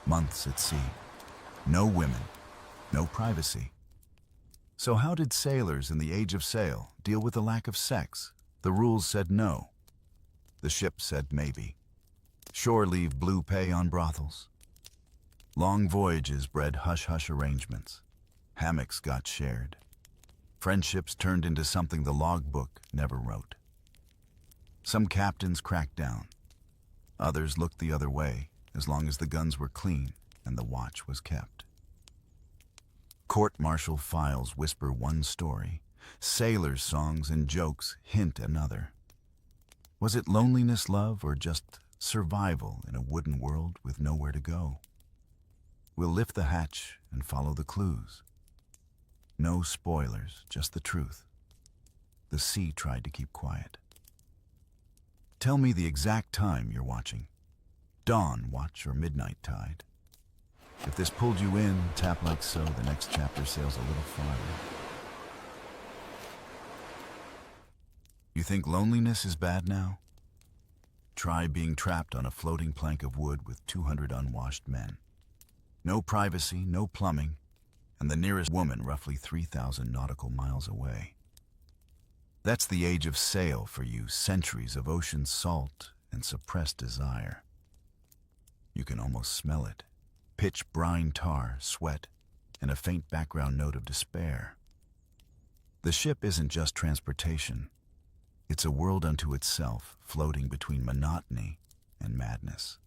Months at sea. No women, no privacy. So how did sailors in the age of sail deal with the lack of sex? The rules said no. The ship said maybe. Shore leave blue pay on brothels. Long voyages bred hush-hush arrangements. Hammocks got shared. Friendships turned into something the logbook never wrote. Some captains cracked down. Others looked the other way, as long as the guns were clean and the watch was kept. Court-martial files whisper one story. Sailors' songs and jokes hint another. Was it loneliness, love, or just survival in a wooden world with nowhere to go? We'll lift the hatch and follow the clues. No spoilers, just the truth. The sea tried to keep quiet. Tell me the exact time you're watching. Dawn watch or midnight tide. If this pulled you in, tap like so, the next chapter sails a little farther. You think loneliness is bad now? Try being trapped on a floating plank of wood with 200 unwashed men. No privacy, no plumbing, and the nearest woman roughly 3,000 nautical miles away. That's the age of sail for you, centuries of ocean salt and suppressed desire. You can almost smell it. Pitch brine tar, sweat, and a faint background note of despair. The ship isn't just transportation. It's a world unto itself, floating between monotony and madness.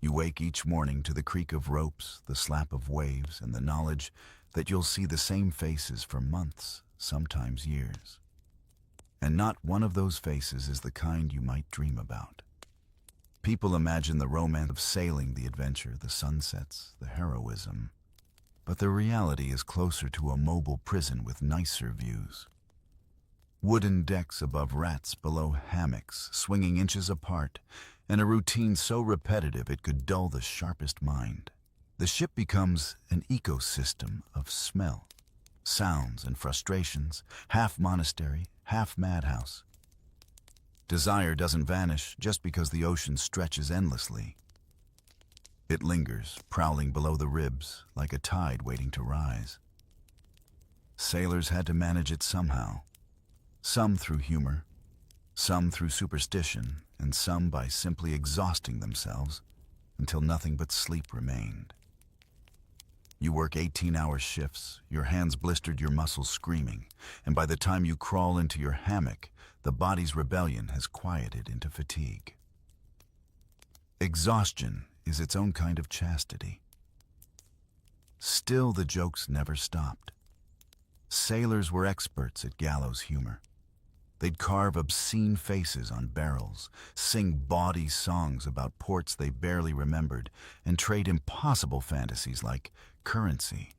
You wake each morning to the creak of ropes, the slap of waves, and the knowledge that you'll see the same faces for months, sometimes years. And not one of those faces is the kind you might dream about. People imagine the romance of sailing, the adventure, the sunsets, the heroism. But the reality is closer to a mobile prison with nicer views. Wooden decks above rats, below hammocks, swinging inches apart, and a routine so repetitive it could dull the sharpest mind. The ship becomes an ecosystem of smell, sounds, and frustrations, half monastery, half madhouse. Desire doesn't vanish just because the ocean stretches endlessly. It lingers, prowling below the ribs, like a tide waiting to rise. Sailors had to manage it somehow. Some through humor, some through superstition, and some by simply exhausting themselves until nothing but sleep remained. You work 18-hour shifts, your hands blistered, your muscles screaming, and by the time you crawl into your hammock, the body's rebellion has quieted into fatigue. Exhaustion is its own kind of chastity. Still, the jokes never stopped. Sailors were experts at gallows humor. They'd carve obscene faces on barrels, sing bawdy songs about ports they barely remembered, and trade impossible fantasies like currency.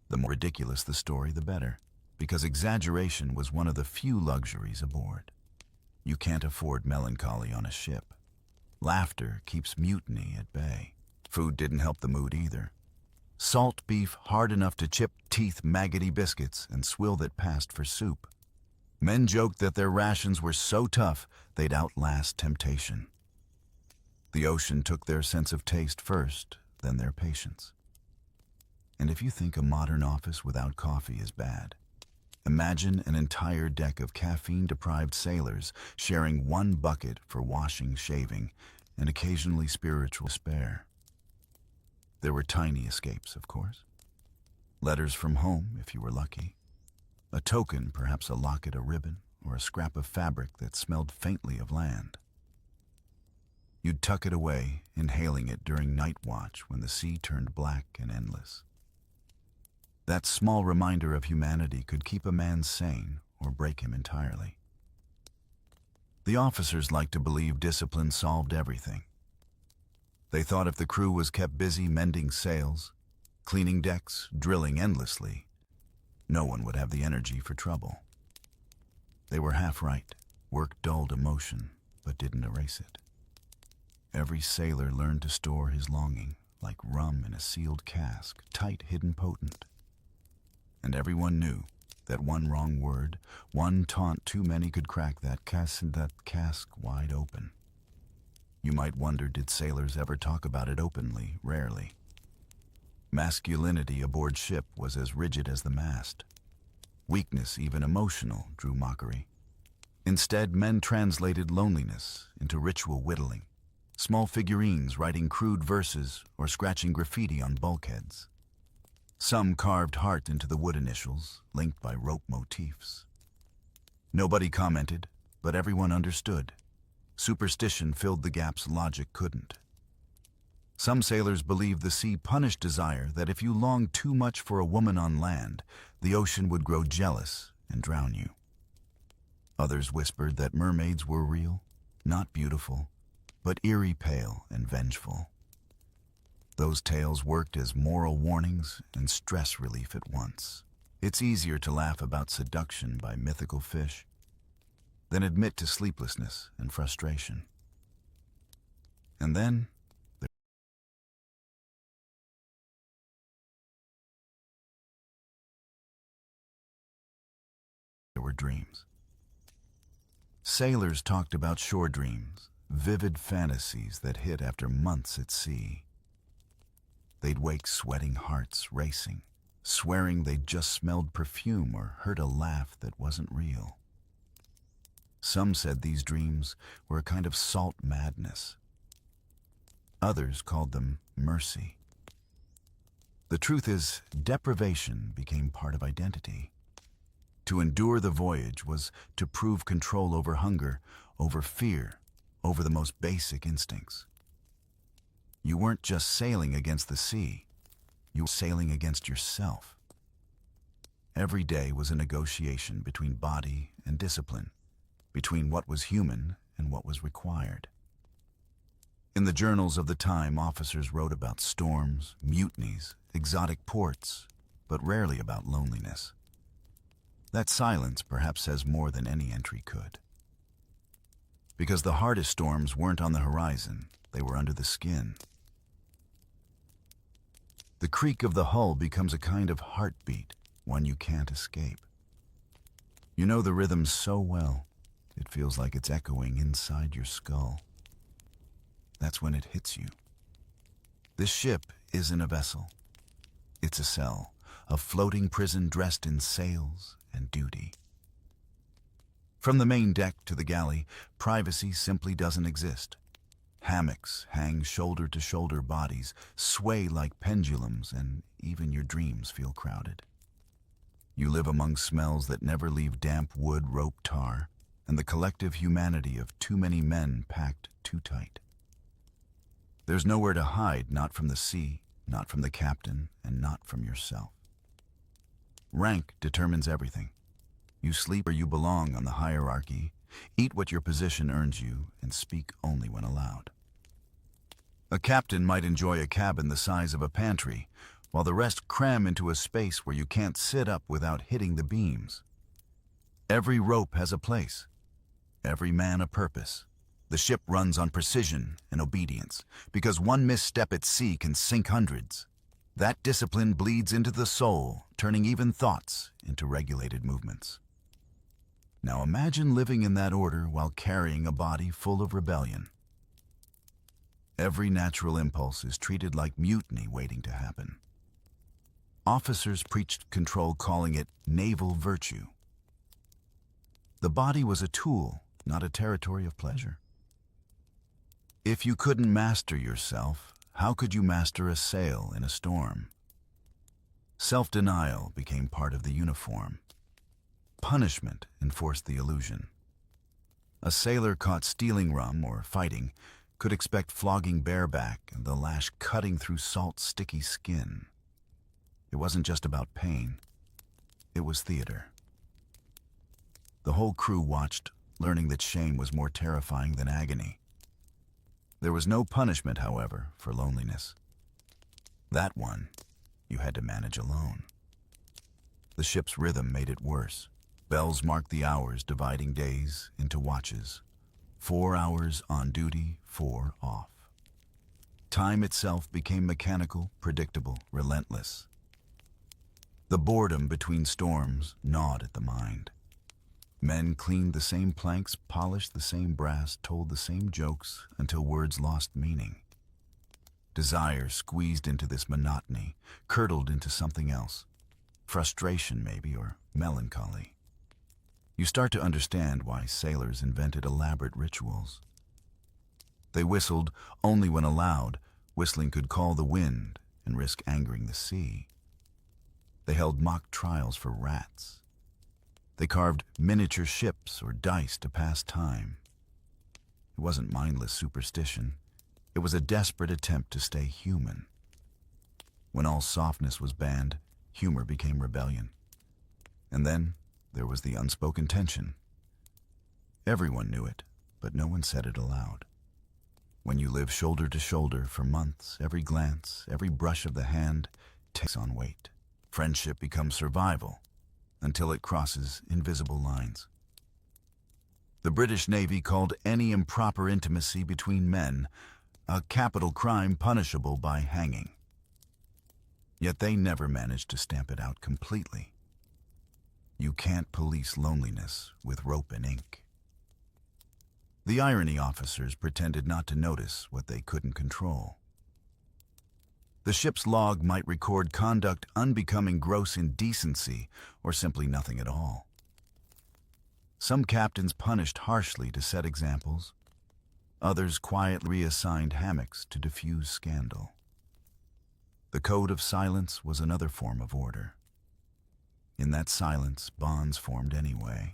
The more ridiculous the story, the better, because exaggeration was one of the few luxuries aboard. You can't afford melancholy on a ship. Laughter keeps mutiny at bay. Food didn't help the mood either. Salt beef hard enough to chip teeth, maggoty biscuits, and swill that passed for soup. Men joked that their rations were so tough they'd outlast temptation. The ocean took their sense of taste first, then their patience. And if you think a modern office without coffee is bad, imagine an entire deck of caffeine-deprived sailors sharing one bucket for washing, shaving, and occasionally spiritual despair. There were tiny escapes, of course. Letters from home, if you were lucky. A token, perhaps a locket, a ribbon, or a scrap of fabric that smelled faintly of land. You'd tuck it away, inhaling it during night watch when the sea turned black and endless. That small reminder of humanity could keep a man sane or break him entirely. The officers liked to believe discipline solved everything. They thought if the crew was kept busy mending sails, cleaning decks, drilling endlessly, no one would have the energy for trouble. They were half right. Work dulled emotion, but didn't erase it. Every sailor learned to store his longing, like rum in a sealed cask, tight, hidden, potent. And everyone knew that one wrong word, one taunt too many could crack that cask wide open. You might wonder, did sailors ever talk about it openly? Rarely. Masculinity aboard ship was as rigid as the mast. Weakness, even emotional, drew mockery. Instead, men translated loneliness into ritual whittling, small figurines writing crude verses or scratching graffiti on bulkheads. Some carved heart into the wood initials, linked by rope motifs. Nobody commented, but everyone understood. Superstition filled the gaps logic couldn't. Some sailors believed the sea punished desire, that if you longed too much for a woman on land, the ocean would grow jealous and drown you. Others whispered that mermaids were real, not beautiful, but eerie, pale, and vengeful. Those tales worked as moral warnings and stress relief at once. It's easier to laugh about seduction by mythical fish than admit to sleeplessness and frustration. And then there were dreams. Sailors talked about shore dreams, vivid fantasies that hit after months at sea. They'd wake sweating hearts racing, swearing they'd just smelled perfume or heard a laugh that wasn't real. Some said these dreams were a kind of salt madness. Others called them mercy. The truth is, deprivation became part of identity. To endure the voyage was to prove control over hunger, over fear, over the most basic instincts. You weren't just sailing against the sea, you were sailing against yourself. Every day was a negotiation between body and discipline, between what was human and what was required. In the journals of the time, officers wrote about storms, mutinies, exotic ports, but rarely about loneliness. That silence perhaps says more than any entry could. Because the hardest storms weren't on the horizon, they were under the skin. The creak of the hull becomes a kind of heartbeat, one you can't escape. You know the rhythm so well, it feels like it's echoing inside your skull. That's when it hits you. This ship isn't a vessel. It's a cell, a floating prison dressed in sails and duty. From the main deck to the galley, privacy simply doesn't exist. Hammocks hang shoulder-to-shoulder, bodies sway like pendulums, and even your dreams feel crowded. You live among smells that never leave damp wood, rope, tar, and the collective humanity of too many men packed too tight. There's nowhere to hide, not from the sea, not from the captain, and not from yourself. Rank determines everything. You sleep where you belong on the hierarchy, eat what your position earns you, and speak only when allowed. A captain might enjoy a cabin the size of a pantry, while the rest cram into a space where you can't sit up without hitting the beams. Every rope has a place, every man a purpose. The ship runs on precision and obedience, because one misstep at sea can sink hundreds. That discipline bleeds into the soul, turning even thoughts into regulated movements. Now imagine living in that order while carrying a body full of rebellion. Every natural impulse is treated like mutiny waiting to happen. Officers preached control, calling it naval virtue. The body was a tool, not a territory of pleasure. If you couldn't master yourself, how could you master a sail in a storm? Self-denial became part of the uniform. Punishment enforced the illusion. A sailor caught stealing rum or fighting could expect flogging bareback and the lash cutting through salt, sticky skin. It wasn't just about pain. It was theater. The whole crew watched, learning that shame was more terrifying than agony. There was no punishment, however, for loneliness. That one you had to manage alone. The ship's rhythm made it worse. Bells marked the hours, dividing days into watches. 4 hours on duty, 4 off. Time itself became mechanical, predictable, relentless. The boredom between storms gnawed at the mind. Men cleaned the same planks, polished the same brass, told the same jokes until words lost meaning. Desire squeezed into this monotony, curdled into something else. Frustration, maybe, or melancholy. You start to understand why sailors invented elaborate rituals. They whistled only when allowed. Whistling could call the wind and risk angering the sea. They held mock trials for rats. They carved miniature ships or dice to pass time. It wasn't mindless superstition. It was a desperate attempt to stay human. When all softness was banned, humor became rebellion. And then there was the unspoken tension. Everyone knew it, but no one said it aloud. When you live shoulder to shoulder for months, every glance, every brush of the hand takes on weight. Friendship becomes survival until it crosses invisible lines. The British Navy called any improper intimacy between men a capital crime punishable by hanging. Yet they never managed to stamp it out completely. You can't police loneliness with rope and ink. The irony officers pretended not to notice what they couldn't control. The ship's log might record conduct unbecoming gross indecency or simply nothing at all. Some captains punished harshly to set examples. Others quietly reassigned hammocks to diffuse scandal. The code of silence was another form of order. In that silence, bonds formed anyway.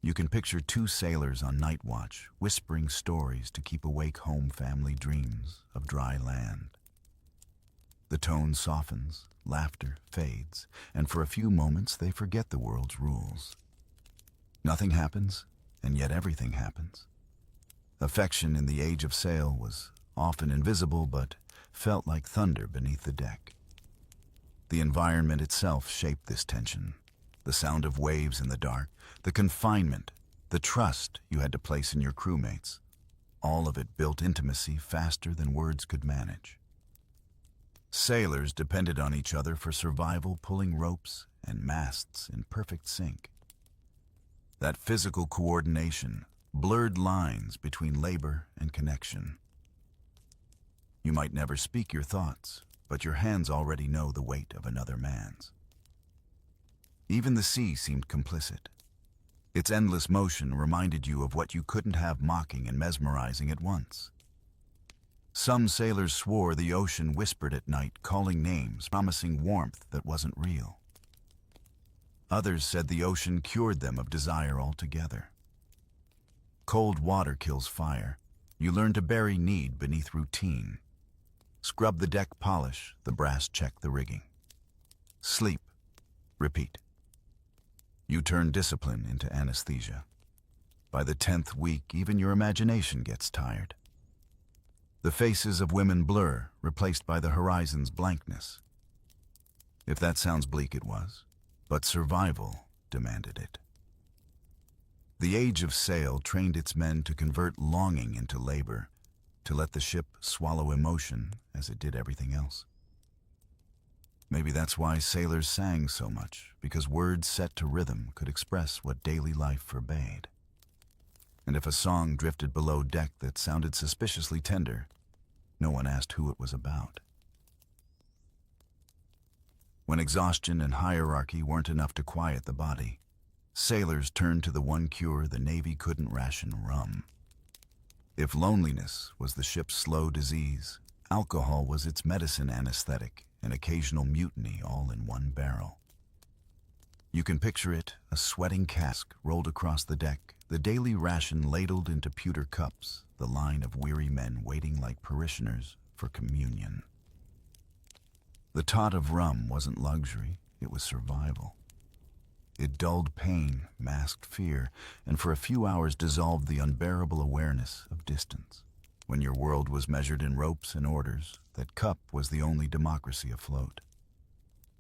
You can picture two sailors on night watch, whispering stories to keep awake home family dreams of dry land. The tone softens, laughter fades, and for a few moments they forget the world's rules. Nothing happens, and yet everything happens. Affection in the age of sail was often invisible, but felt like thunder beneath the deck. The environment itself shaped this tension. The sound of waves in the dark, the confinement, the trust you had to place in your crewmates. All of it built intimacy faster than words could manage. Sailors depended on each other for survival, pulling ropes and masts in perfect sync. That physical coordination blurred lines between labor and connection. You might never speak your thoughts, but your hands already know the weight of another man's. Even the sea seemed complicit. Its endless motion reminded you of what you couldn't have mocking and mesmerizing at once. Some sailors swore the ocean whispered at night, calling names, promising warmth that wasn't real. Others said the ocean cured them of desire altogether. Cold water kills fire. You learn to bury need beneath routine. Scrub the deck polish, the brass check the rigging. Sleep. Repeat. You turn discipline into anesthesia. By the 10th week, even your imagination gets tired. The faces of women blur, replaced by the horizon's blankness. If that sounds bleak, it was, but survival demanded it. The age of sail trained its men to convert longing into labor, to let the ship swallow emotion as it did everything else. Maybe that's why sailors sang so much, because words set to rhythm could express what daily life forbade. And if a song drifted below deck that sounded suspiciously tender, no one asked who it was about. When exhaustion and hierarchy weren't enough to quiet the body, sailors turned to the one cure the Navy couldn't ration: rum. If loneliness was the ship's slow disease, alcohol was its medicine anesthetic, and occasional mutiny all in one barrel. You can picture it, a sweating cask rolled across the deck, the daily ration ladled into pewter cups, the line of weary men waiting like parishioners for communion. The tot of rum wasn't luxury, it was survival. It dulled pain, masked fear, and for a few hours dissolved the unbearable awareness of distance. When your world was measured in ropes and orders, that cup was the only democracy afloat.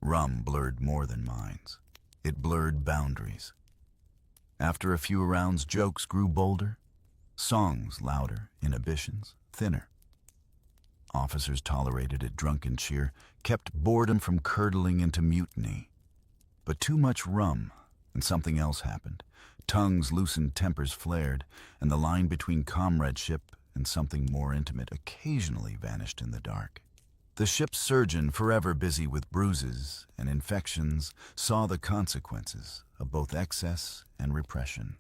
Rum blurred more than minds. It blurred boundaries. After a few rounds, jokes grew bolder, songs louder, inhibitions thinner. Officers tolerated it drunken cheer, kept boredom from curdling into mutiny. But too much rum And something else happened. Tongues loosened, tempers flared, and the line between comradeship and something more intimate occasionally vanished in the dark. The ship's surgeon, forever busy with bruises and infections, saw the consequences of both excess and repression.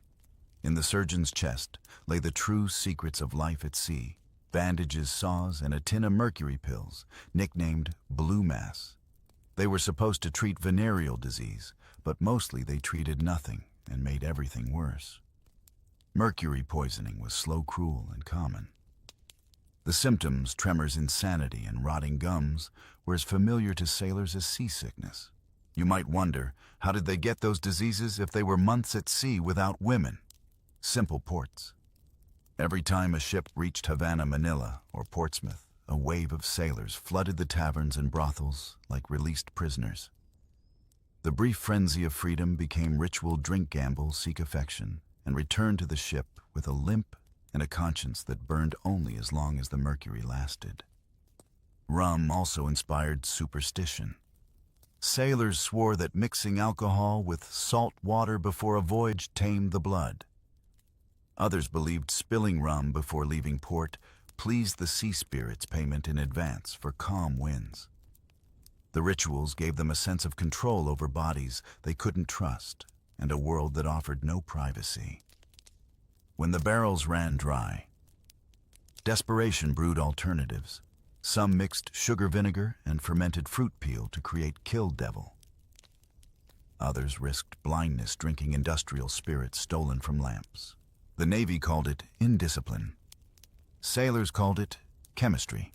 In the surgeon's chest lay the true secrets of life at sea: bandages, saws, and a tin of mercury pills, nicknamed Blue Mass. They were supposed to treat venereal disease, but mostly they treated nothing and made everything worse. Mercury poisoning was slow, cruel, and common. The symptoms, tremors, insanity, and rotting gums, were as familiar to sailors as seasickness. You might wonder, how did they get those diseases if they were months at sea without women? Simple ports. Every time a ship reached Havana, Manila, or Portsmouth, a wave of sailors flooded the taverns and brothels like released prisoners. The brief frenzy of freedom became ritual drink, gamble, seek affection, and return to the ship with a limp and a conscience that burned only as long as the mercury lasted. Rum also inspired superstition. Sailors swore that mixing alcohol with salt water before a voyage tamed the blood. Others believed spilling rum before leaving port pleased the sea spirits' payment in advance for calm winds. The rituals gave them a sense of control over bodies they couldn't trust and a world that offered no privacy. When the barrels ran dry, desperation brewed alternatives. Some mixed sugar vinegar and fermented fruit peel to create Kill Devil. Others risked blindness drinking industrial spirits stolen from lamps. The Navy called it indiscipline. Sailors called it chemistry.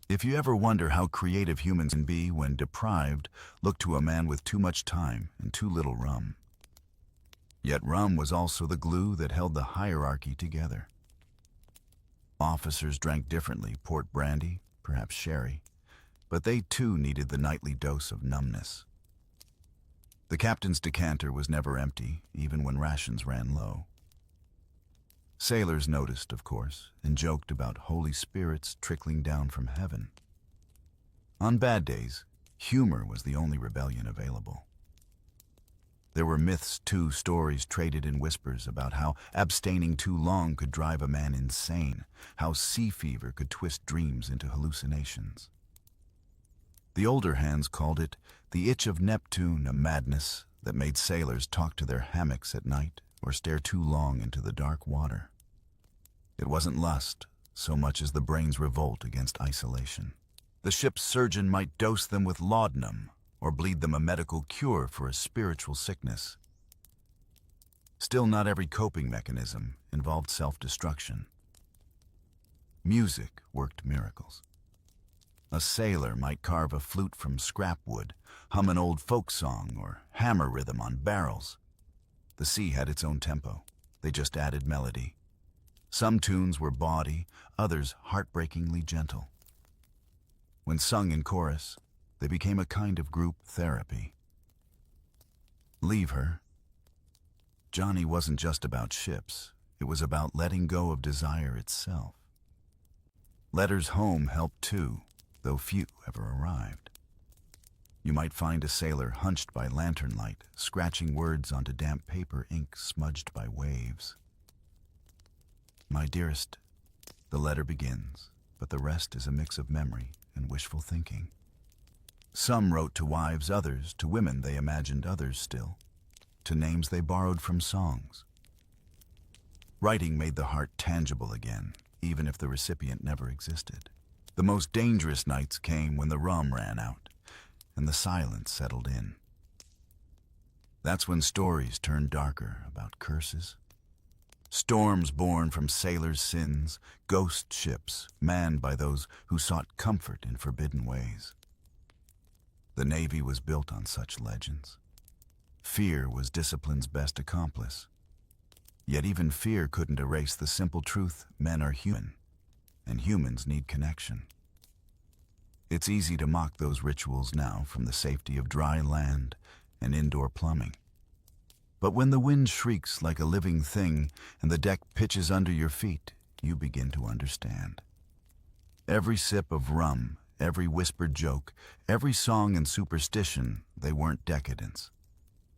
If you ever wonder how creative humans can be when deprived, look to a man with too much time and too little rum. Yet rum was also the glue that held the hierarchy together. Officers drank differently, port brandy, perhaps sherry, but they too needed the nightly dose of numbness. The captain's decanter was never empty, even when rations ran low. Sailors noticed, of course, and joked about holy spirits trickling down from heaven. On bad days, humor was the only rebellion available. There were myths too, stories traded in whispers about how abstaining too long could drive a man insane, how sea fever could twist dreams into hallucinations. The older hands called it the itch of Neptune, a madness that made sailors talk to their hammocks at night or stare too long into the dark water. It wasn't lust so much as the brain's revolt against isolation. The ship's surgeon might dose them with laudanum or bleed them a medical cure for a spiritual sickness. Still, not every coping mechanism involved self-destruction. Music worked miracles. A sailor might carve a flute from scrap wood, hum an old folk song, or hammer rhythm on barrels. The sea had its own tempo. They just added melody. Some tunes were bawdy, others heartbreakingly gentle. When sung in chorus, they became a kind of group therapy. Leave Her. Johnny wasn't just about ships. It was about letting go of desire itself. Letters home helped too, though few ever arrived. You might find a sailor hunched by lantern light, scratching words onto damp paper, ink smudged by waves. My dearest, the letter begins, but the rest is a mix of memory and wishful thinking. Some wrote to wives, others to women they imagined, others still to names they borrowed from songs. Writing made the heart tangible again, even if the recipient never existed. The most dangerous nights came when the rum ran out and the silence settled in. That's when stories turned darker about curses. Storms born from sailors' sins, ghost ships manned by those who sought comfort in forbidden ways. The Navy was built on such legends. Fear was discipline's best accomplice. Yet even fear couldn't erase the simple truth: men are human, and humans need connection. It's easy to mock those rituals now from the safety of dry land and indoor plumbing. But when the wind shrieks like a living thing and the deck pitches under your feet, you begin to understand. Every sip of rum, every whispered joke, every song and superstition, they weren't decadence.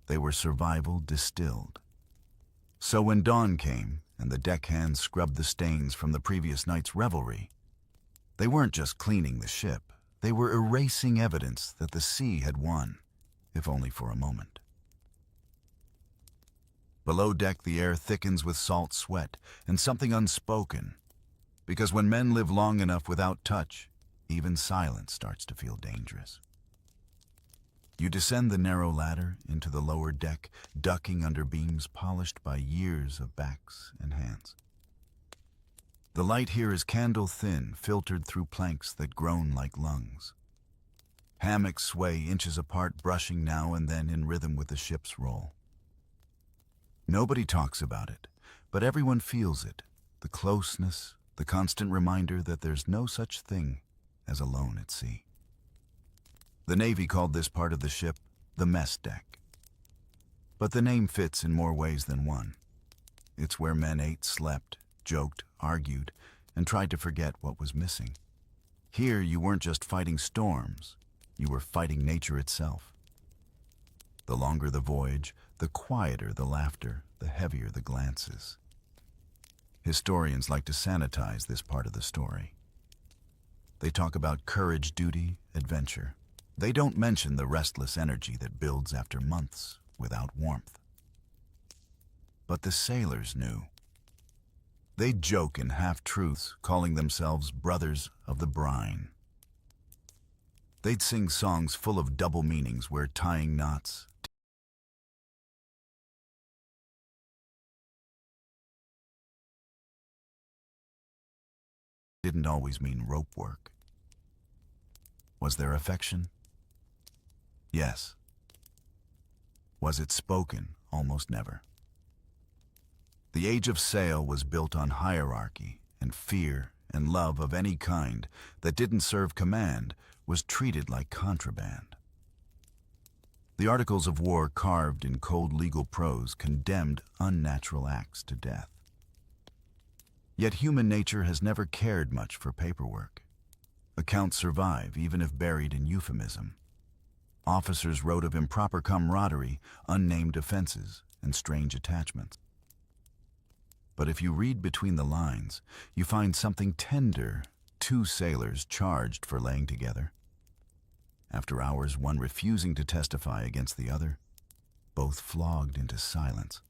They were survival distilled. So when dawn came and the deckhands scrubbed the stains from the previous night's revelry, they weren't just cleaning the ship, they were erasing evidence that the sea had won, if only for a moment. Below deck, the air thickens with salt sweat and something unspoken, because when men live long enough without touch, even silence starts to feel dangerous. You descend the narrow ladder into the lower deck, ducking under beams polished by years of backs and hands. The light here is candle-thin, filtered through planks that groan like lungs. Hammocks sway inches apart, brushing now and then in rhythm with the ship's roll. Nobody talks about it, but everyone feels it, the closeness, the constant reminder that there's no such thing as alone at sea. The Navy called this part of the ship the mess deck. But the name fits in more ways than one. It's where men ate, slept, joked, argued, and tried to forget what was missing. Here, you weren't just fighting storms, you were fighting nature itself. The longer the voyage, the quieter the laughter, the heavier the glances. Historians like to sanitize this part of the story. They talk about courage, duty, adventure. They don't mention the restless energy that builds after months without warmth. But the sailors knew. They'd joke in half-truths, calling themselves brothers of the brine. They'd sing songs full of double meanings where tying knots didn't always mean rope work. Was there affection? Yes. Was it spoken? Almost never. The age of sail was built on hierarchy, and fear and love of any kind that didn't serve command was treated like contraband. The articles of war carved in cold legal prose condemned unnatural acts to death. Yet human nature has never cared much for paperwork. Accounts survive, even if buried in euphemism. Officers wrote of improper camaraderie, unnamed offenses, and strange attachments. But if you read between the lines, you find something tender. Two sailors charged for laying together. After hours, one refusing to testify against the other, both flogged into silence.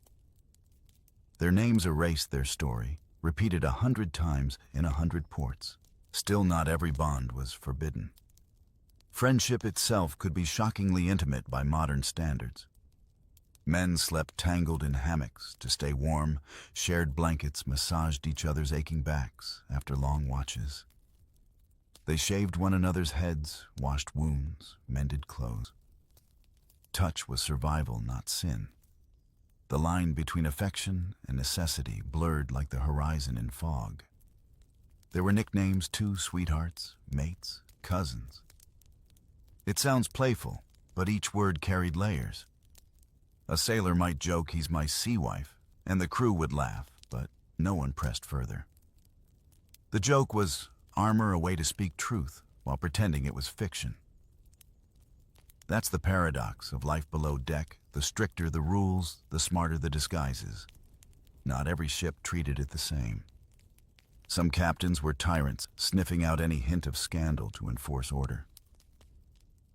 Their names erased their story, repeated 100 times in 100 ports. Still, not every bond was forbidden. Friendship itself could be shockingly intimate by modern standards. Men slept tangled in hammocks to stay warm, shared blankets, massaged each other's aching backs after long watches. They shaved one another's heads, washed wounds, mended clothes. Touch was survival, not sin. The line between affection and necessity blurred like the horizon in fog. There were nicknames too: sweethearts, mates, cousins. It sounds playful, but each word carried layers. A sailor might joke, "He's my sea wife," and the crew would laugh, but no one pressed further. The joke was armor, a way to speak truth while pretending it was fiction. That's the paradox of life below deck. The stricter the rules, the smarter the disguises. Not every ship treated it the same. Some captains were tyrants, sniffing out any hint of scandal to enforce order.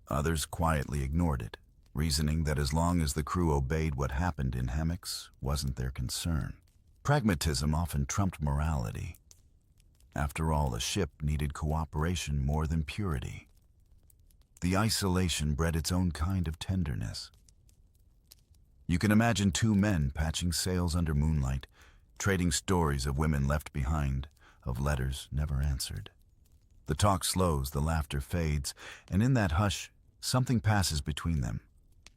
Others quietly ignored it, reasoning that as long as the crew obeyed, what happened in hammocks wasn't their concern. Pragmatism often trumped morality. After all, a ship needed cooperation more than purity. The isolation bred its own kind of tenderness. You can imagine two men patching sails under moonlight, trading stories of women left behind, of letters never answered. The talk slows, the laughter fades, and in that hush, something passes between them,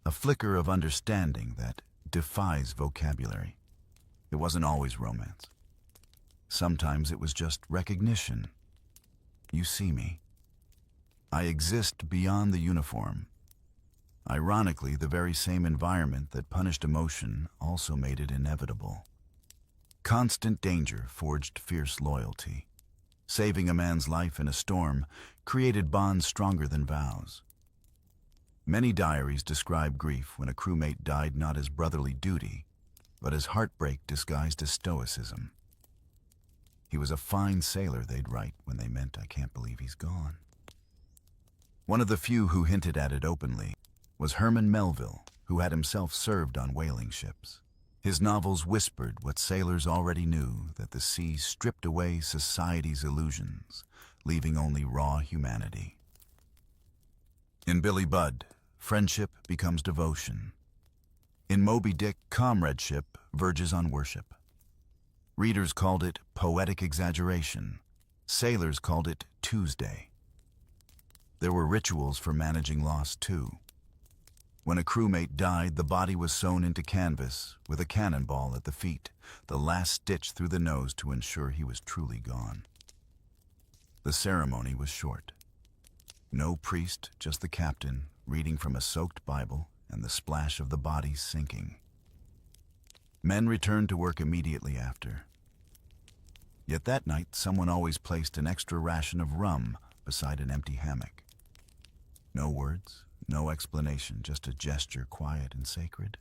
a flicker of understanding that defies vocabulary. It wasn't always romance. Sometimes it was just recognition. You see me. I exist beyond the uniform. Ironically, the very same environment that punished emotion also made it inevitable. Constant danger forged fierce loyalty. Saving a man's life in a storm created bonds stronger than vows. Many diaries describe grief when a crewmate died not as brotherly duty, but as heartbreak disguised as stoicism. He was a fine sailor, they'd write when they meant, I can't believe he's gone. One of the few who hinted at it openly was Herman Melville, who had himself served on whaling ships. His novels whispered what sailors already knew, that the sea stripped away society's illusions, leaving only raw humanity. In Billy Budd, friendship becomes devotion. In Moby Dick, comradeship verges on worship. Readers called it poetic exaggeration. Sailors called it Tuesday. There were rituals for managing loss, too. When a crewmate died, the body was sewn into canvas with a cannonball at the feet, the last stitch through the nose to ensure he was truly gone. The ceremony was short. No priest, just the captain, reading from a soaked Bible and the splash of the body sinking. Men returned to work immediately after. Yet that night, someone always placed an extra ration of rum beside an empty hammock. No words, no explanation, just a gesture quiet and sacred.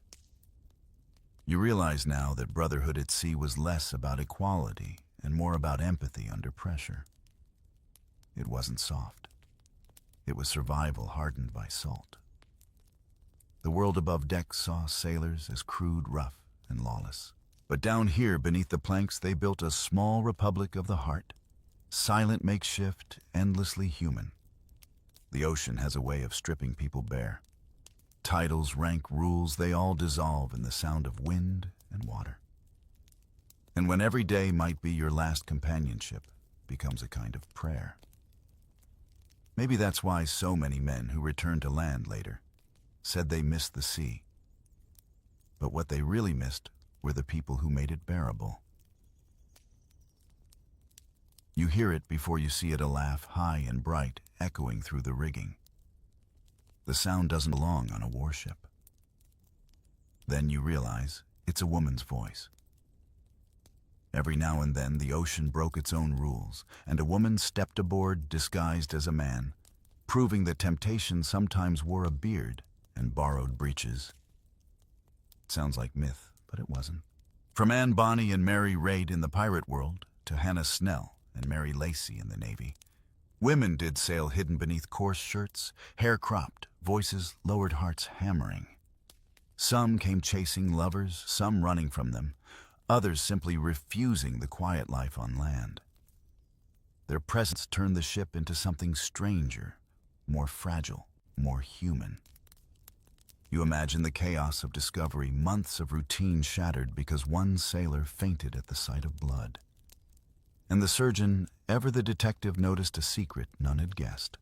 You realize now that brotherhood at sea was less about equality and more about empathy under pressure. It wasn't soft. It was survival hardened by salt. The world above deck saw sailors as crude, rough, and lawless. But down here, beneath the planks, they built a small republic of the heart, silent, makeshift, endlessly human. The ocean has a way of stripping people bare. Titles, rank, rules, they all dissolve in the sound of wind and water. And when every day might be your last companionship, becomes a kind of prayer. Maybe that's why so many men who returned to land later said they missed the sea. But what they really missed were the people who made it bearable. You hear it before you see it, a laugh high and bright, echoing through the rigging. The sound doesn't belong on a warship. Then you realize it's a woman's voice. Every now and then the ocean broke its own rules, and a woman stepped aboard disguised as a man, proving that temptation sometimes wore a beard and borrowed breeches. Sounds like myth, but it wasn't. From Anne Bonny and Mary Reid in the pirate world to Hannah Snell and Mary Lacey in the Navy, women did sail hidden beneath coarse shirts, hair cropped, voices lowered, hearts hammering. Some came chasing lovers, some running from them, others simply refusing the quiet life on land. Their presence turned the ship into something stranger, more fragile, more human. You imagine the chaos of discovery, months of routine shattered because one sailor fainted at the sight of blood. And the surgeon, ever the detective, noticed a secret none had guessed.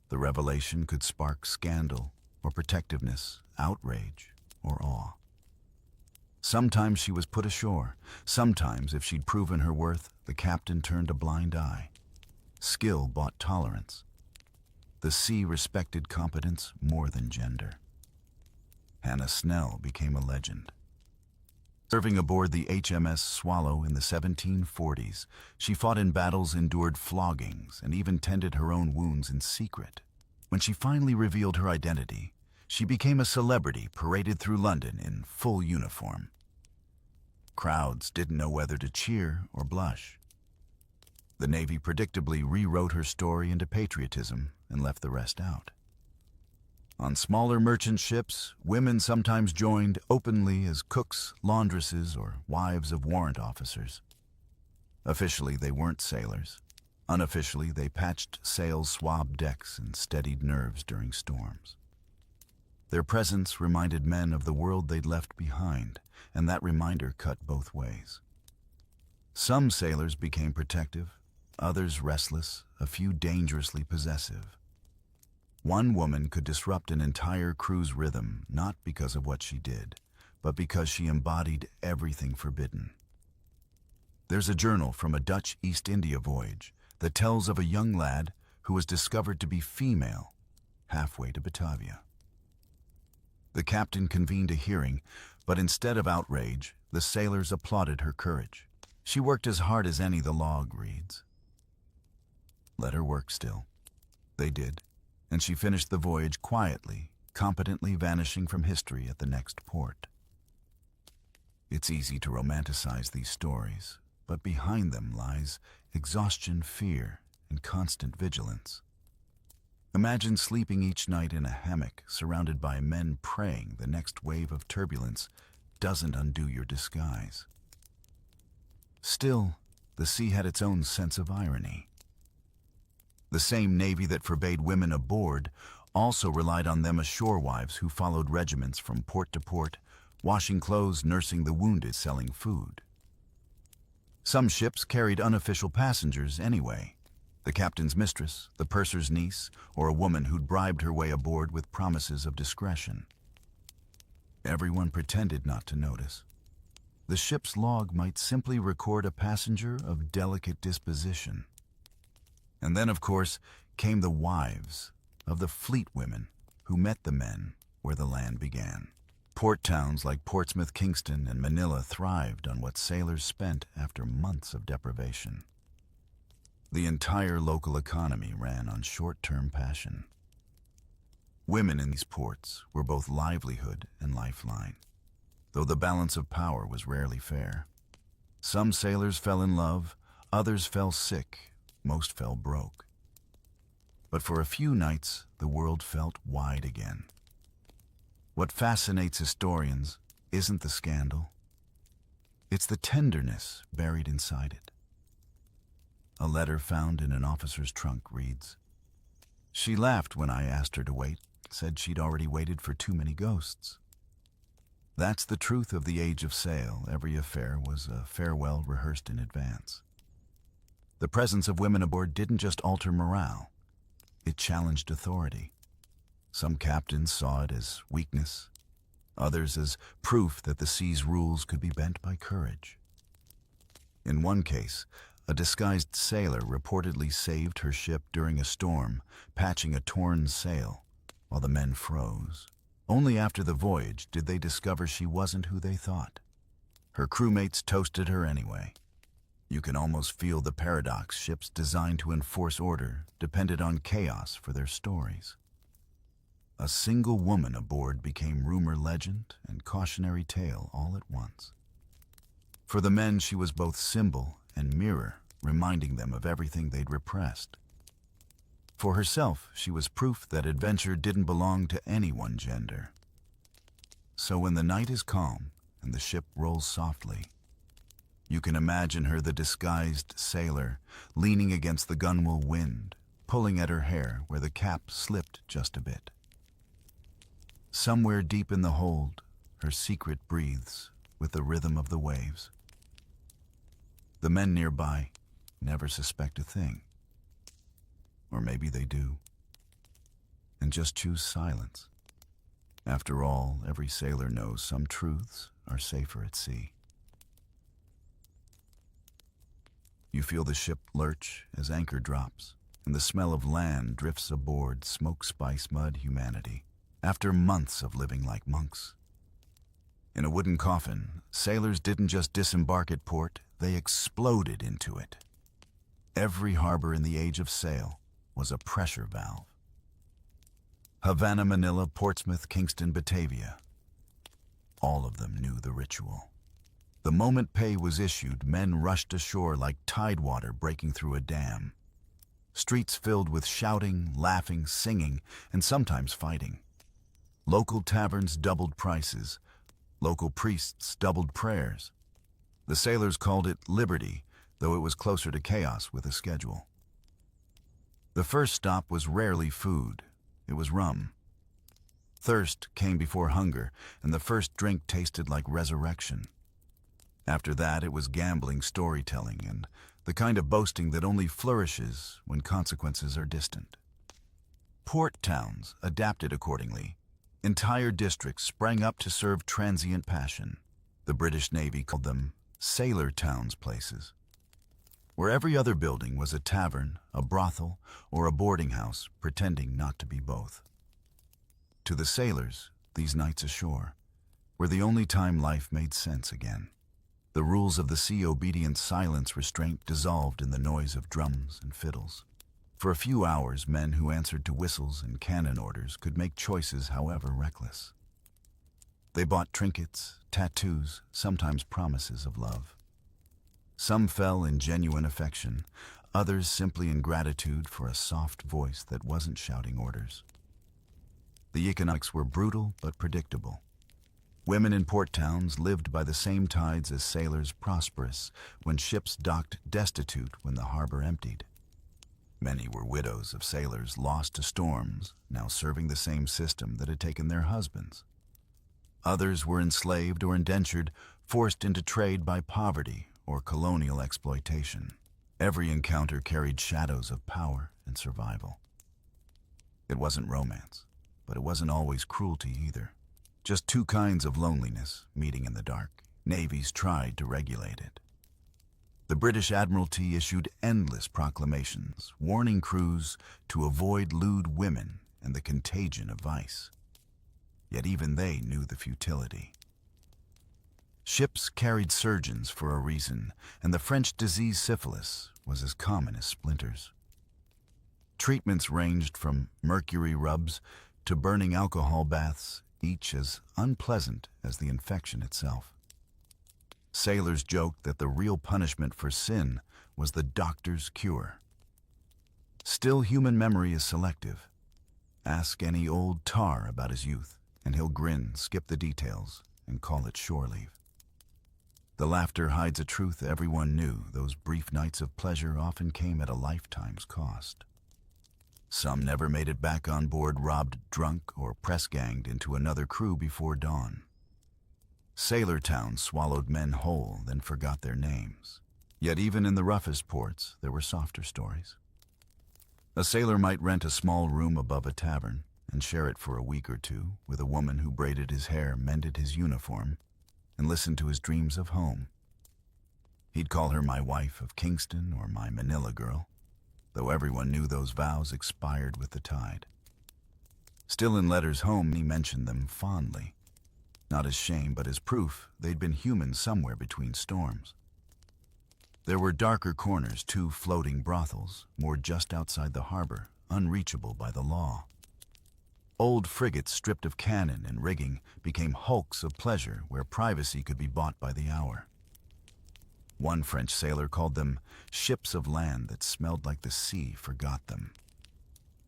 The revelation could spark scandal or protectiveness, outrage or awe. Sometimes she was put ashore. Sometimes, if she'd proven her worth, the captain turned a blind eye. Skill bought tolerance. The sea respected competence more than gender. Hannah Snell became a legend. Serving aboard the HMS Swallow in the 1740s, she fought in battles, endured floggings, and even tended her own wounds in secret. When she finally revealed her identity, she became a celebrity paraded through London in full uniform. Crowds didn't know whether to cheer or blush. The Navy predictably rewrote her story into patriotism and left the rest out. On smaller merchant ships, women sometimes joined openly as cooks, laundresses, or wives of warrant officers. Officially, they weren't sailors. Unofficially, they patched sails, swabbed decks, and steadied nerves during storms. Their presence reminded men of the world they'd left behind, and that reminder cut both ways. Some sailors became protective, others restless, a few dangerously possessive. One woman could disrupt an entire crew's rhythm, not because of what she did, but because she embodied everything forbidden. There's a journal from a Dutch East India voyage that tells of a young lad who was discovered to be female halfway to Batavia. The captain convened a hearing, but instead of outrage, the sailors applauded her courage. She worked as hard as any, the log reads. Let her work still. They did, and she finished the voyage quietly, competently vanishing from history at the next port. It's easy to romanticize these stories, but behind them lies exhaustion, fear, and constant vigilance. Imagine sleeping each night in a hammock surrounded by men praying the next wave of turbulence doesn't undo your disguise. Still, the sea had its own sense of irony. The same navy that forbade women aboard also relied on them as shore wives who followed regiments from port to port, washing clothes, nursing the wounded, selling food. Some ships carried unofficial passengers anyway. The captain's mistress, the purser's niece, or a woman who'd bribed her way aboard with promises of discretion. Everyone pretended not to notice. The ship's log might simply record a passenger of delicate disposition. And then, of course, came the wives of the fleet women who met the men where the land began. Port towns like Portsmouth, Kingston, and Manila thrived on what sailors spent after months of deprivation. The entire local economy ran on short-term passion. Women in these ports were both livelihood and lifeline, though the balance of power was rarely fair. Some sailors fell in love, others fell sick, most fell broke. But for a few nights, the world felt wide again. What fascinates historians isn't the scandal. It's the tenderness buried inside it. A letter found in an officer's trunk reads, "She laughed when I asked her to wait, said she'd already waited for too many ghosts." That's the truth of the age of sail. Every affair was a farewell rehearsed in advance. The presence of women aboard didn't just alter morale. It challenged authority. Some captains saw it as weakness, others as proof that the sea's rules could be bent by courage. In one case, a disguised sailor reportedly saved her ship during a storm, patching a torn sail, while the men froze. Only after the voyage did they discover she wasn't who they thought. Her crewmates toasted her anyway. You can almost feel the paradox. Ships designed to enforce order depended on chaos for their stories. A single woman aboard became rumor, legend, and cautionary tale all at once. For the men, she was both symbol and mirror, reminding them of everything they'd repressed. For herself, she was proof that adventure didn't belong to any one gender. So when the night is calm and the ship rolls softly, you can imagine her, the disguised sailor, leaning against the gunwale wind, pulling at her hair where the cap slipped just a bit. Somewhere deep in the hold, her secret breathes with the rhythm of the waves. The men nearby never suspect a thing. Or maybe they do, and just choose silence. After all, every sailor knows some truths are safer at sea. You feel the ship lurch as anchor drops, and the smell of land drifts aboard, smoke, spice, mud, humanity, after months of living like monks. In a wooden coffin, sailors didn't just disembark at port, they exploded into it. Every harbor in the age of sail was a pressure valve. Havana, Manila, Portsmouth, Kingston, Batavia. All of them knew the ritual. The moment pay was issued, men rushed ashore like tidewater breaking through a dam. Streets filled with shouting, laughing, singing, and sometimes fighting. Local taverns doubled prices. Local priests doubled prayers. The sailors called it liberty, though it was closer to chaos with a schedule. The first stop was rarely food. It was rum. Thirst came before hunger, and the first drink tasted like resurrection. After that, it was gambling, storytelling, and the kind of boasting that only flourishes when consequences are distant. Port towns adapted accordingly. Entire districts sprang up to serve transient passion. The British Navy called them sailor towns places, where every other building was a tavern, a brothel, or a boarding house, pretending not to be both. To the sailors, these nights ashore were the only time life made sense again. The rules of the sea, obedience, silence, restraint, dissolved in the noise of drums and fiddles. For a few hours, men who answered to whistles and cannon orders could make choices however reckless. They bought trinkets, tattoos, sometimes promises of love. Some fell in genuine affection, others simply in gratitude for a soft voice that wasn't shouting orders. The economics were brutal but predictable. Women in port towns lived by the same tides as sailors, prosperous when ships docked, destitute when the harbor emptied. Many were widows of sailors lost to storms, now serving the same system that had taken their husbands. Others were enslaved or indentured, forced into trade by poverty or colonial exploitation. Every encounter carried shadows of power and survival. It wasn't romance, but it wasn't always cruelty either. Just two kinds of loneliness meeting in the dark. Navies tried to regulate it. The British Admiralty issued endless proclamations, warning crews to avoid lewd women and the contagion of vice. Yet even they knew the futility. Ships carried surgeons for a reason, and the French disease syphilis was as common as splinters. Treatments ranged from mercury rubs to burning alcohol baths, each as unpleasant as the infection itself. Sailors joked that the real punishment for sin was the doctor's cure. Still, human memory is selective. Ask any old tar about his youth, and he'll grin, skip the details, and call it shore leave. The laughter hides a truth everyone knew. Those brief nights of pleasure often came at a lifetime's cost. Some never made it back on board, robbed, drunk, or press-ganged into another crew before dawn. Sailor towns swallowed men whole, then forgot their names. Yet even in the roughest ports, there were softer stories. A sailor might rent a small room above a tavern and share it for a week or two with a woman who braided his hair, mended his uniform, and listened to his dreams of home. He'd call her my wife of Kingston or my Manila girl, though everyone knew those vows expired with the tide. Still, in letters home, he mentioned them fondly, not as shame but as proof they'd been human somewhere between storms. There were darker corners, two floating brothels, moored just outside the harbor, unreachable by the law. Old frigates stripped of cannon and rigging became hulks of pleasure where privacy could be bought by the hour. One French sailor called them ships of land that smelled like the sea forgot them.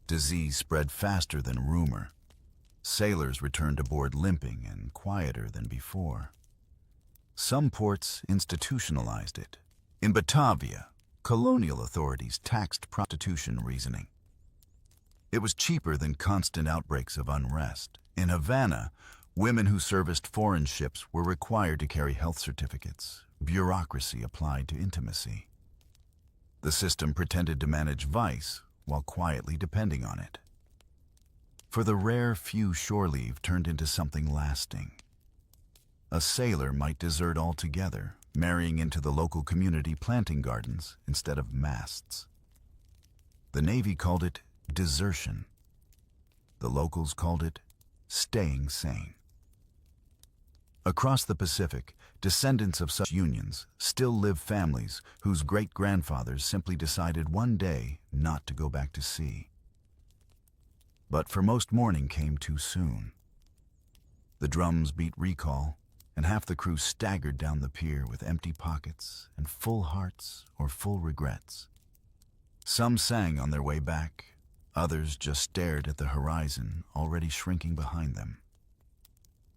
Disease spread faster than rumor. Sailors returned aboard limping and quieter than before. Some ports institutionalized it. In Batavia, colonial authorities taxed prostitution reasoning. It was cheaper than constant outbreaks of unrest. In Havana, women who serviced foreign ships were required to carry health certificates. Bureaucracy applied to intimacy. The system pretended to manage vice while quietly depending on it. For the rare few, shore leave turned into something lasting. A sailor might desert altogether, marrying into the local community, planting gardens instead of masts. The Navy called it desertion. The locals called it staying sane. Across the Pacific, descendants of such unions still live, families whose great-grandfathers simply decided one day not to go back to sea. But for most, morning came too soon. The drums beat recall, and half the crew staggered down the pier with empty pockets and full hearts or full regrets. Some sang on their way back, others just stared at the horizon already shrinking behind them.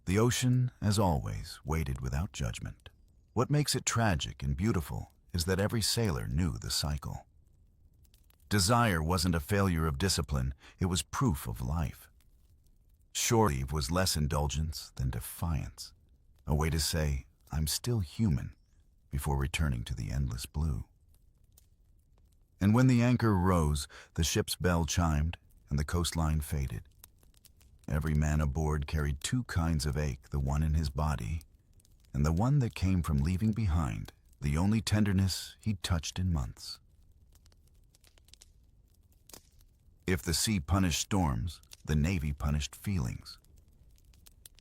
The ocean, as always, waited without judgment. What makes it tragic and beautiful is that every sailor knew the cycle. Desire wasn't a failure of discipline, it was proof of life. Shore leave was less indulgence than defiance, a way to say, I'm still human, before returning to the endless blue. And when the anchor rose, the ship's bell chimed, and the coastline faded. Every man aboard carried two kinds of ache, the one in his body, and the one that came from leaving behind the only tenderness he'd touched in months. If the sea punished storms, the Navy punished feelings.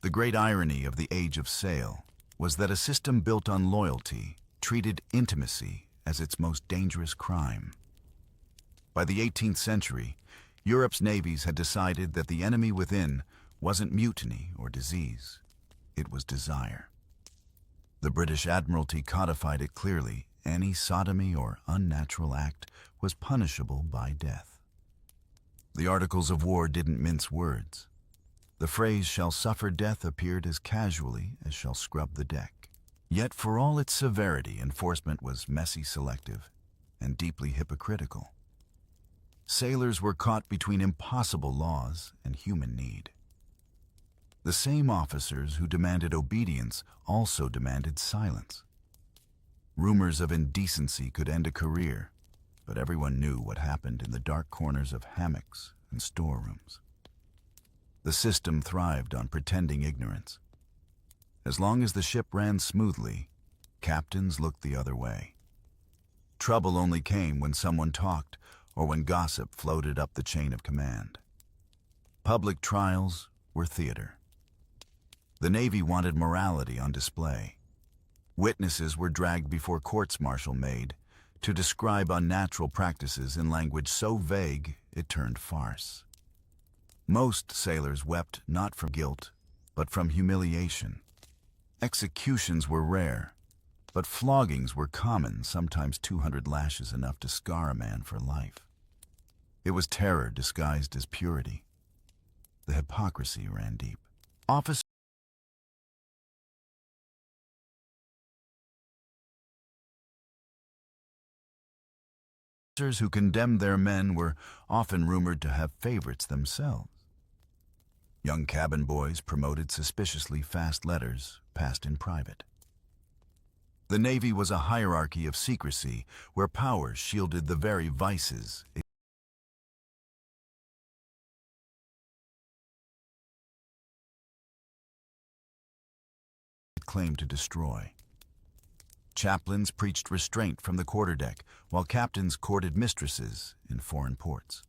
The great irony of the age of sail was that a system built on loyalty treated intimacy as its most dangerous crime. By the 18th century, Europe's navies had decided that the enemy within wasn't mutiny or disease, it was desire. The British Admiralty codified it clearly: any sodomy or unnatural act was punishable by death. The Articles of War didn't mince words. The phrase "shall suffer death" appeared as casually as "shall scrub the deck." Yet for all its severity, enforcement was messy, selective, and deeply hypocritical. Sailors were caught between impossible laws and human need. The same officers who demanded obedience also demanded silence. Rumors of indecency could end a career, but everyone knew what happened in the dark corners of hammocks and storerooms. The system thrived on pretending ignorance. As long as the ship ran smoothly, captains looked the other way. Trouble only came when someone talked or when gossip floated up the chain of command. Public trials were theater. The Navy wanted morality on display. Witnesses were dragged before courts-martial made to describe unnatural practices in language so vague it turned farce. Most sailors wept not from guilt, but from humiliation. Executions were rare, but floggings were common, sometimes 200 lashes enough to scar a man for life. It was terror disguised as purity. The hypocrisy ran deep. Officers who condemned their men were often rumored to have favorites themselves. Young cabin boys promoted suspiciously fast letters passed in private. The Navy was a hierarchy of secrecy where power shielded the very vices it claimed to destroy. Chaplains preached restraint from the quarterdeck, while captains courted mistresses in foreign ports.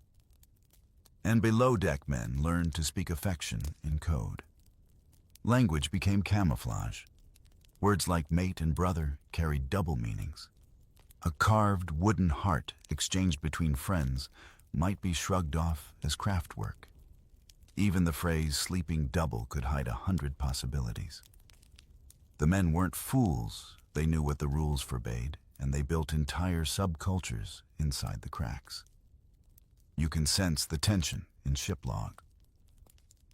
And below-deck men learned to speak affection in code. Language became camouflage. Words like mate and brother carried double meanings. A carved wooden heart exchanged between friends might be shrugged off as craftwork. Even the phrase "sleeping double" could hide 100 possibilities. The men weren't fools. They knew what the rules forbade, and they built entire subcultures inside the cracks. You can sense the tension in ship log.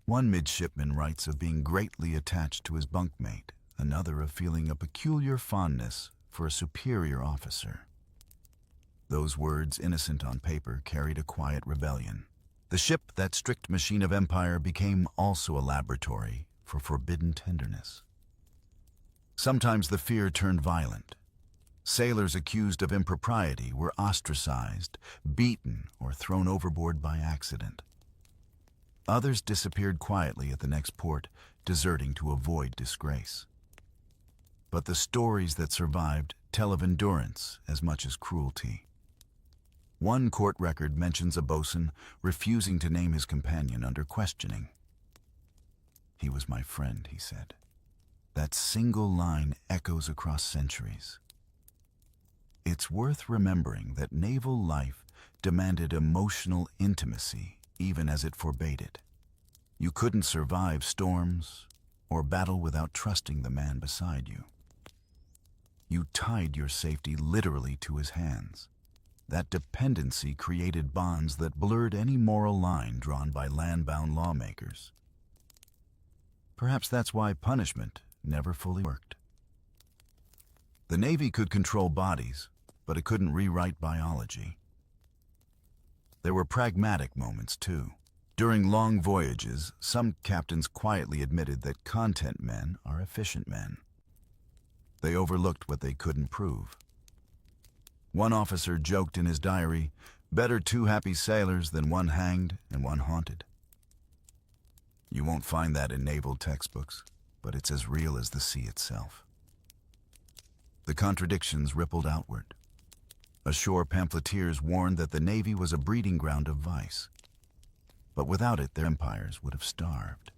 One midshipman writes of being greatly attached to his bunkmate, another of feeling a peculiar fondness for a superior officer. Those words, innocent on paper, carried a quiet rebellion. The ship, that strict machine of empire, became also a laboratory for forbidden tenderness. Sometimes the fear turned violent. Sailors accused of impropriety were ostracized, beaten, or thrown overboard by accident. Others disappeared quietly at the next port, deserting to avoid disgrace. But the stories that survived tell of endurance as much as cruelty. One court record mentions a bosun refusing to name his companion under questioning. "He was my friend," he said. That single line echoes across centuries. It's worth remembering that naval life demanded emotional intimacy even as it forbade it. You couldn't survive storms or battle without trusting the man beside you. You tied your safety literally to his hands. That dependency created bonds that blurred any moral line drawn by land-bound lawmakers. Perhaps that's why punishment never fully worked. The Navy could control bodies, but it couldn't rewrite biology. There were pragmatic moments, too. During long voyages, some captains quietly admitted that content men are efficient men. They overlooked what they couldn't prove. One officer joked in his diary, "Better 2 happy sailors than 1 hanged and 1 haunted." You won't find that in naval textbooks, but it's as real as the sea itself. The contradictions rippled outward. Ashore pamphleteers warned that the Navy was a breeding ground of vice. But without it, their empires would have starved.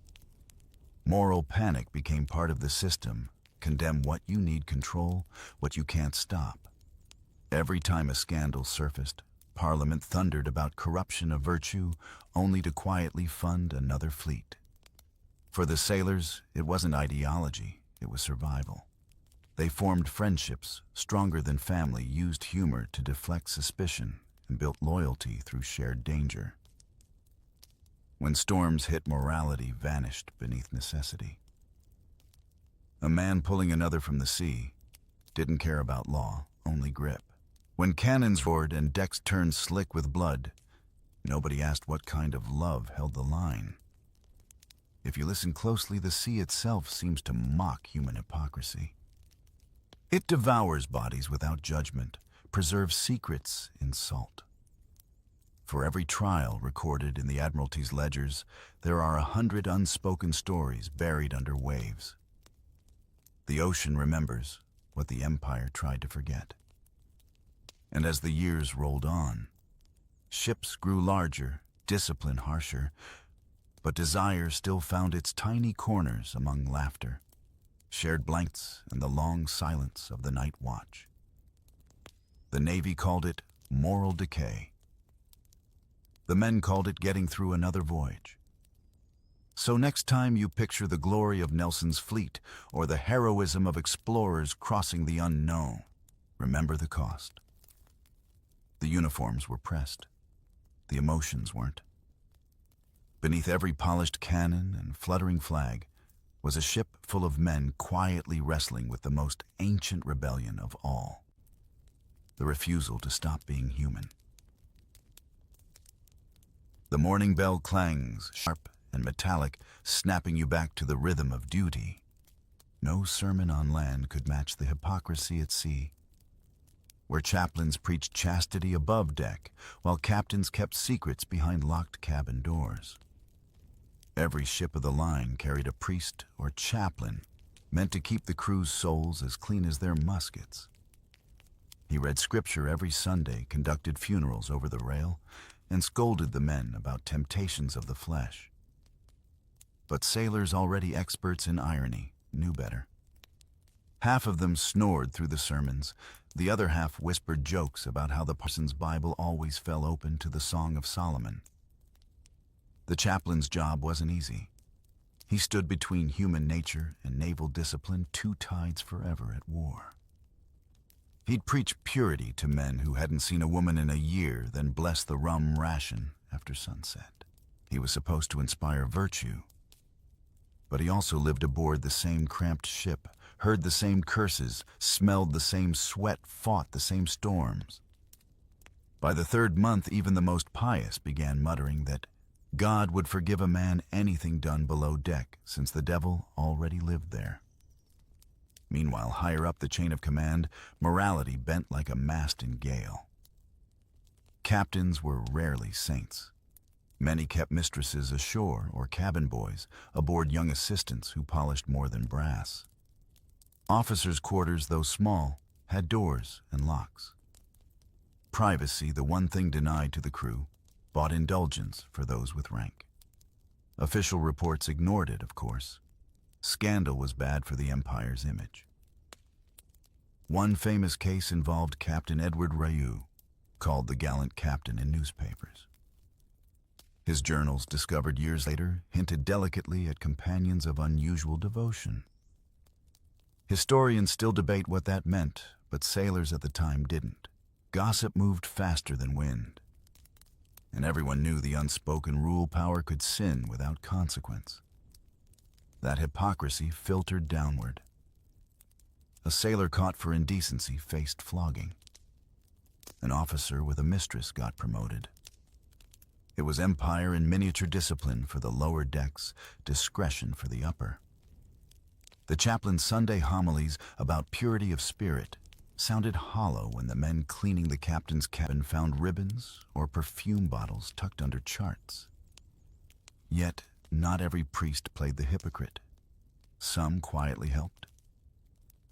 Moral panic became part of the system. Condemn what you need control, what you can't stop. Every time a scandal surfaced, Parliament thundered about corruption of virtue, only to quietly fund another fleet. For the sailors, it wasn't ideology, it was survival. They formed friendships, stronger than family, used humor to deflect suspicion, and built loyalty through shared danger. When storms hit, morality vanished beneath necessity. A man pulling another from the sea didn't care about law, only grip. When cannons roared and decks turned slick with blood, nobody asked what kind of love held the line. If you listen closely, the sea itself seems to mock human hypocrisy. It devours bodies without judgment, preserves secrets in salt. For every trial recorded in the Admiralty's ledgers, there are 100 unspoken stories buried under waves. The ocean remembers what the Empire tried to forget. And as the years rolled on, ships grew larger, discipline harsher, but desire still found its tiny corners among laughter, shared blankets, and the long silence of the night watch. The Navy called it moral decay. The men called it getting through another voyage. So next time you picture the glory of Nelson's fleet or the heroism of explorers crossing the unknown, remember the cost. The uniforms were pressed. The emotions weren't. Beneath every polished cannon and fluttering flag was a ship full of men quietly wrestling with the most ancient rebellion of all, the refusal to stop being human. The morning bell clangs, sharp and metallic, snapping you back to the rhythm of duty. No sermon on land could match the hypocrisy at sea, where chaplains preached chastity above deck, while captains kept secrets behind locked cabin doors. Every ship of the line carried a priest or chaplain, meant to keep the crew's souls as clean as their muskets. He read scripture every Sunday, conducted funerals over the rail, and scolded the men about temptations of the flesh. But sailors, already experts in irony, knew better. Half of them snored through the sermons, the other half whispered jokes about how the parson's Bible always fell open to the Song of Solomon. The chaplain's job wasn't easy. He stood between human nature and naval discipline, two tides forever at war. He'd preach purity to men who hadn't seen a woman in a year, then bless the rum ration after sunset. He was supposed to inspire virtue, but he also lived aboard the same cramped ship, heard the same curses, smelled the same sweat, fought the same storms. By the third month, even the most pious began muttering that God would forgive a man anything done below deck, since the devil already lived there. Meanwhile, higher up the chain of command, morality bent like a mast in gale. Captains were rarely saints. Many kept mistresses ashore or cabin boys aboard young assistants who polished more than brass. Officers' quarters, though small, had doors and locks. Privacy, the one thing denied to the crew, bought indulgence for those with rank. Official reports ignored it, of course. Scandal was bad for the Empire's image. One famous case involved Captain Edward Raoult, called the gallant captain in newspapers. His journals, discovered years later, hinted delicately at companions of unusual devotion. Historians still debate what that meant, but sailors at the time didn't. Gossip moved faster than wind, and everyone knew the unspoken rule power could sin without consequence. That hypocrisy filtered downward. A sailor caught for indecency faced flogging. An officer with a mistress got promoted. It was empire in miniature discipline for the lower decks, discretion for the upper. The chaplain's Sunday homilies about purity of spirit sounded hollow when the men cleaning the captain's cabin found ribbons or perfume bottles tucked under charts. Yet, not every priest played the hypocrite. Some quietly helped.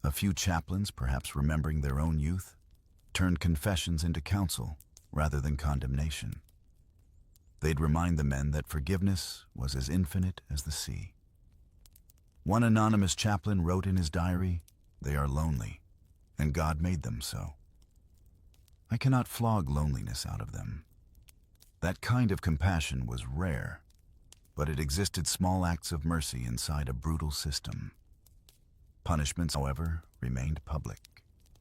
A few chaplains, perhaps remembering their own youth, turned confessions into counsel rather than condemnation. They'd remind the men that forgiveness was as infinite as the sea. One anonymous chaplain wrote in his diary, "They are lonely, and God made them so." I cannot flog loneliness out of them. That kind of compassion was rare, but it existed small acts of mercy inside a brutal system. Punishments, however, remained public.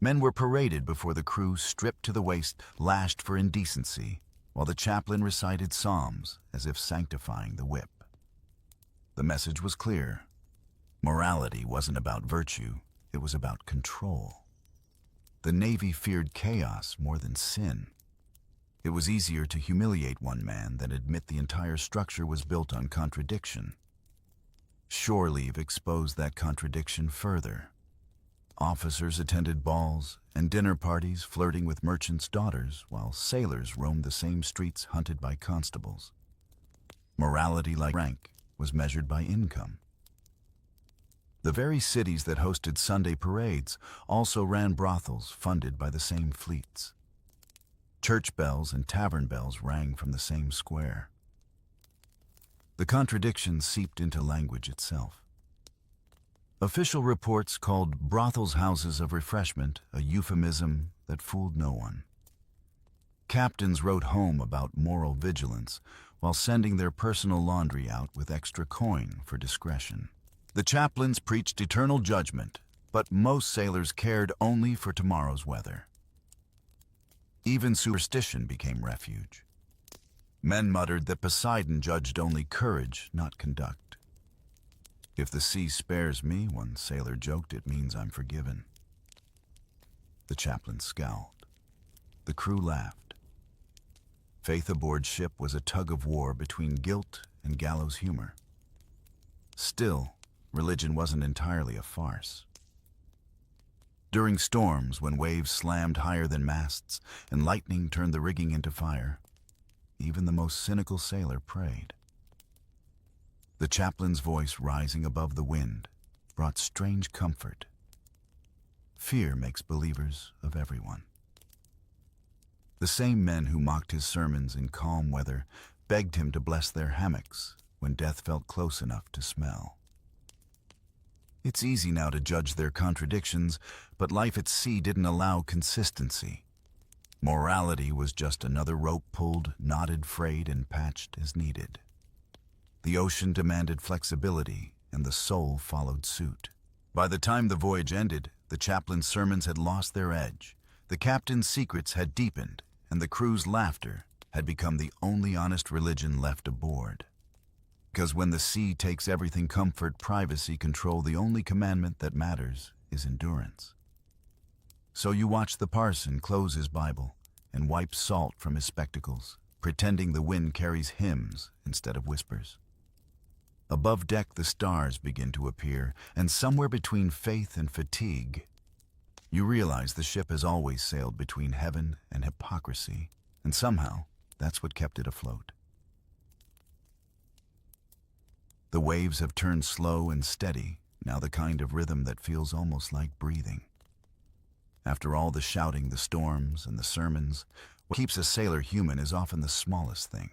Men were paraded before the crew, stripped to the waist, lashed for indecency, while the chaplain recited psalms as if sanctifying the whip. The message was clear. Morality wasn't about virtue, it was about control. The Navy feared chaos more than sin. It was easier to humiliate one man than admit the entire structure was built on contradiction. Shore leave exposed that contradiction further. Officers attended balls and dinner parties, flirting with merchants' daughters, while sailors roamed the same streets hunted by constables. Morality, like rank, was measured by income. The very cities that hosted Sunday parades also ran brothels funded by the same fleets. Church bells and tavern bells rang from the same square. The contradiction seeped into language itself. Official reports called brothels houses of refreshment a euphemism that fooled no one. Captains wrote home about moral vigilance while sending their personal laundry out with extra coin for discretion. The chaplains preached eternal judgment, but most sailors cared only for tomorrow's weather. Even superstition became refuge. Men muttered that Poseidon judged only courage, not conduct. If the sea spares me, one sailor joked, it means I'm forgiven. The chaplain scowled. The crew laughed. Faith aboard ship was a tug-of-war between guilt and gallows humor. Still, religion wasn't entirely a farce. During storms, when waves slammed higher than masts and lightning turned the rigging into fire, even the most cynical sailor prayed. The chaplain's voice, rising above the wind, brought strange comfort. Fear makes believers of everyone. The same men who mocked his sermons in calm weather begged him to bless their hammocks when death felt close enough to smell. It's easy now to judge their contradictions, but life at sea didn't allow consistency. Morality was just another rope pulled, knotted, frayed, and patched as needed. The ocean demanded flexibility, and the soul followed suit. By the time the voyage ended, the chaplain's sermons had lost their edge, the captain's secrets had deepened, and the crew's laughter had become the only honest religion left aboard. Because when the sea takes everything, comfort, privacy, control, the only commandment that matters is endurance. So you watch the parson close his Bible and wipe salt from his spectacles, pretending the wind carries hymns instead of whispers. Above deck, the stars begin to appear, and somewhere between faith and fatigue, you realize the ship has always sailed between heaven and hypocrisy, and somehow that's what kept it afloat. The waves have turned slow and steady, now the kind of rhythm that feels almost like breathing. After all the shouting, the storms, and the sermons, what keeps a sailor human is often the smallest thing.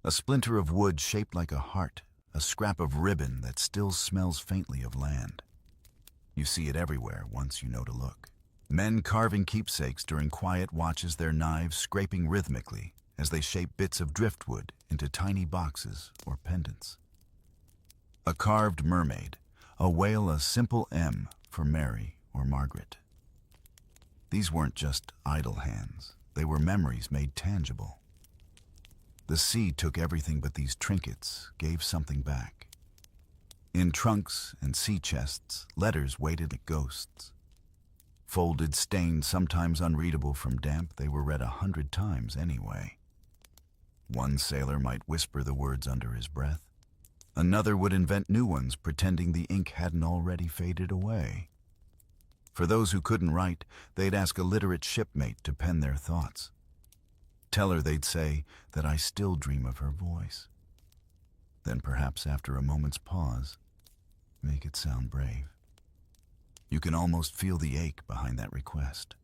A splinter of wood shaped like a heart, a scrap of ribbon that still smells faintly of land. You see it everywhere once you know to look. Men carving keepsakes during quiet watches, their knives scraping rhythmically as they shape bits of driftwood into tiny boxes or pendants. A carved mermaid, a whale, a simple M for Mary or Margaret. These weren't just idle hands, they were memories made tangible. The sea took everything but these trinkets, gave something back. In trunks and sea chests, letters waited like ghosts. Folded, stained, sometimes unreadable from damp, they were read 100 times anyway. One sailor might whisper the words under his breath. Another would invent new ones, pretending the ink hadn't already faded away. For those who couldn't write, they'd ask a literate shipmate to pen their thoughts. Tell her, they'd say, that I still dream of her voice. Then perhaps after a moment's pause, make it sound brave. You can almost feel the ache behind that request.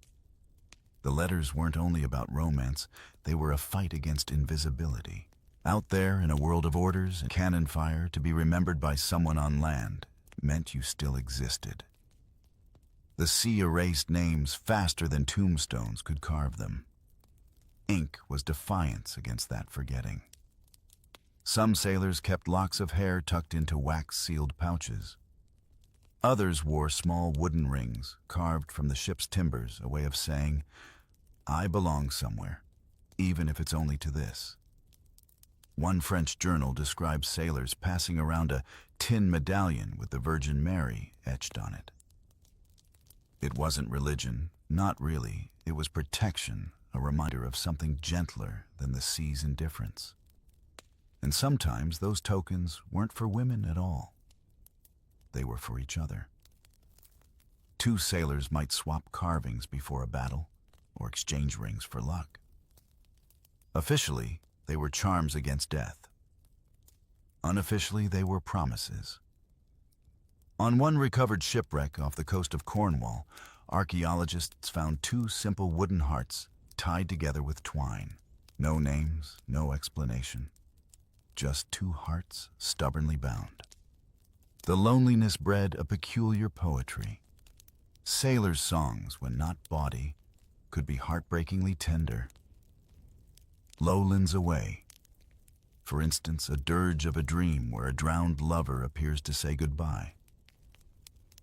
The letters weren't only about romance, they were a fight against invisibility. Out there in a world of orders and cannon fire, to be remembered by someone on land meant you still existed. The sea erased names faster than tombstones could carve them. Ink was defiance against that forgetting. Some sailors kept locks of hair tucked into wax-sealed pouches. Others wore small wooden rings carved from the ship's timbers, a way of saying, "I belong somewhere, even if it's only to this." One French journal describes sailors passing around a tin medallion with the Virgin Mary etched on it. It wasn't religion, not really. It was protection, a reminder of something gentler than the sea's indifference. And sometimes those tokens weren't for women at all. They were for each other. Two sailors might swap carvings before a battle, or exchange rings for luck. Officially, they were charms against death. Unofficially, they were promises. On one recovered shipwreck off the coast of Cornwall, archaeologists found two simple wooden hearts tied together with twine. No names, no explanation. Just two hearts stubbornly bound. The loneliness bred a peculiar poetry. Sailors' songs, when not bawdy, could be heartbreakingly tender. Lowlands away. For instance, a dirge of a dream where a drowned lover appears to say goodbye.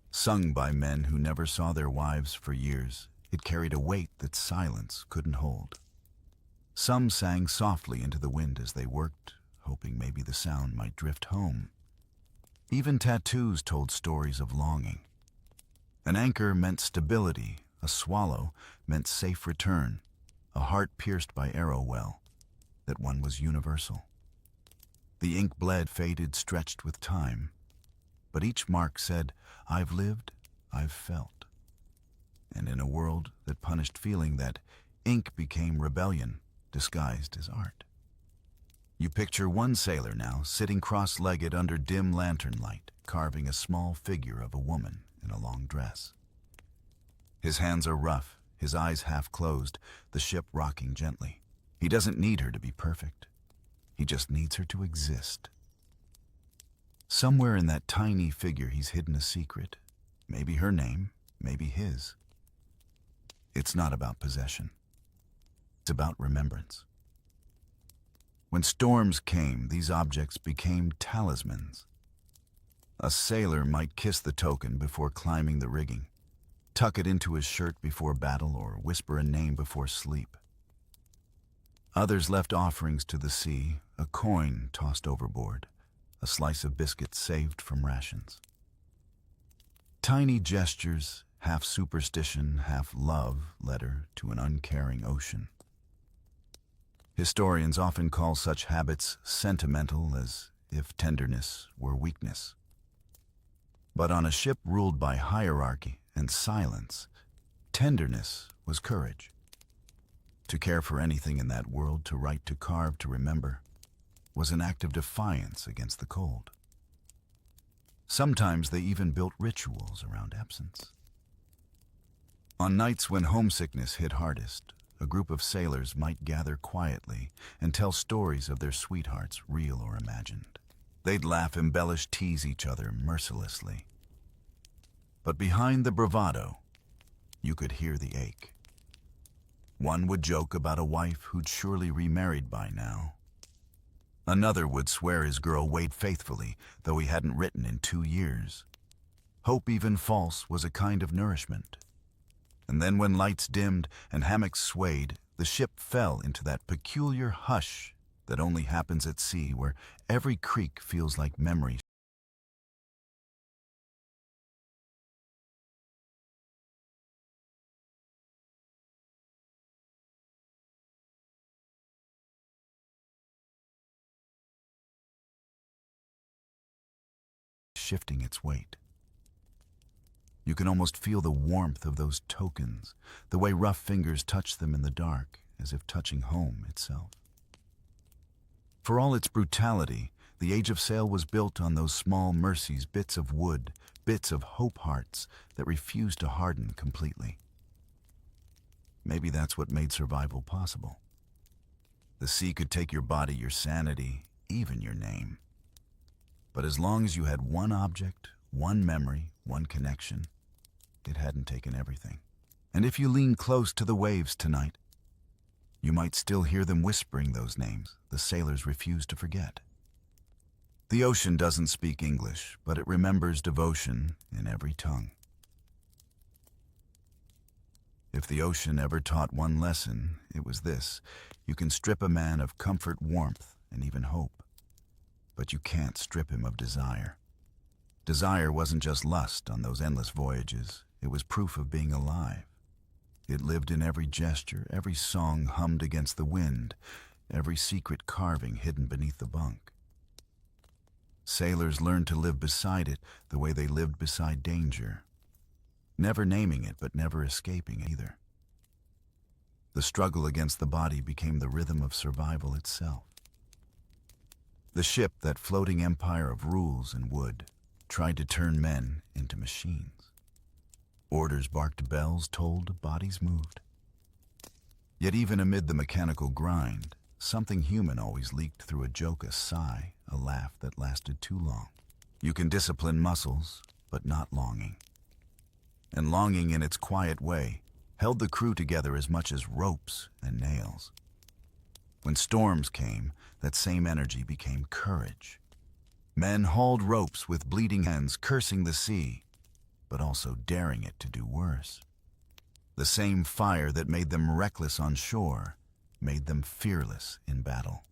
Sung by men who never saw their wives for years, it carried a weight that silence couldn't hold. Some sang softly into the wind as they worked, hoping maybe the sound might drift home. Even tattoos told stories of longing. An anchor meant stability, a swallow meant safe return, a heart pierced by arrow well, that one was universal. The ink bled, faded, stretched with time, but each mark said, "I've lived, I've felt." And in a world that punished feeling, that ink became rebellion, disguised as art. You picture one sailor now, sitting cross-legged under dim lantern light, carving a small figure of a woman in a long dress. His hands are rough, his eyes half closed, the ship rocking gently. He doesn't need her to be perfect. He just needs her to exist. Somewhere in that tiny figure he's hidden a secret. Maybe her name, maybe his. It's not about possession. It's about remembrance. When storms came, these objects became talismans. A sailor might kiss the token before climbing the rigging, tuck it into his shirt before battle, or whisper a name before sleep. Others left offerings to the sea, a coin tossed overboard, a slice of biscuit saved from rations. Tiny gestures, half superstition, half love, led her to an uncaring ocean. Historians often call such habits sentimental, as if tenderness were weakness. But on a ship ruled by hierarchy and silence, tenderness was courage. To care for anything in that world, to write, to carve, to remember, was an act of defiance against the cold. Sometimes they even built rituals around absence. On nights when homesickness hit hardest, a group of sailors might gather quietly and tell stories of their sweethearts, real or imagined. They'd laugh, embellish, tease each other mercilessly. But behind the bravado, you could hear the ache. One would joke about a wife who'd surely remarried by now. Another would swear his girl weighed faithfully, though he hadn't written in 2 years. Hope, even false, was a kind of nourishment. And then when lights dimmed and hammocks swayed, the ship fell into that peculiar hush that only happens at sea, where every creak feels like memory shifting its weight. You can almost feel the warmth of those tokens, the way rough fingers touch them in the dark, as if touching home itself. For all its brutality, the Age of Sail was built on those small mercies, bits of wood, bits of hope hearts that refused to harden completely. Maybe that's what made survival possible. The sea could take your body, your sanity, even your name. But as long as you had one object, one memory, one connection, it hadn't taken everything. And if you lean close to the waves tonight, you might still hear them whispering those names the sailors refused to forget. The ocean doesn't speak English, but it remembers devotion in every tongue. If the ocean ever taught one lesson, it was this: you can strip a man of comfort, warmth, and even hope, but you can't strip him of desire. Desire wasn't just lust on those endless voyages, it was proof of being alive. It lived in every gesture, every song hummed against the wind, every secret carving hidden beneath the bunk. Sailors learned to live beside it the way they lived beside danger, never naming it but never escaping it either. The struggle against the body became the rhythm of survival itself. The ship, that floating empire of rules and wood, tried to turn men into machines. Orders barked, bells tolled, bodies moved. Yet even amid the mechanical grind, something human always leaked through: a joke, a sigh, a laugh that lasted too long. You can discipline muscles, but not longing. And longing, in its quiet way, held the crew together as much as ropes and nails. When storms came, that same energy became courage. Men hauled ropes with bleeding hands, cursing the sea, but also daring it to do worse. The same fire that made them reckless on shore made them fearless in battle.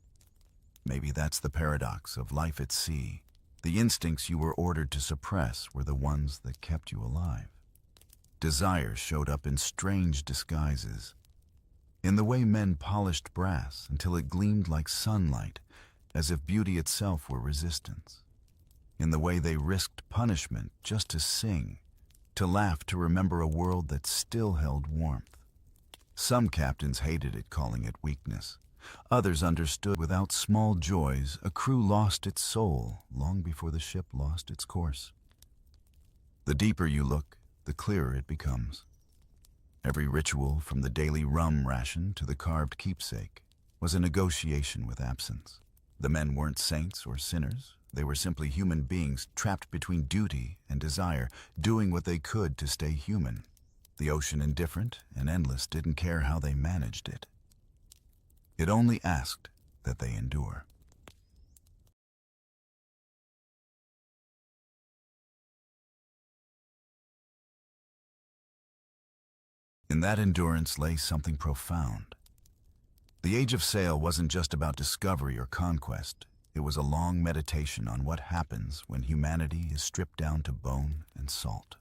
Maybe that's the paradox of life at sea. The instincts you were ordered to suppress were the ones that kept you alive. Desire showed up in strange disguises, in the way men polished brass until it gleamed like sunlight, as if beauty itself were resistance, in the way they risked punishment just to sing, to laugh, to remember a world that still held warmth. Some captains hated it, calling it weakness. Others understood without small joys a crew lost its soul long before the ship lost its course. The deeper you look, the clearer it becomes. Every ritual, from the daily rum ration to the carved keepsake, was a negotiation with absence. The men weren't saints or sinners. They were simply human beings trapped between duty and desire, doing what they could to stay human. The ocean, indifferent and endless, didn't care how they managed it. It only asked that they endure. In that endurance lay something profound. The Age of Sail wasn't just about discovery or conquest. It was a long meditation on what happens when humanity is stripped down to bone and salt.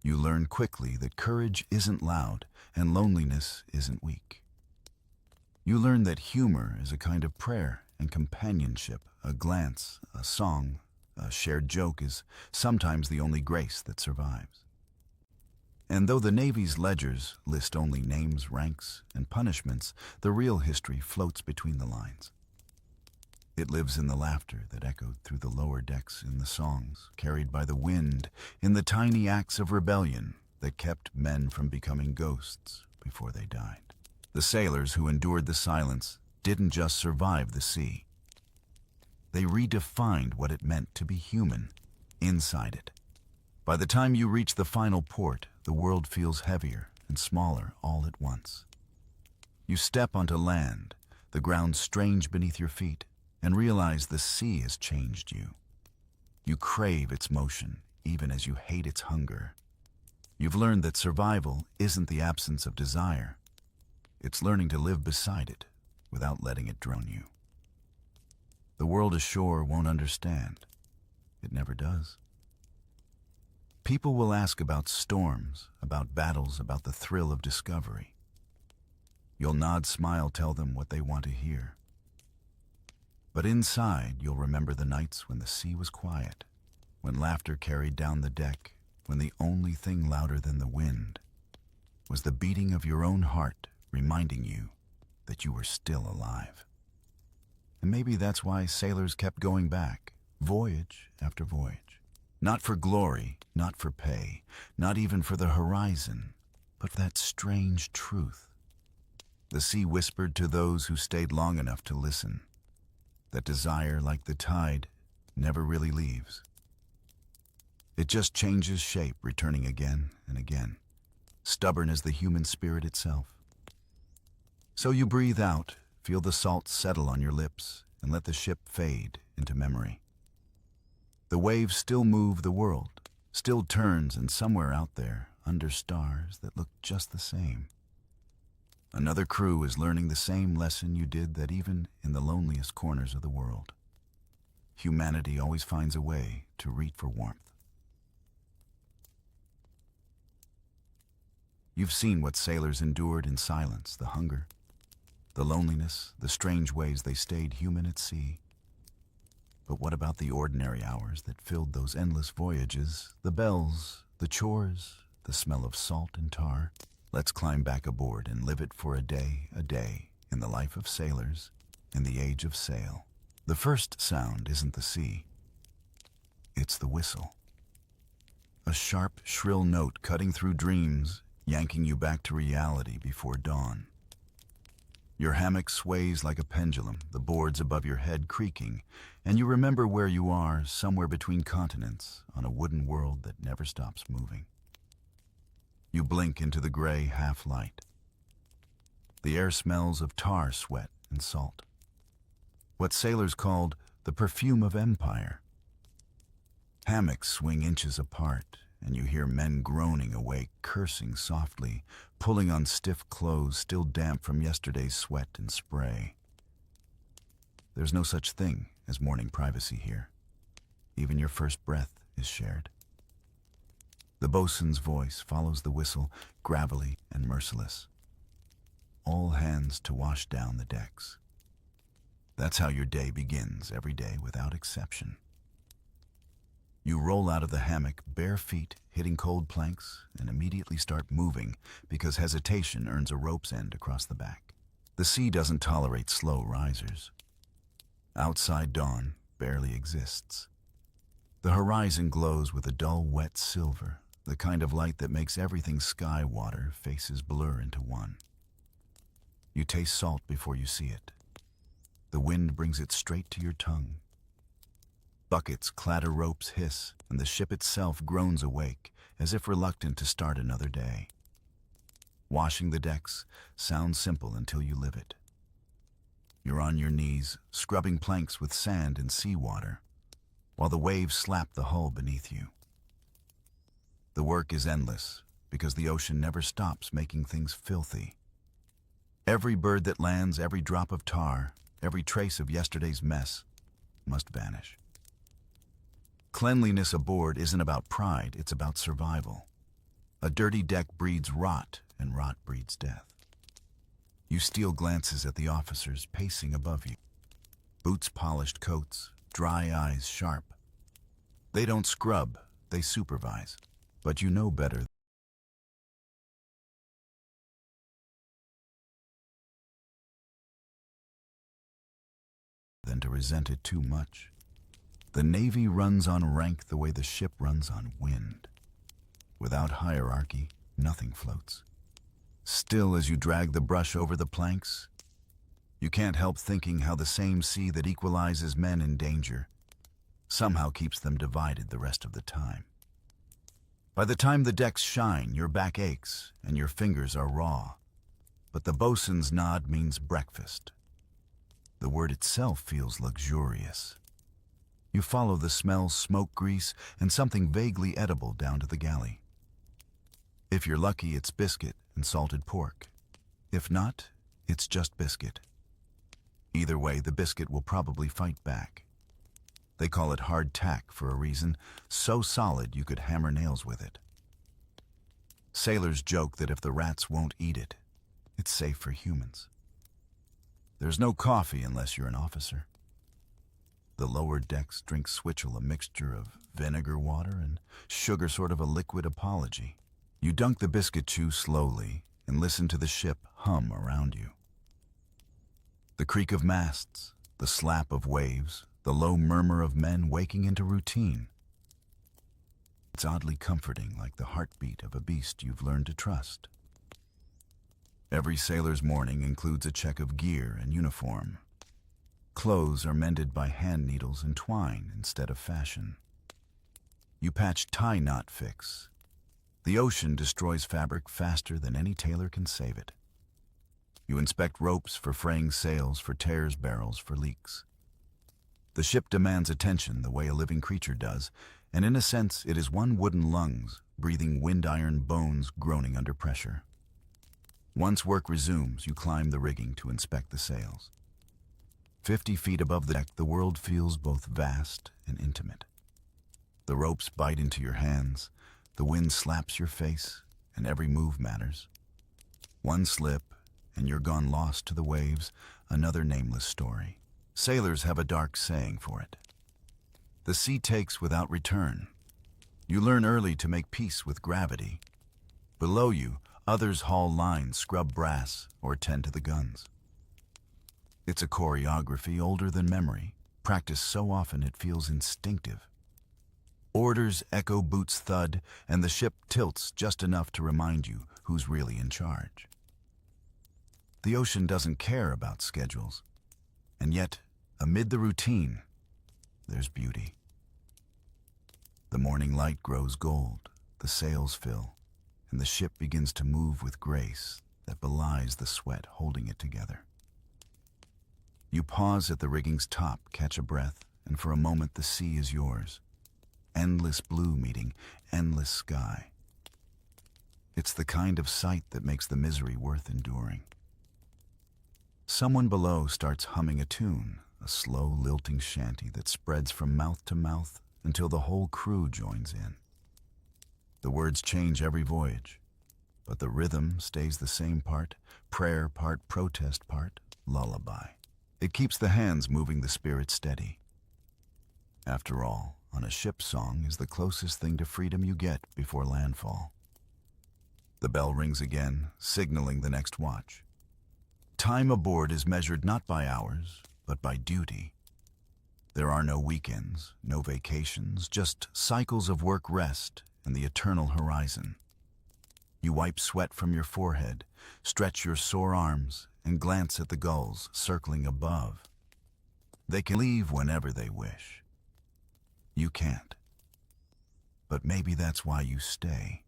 You learn quickly that courage isn't loud and loneliness isn't weak. You learn that humor is a kind of prayer and companionship. A glance, a song, a shared joke is sometimes the only grace that survives. And though the Navy's ledgers list only names, ranks, and punishments, the real history floats between the lines. It lives in the laughter that echoed through the lower decks, in the songs carried by the wind, in the tiny acts of rebellion that kept men from becoming ghosts before they died. The sailors who endured the silence didn't just survive the sea. They redefined what it meant to be human inside it. By the time you reach the final port, the world feels heavier and smaller all at once. You step onto land, the ground strange beneath your feet, and realize the sea has changed you. You crave its motion, even as you hate its hunger. You've learned that survival isn't the absence of desire. It's learning to live beside it without letting it drown you. The world ashore won't understand. It never does. People will ask about storms, about battles, about the thrill of discovery. You'll nod, smile, tell them what they want to hear. But inside, you'll remember the nights when the sea was quiet, when laughter carried down the deck, when the only thing louder than the wind was the beating of your own heart, reminding you that you were still alive. And maybe that's why sailors kept going back, voyage after voyage. Not for glory, not for pay, not even for the horizon, but for that strange truth. The sea whispered to those who stayed long enough to listen, that desire, like the tide, never really leaves. It just changes shape, returning again and again, stubborn as the human spirit itself. So you breathe out, feel the salt settle on your lips, and let the ship fade into memory. The waves still move the world, still turns, and somewhere out there, under stars that look just the same, another crew is learning the same lesson you did, that even in the loneliest corners of the world, humanity always finds a way to reach for warmth. You've seen what sailors endured in silence, the hunger, the loneliness, the strange ways they stayed human at sea. But what about the ordinary hours that filled those endless voyages, the bells, the chores, the smell of salt and tar? Let's climb back aboard and live it for a day, in the life of sailors, in the age of sail. The first sound isn't the sea, it's the whistle. A sharp, shrill note cutting through dreams, yanking you back to reality before dawn. Your hammock sways like a pendulum, the boards above your head creaking, and you remember where you are, somewhere between continents, on a wooden world that never stops moving. You blink into the gray half-light. The air smells of tar, sweat, and salt. What sailors called the perfume of empire. Hammocks swing inches apart, and you hear men groaning awake, cursing softly, pulling on stiff clothes still damp from yesterday's sweat and spray. There's no such thing as morning privacy here. Even your first breath is shared. The bosun's voice follows the whistle, gravelly and merciless. All hands to wash down the decks. That's how your day begins, every day without exception. You roll out of the hammock, bare feet, hitting cold planks, and immediately start moving because hesitation earns a rope's end across the back. The sea doesn't tolerate slow risers. Outside dawn barely exists. The horizon glows with a dull, wet silver, the kind of light that makes everything sky-water faces blur into one. You taste salt before you see it. The wind brings it straight to your tongue. Buckets clatter, ropes hiss, and the ship itself groans awake, as if reluctant to start another day. Washing the decks sounds simple until you live it. You're on your knees, scrubbing planks with sand and seawater, while the waves slap the hull beneath you. The work is endless, because the ocean never stops making things filthy. Every bird that lands, every drop of tar, every trace of yesterday's mess must vanish. Cleanliness aboard isn't about pride, it's about survival. A dirty deck breeds rot, and rot breeds death. You steal glances at the officers pacing above you. Boots polished, coats, dry eyes sharp. They don't scrub, they supervise. But you know better than to resent it too much. The Navy runs on rank the way the ship runs on wind. Without hierarchy, nothing floats. Still, as you drag the brush over the planks, you can't help thinking how the same sea that equalizes men in danger somehow keeps them divided the rest of the time. By the time the decks shine, your back aches and your fingers are raw. But the bosun's nod means breakfast. The word itself feels luxurious. You follow the smell, smoke, grease, and something vaguely edible down to the galley. If you're lucky, it's biscuit and salted pork. If not, it's just biscuit. Either way, the biscuit will probably fight back. They call it hard tack for a reason, so solid you could hammer nails with it. Sailors joke that if the rats won't eat it, it's safe for humans. There's no coffee unless you're an officer. The lower decks drink switchel, a mixture of vinegar water and sugar, sort of a liquid apology. You dunk the biscuit chew slowly and listen to the ship hum around you. The creak of masts, the slap of waves, the low murmur of men waking into routine. It's oddly comforting, like the heartbeat of a beast you've learned to trust. Every sailor's morning includes a check of gear and uniform. Clothes are mended by hand needles and twine instead of fashion. You patch tie knot fix. The ocean destroys fabric faster than any tailor can save it. You inspect ropes for fraying sails, for tears, barrels, for leaks. The ship demands attention the way a living creature does, and in a sense it is one wooden lungs, breathing wind-iron bones groaning under pressure. Once work resumes, you climb the rigging to inspect the sails. 50 feet above the deck, the world feels both vast and intimate. The ropes bite into your hands, the wind slaps your face, and every move matters. One slip, and you're gone lost to the waves, another nameless story. Sailors have a dark saying for it. The sea takes without return. You learn early to make peace with gravity. Below you, others haul lines, scrub brass, or tend to the guns. It's a choreography older than memory, practiced so often it feels instinctive. Orders echo, boots thud, and the ship tilts just enough to remind you who's really in charge. The ocean doesn't care about schedules, and yet, amid the routine, there's beauty. The morning light grows gold, the sails fill, and the ship begins to move with grace that belies the sweat holding it together. You pause at the rigging's top, catch a breath, and for a moment the sea is yours. Endless blue meeting endless sky. It's the kind of sight that makes the misery worth enduring. Someone below starts humming a tune, a slow, lilting shanty that spreads from mouth to mouth until the whole crew joins in. The words change every voyage, but the rhythm stays the same, part prayer, part protest, part lullaby. It keeps the hands moving, the spirit steady. After all, on a ship, song is the closest thing to freedom you get before landfall. The bell rings again, signaling the next watch. Time aboard is measured not by hours, but by duty. There are no weekends, no vacations, just cycles of work, rest, and the eternal horizon. You wipe sweat from your forehead, stretch your sore arms, and glance at the gulls circling above. They can leave whenever they wish. You can't. But maybe that's why you stay.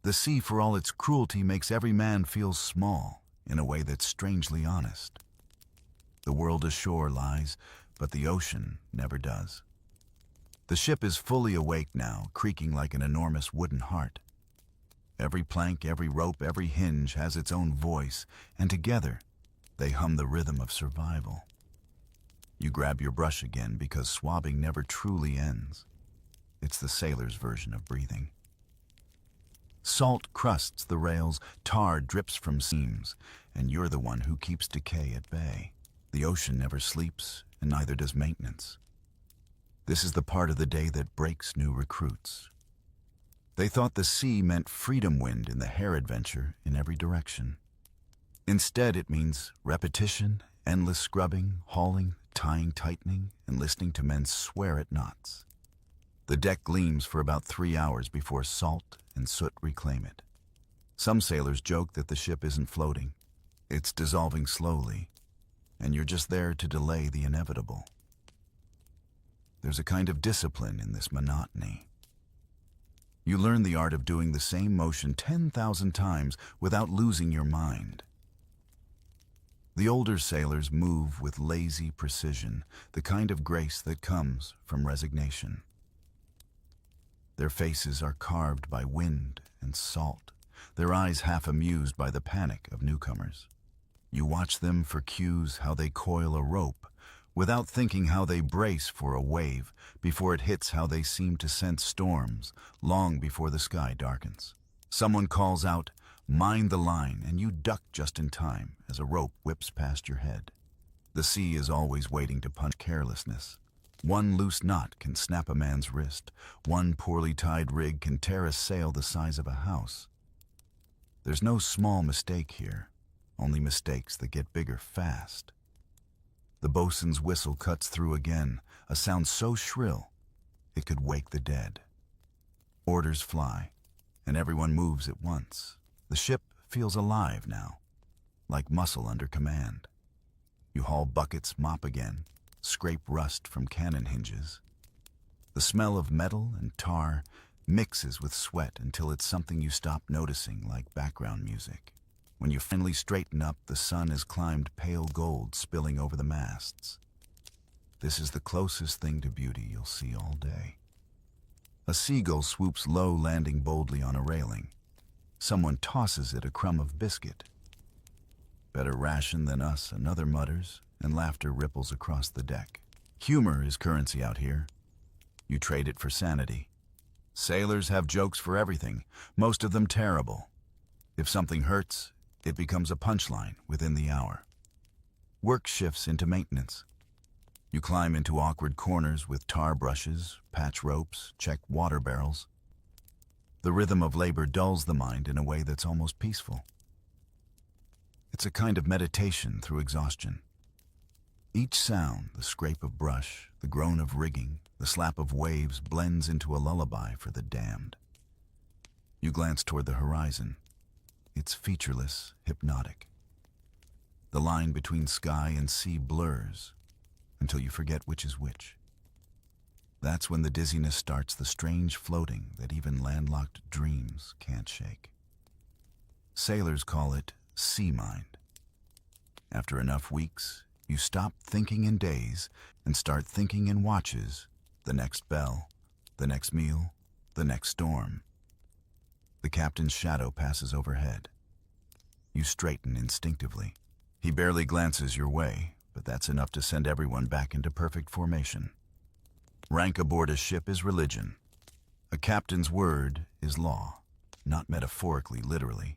The sea, for all its cruelty, makes every man feel small in a way that's strangely honest. The world ashore lies, but the ocean never does. The ship is fully awake now, creaking like an enormous wooden heart. Every plank, every rope, every hinge has its own voice, and together they hum the rhythm of survival. You grab your brush again because swabbing never truly ends. It's the sailor's version of breathing. Salt crusts the rails, tar drips from seams, and you're the one who keeps decay at bay. The ocean never sleeps, and neither does maintenance. This is the part of the day that breaks new recruits. They thought the sea meant freedom wind in the hair adventure in every direction. Instead, it means repetition, endless scrubbing, hauling, tying, tightening, and listening to men swear at knots. The deck gleams for about 3 hours before salt and soot reclaim it. Some sailors joke that the ship isn't floating. It's dissolving slowly, and you're just there to delay the inevitable. There's a kind of discipline in this monotony. You learn the art of doing the same motion 10,000 times without losing your mind. The older sailors move with lazy precision, the kind of grace that comes from resignation. Their faces are carved by wind and salt, their eyes half amused by the panic of newcomers. You watch them for cues, how they coil a rope, without thinking how they brace for a wave before it hits, how they seem to sense storms long before the sky darkens. Someone calls out, "Mind the line," and you duck just in time as a rope whips past your head. The sea is always waiting to punish carelessness. One loose knot can snap a man's wrist. One poorly tied rig can tear a sail the size of a house. There's no small mistake here, only mistakes that get bigger fast. The bosun's whistle cuts through again, a sound so shrill it could wake the dead. Orders fly, and everyone moves at once. The ship feels alive now, like muscle under command. You haul buckets, mop again, scrape rust from cannon hinges. The smell of metal and tar mixes with sweat until it's something you stop noticing, like background music. When you finally straighten up, the sun has climbed pale gold, spilling over the masts. This is the closest thing to beauty you'll see all day. A seagull swoops low, landing boldly on a railing. Someone tosses it a crumb of biscuit. "Better ration than us," another mutters, and laughter ripples across the deck. Humor is currency out here. You trade it for sanity. Sailors have jokes for everything, most of them terrible. If something hurts, it becomes a punchline within the hour. Work shifts into maintenance. You climb into awkward corners with tar brushes, patch ropes, check water barrels. The rhythm of labor dulls the mind in a way that's almost peaceful. It's a kind of meditation through exhaustion. Each sound, the scrape of brush, the groan of rigging, the slap of waves, blends into a lullaby for the damned. You glance toward the horizon. It's featureless, hypnotic. The line between sky and sea blurs until you forget which is which. That's when the dizziness starts, the strange floating that even landlocked dreams can't shake. Sailors call it sea mind. After enough weeks, you stop thinking in days and start thinking in watches, the next bell, the next meal, the next storm. The captain's shadow passes overhead. You straighten instinctively. He barely glances your way, but that's enough to send everyone back into perfect formation. Rank aboard a ship is religion. A captain's word is law, not metaphorically, literally.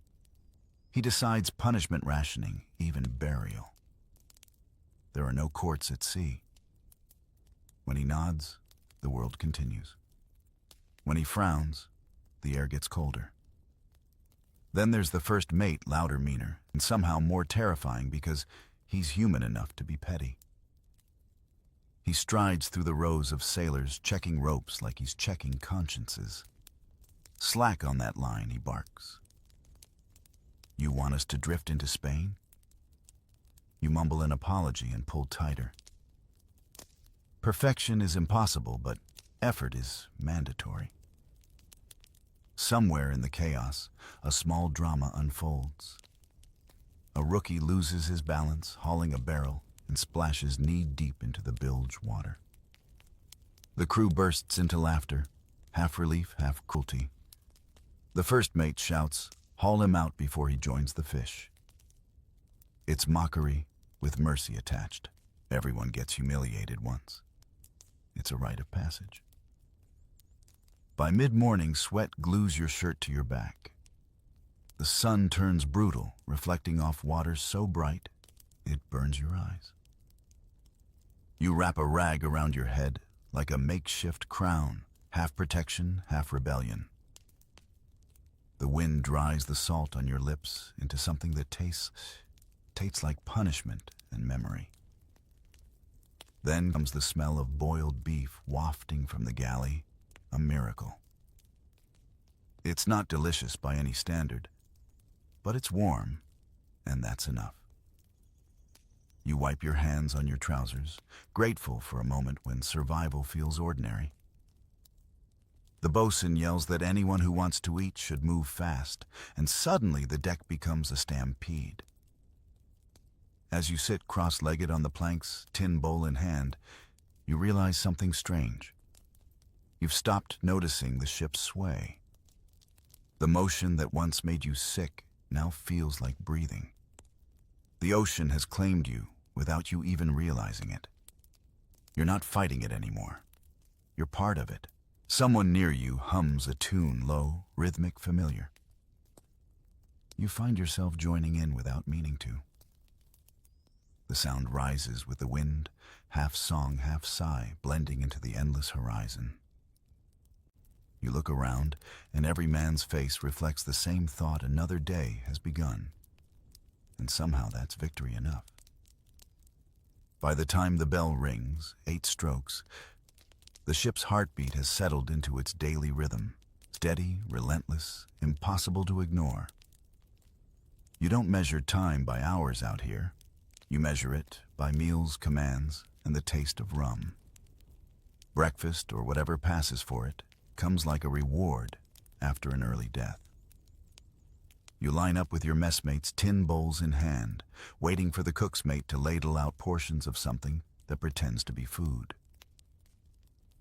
He decides punishment, rationing, even burial. There are no courts at sea. When he nods, the world continues. When he frowns, the air gets colder. Then there's the first mate, louder, meaner, and somehow more terrifying because he's human enough to be petty. He strides through the rows of sailors, checking ropes like he's checking consciences. "Slack on that line," he barks. "You want us to drift into Spain?" You mumble an apology and pull tighter. Perfection is impossible, but effort is mandatory. Somewhere in the chaos, a small drama unfolds. A rookie loses his balance, hauling a barrel, and splashes knee-deep into the bilge water. The crew bursts into laughter, half relief, half cruelty. The first mate shouts, "Haul him out before he joins the fish." It's mockery with mercy attached. Everyone gets humiliated once. It's a rite of passage. By mid-morning, sweat glues your shirt to your back. The sun turns brutal, reflecting off water so bright it burns your eyes. You wrap a rag around your head like a makeshift crown, half protection, half rebellion. The wind dries the salt on your lips into something that tastes like punishment and memory. Then comes the smell of boiled beef wafting from the galley, a miracle. It's not delicious by any standard, but it's warm, and that's enough. You wipe your hands on your trousers, grateful for a moment when survival feels ordinary. The bosun yells that anyone who wants to eat should move fast, and suddenly the deck becomes a stampede. As you sit cross-legged on the planks, tin bowl in hand, you realize something strange. You've stopped noticing the ship's sway. The motion that once made you sick now feels like breathing. The ocean has claimed you without you even realizing it. You're not fighting it anymore. You're part of it. Someone near you hums a tune, low, rhythmic, familiar. You find yourself joining in without meaning to. The sound rises with the wind, half song, half sigh, blending into the endless horizon. You look around, and every man's face reflects the same thought: another day has begun. And somehow that's victory enough. By the time the bell rings, 8 strokes, the ship's heartbeat has settled into its daily rhythm, steady, relentless, impossible to ignore. You don't measure time by hours out here. You measure it by meals, commands, and the taste of rum. Breakfast, or whatever passes for it, comes like a reward after an early death. You line up with your messmates, tin bowls in hand, waiting for the cook's mate to ladle out portions of something that pretends to be food.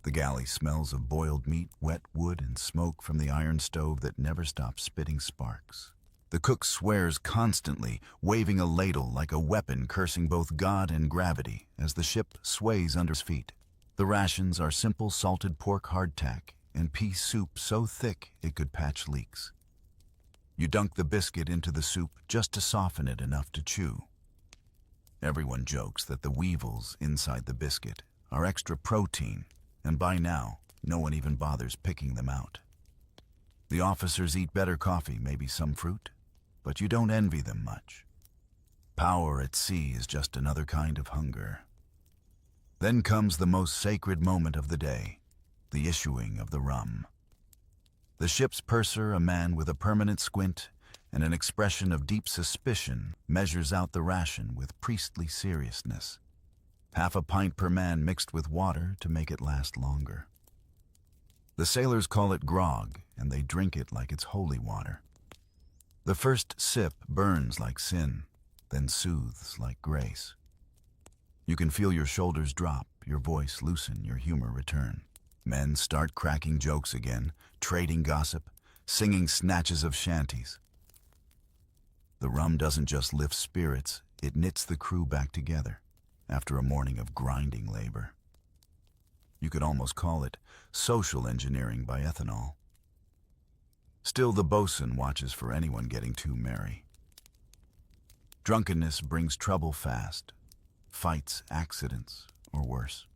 The galley smells of boiled meat, wet wood, and smoke from the iron stove that never stops spitting sparks. The cook swears constantly, waving a ladle like a weapon, cursing both God and gravity as the ship sways under his feet. The rations are simple salted pork hardtack and pea soup so thick it could patch leaks. You dunk the biscuit into the soup just to soften it enough to chew. Everyone jokes that the weevils inside the biscuit are extra protein, and by now, no one even bothers picking them out. The officers eat better coffee, maybe some fruit, but you don't envy them much. Power at sea is just another kind of hunger. Then comes the most sacred moment of the day, the issuing of the rum. The ship's purser, a man with a permanent squint and an expression of deep suspicion, measures out the ration with priestly seriousness. Half a pint per man mixed with water to make it last longer. The sailors call it grog, and they drink it like it's holy water. The first sip burns like sin, then soothes like grace. You can feel your shoulders drop, your voice loosen, your humor return. Men start cracking jokes again, trading gossip, singing snatches of shanties. The rum doesn't just lift spirits, it knits the crew back together after a morning of grinding labor. You could almost call it social engineering by ethanol. Still, the bosun watches for anyone getting too merry. Drunkenness brings trouble fast, fights, accidents, or worse.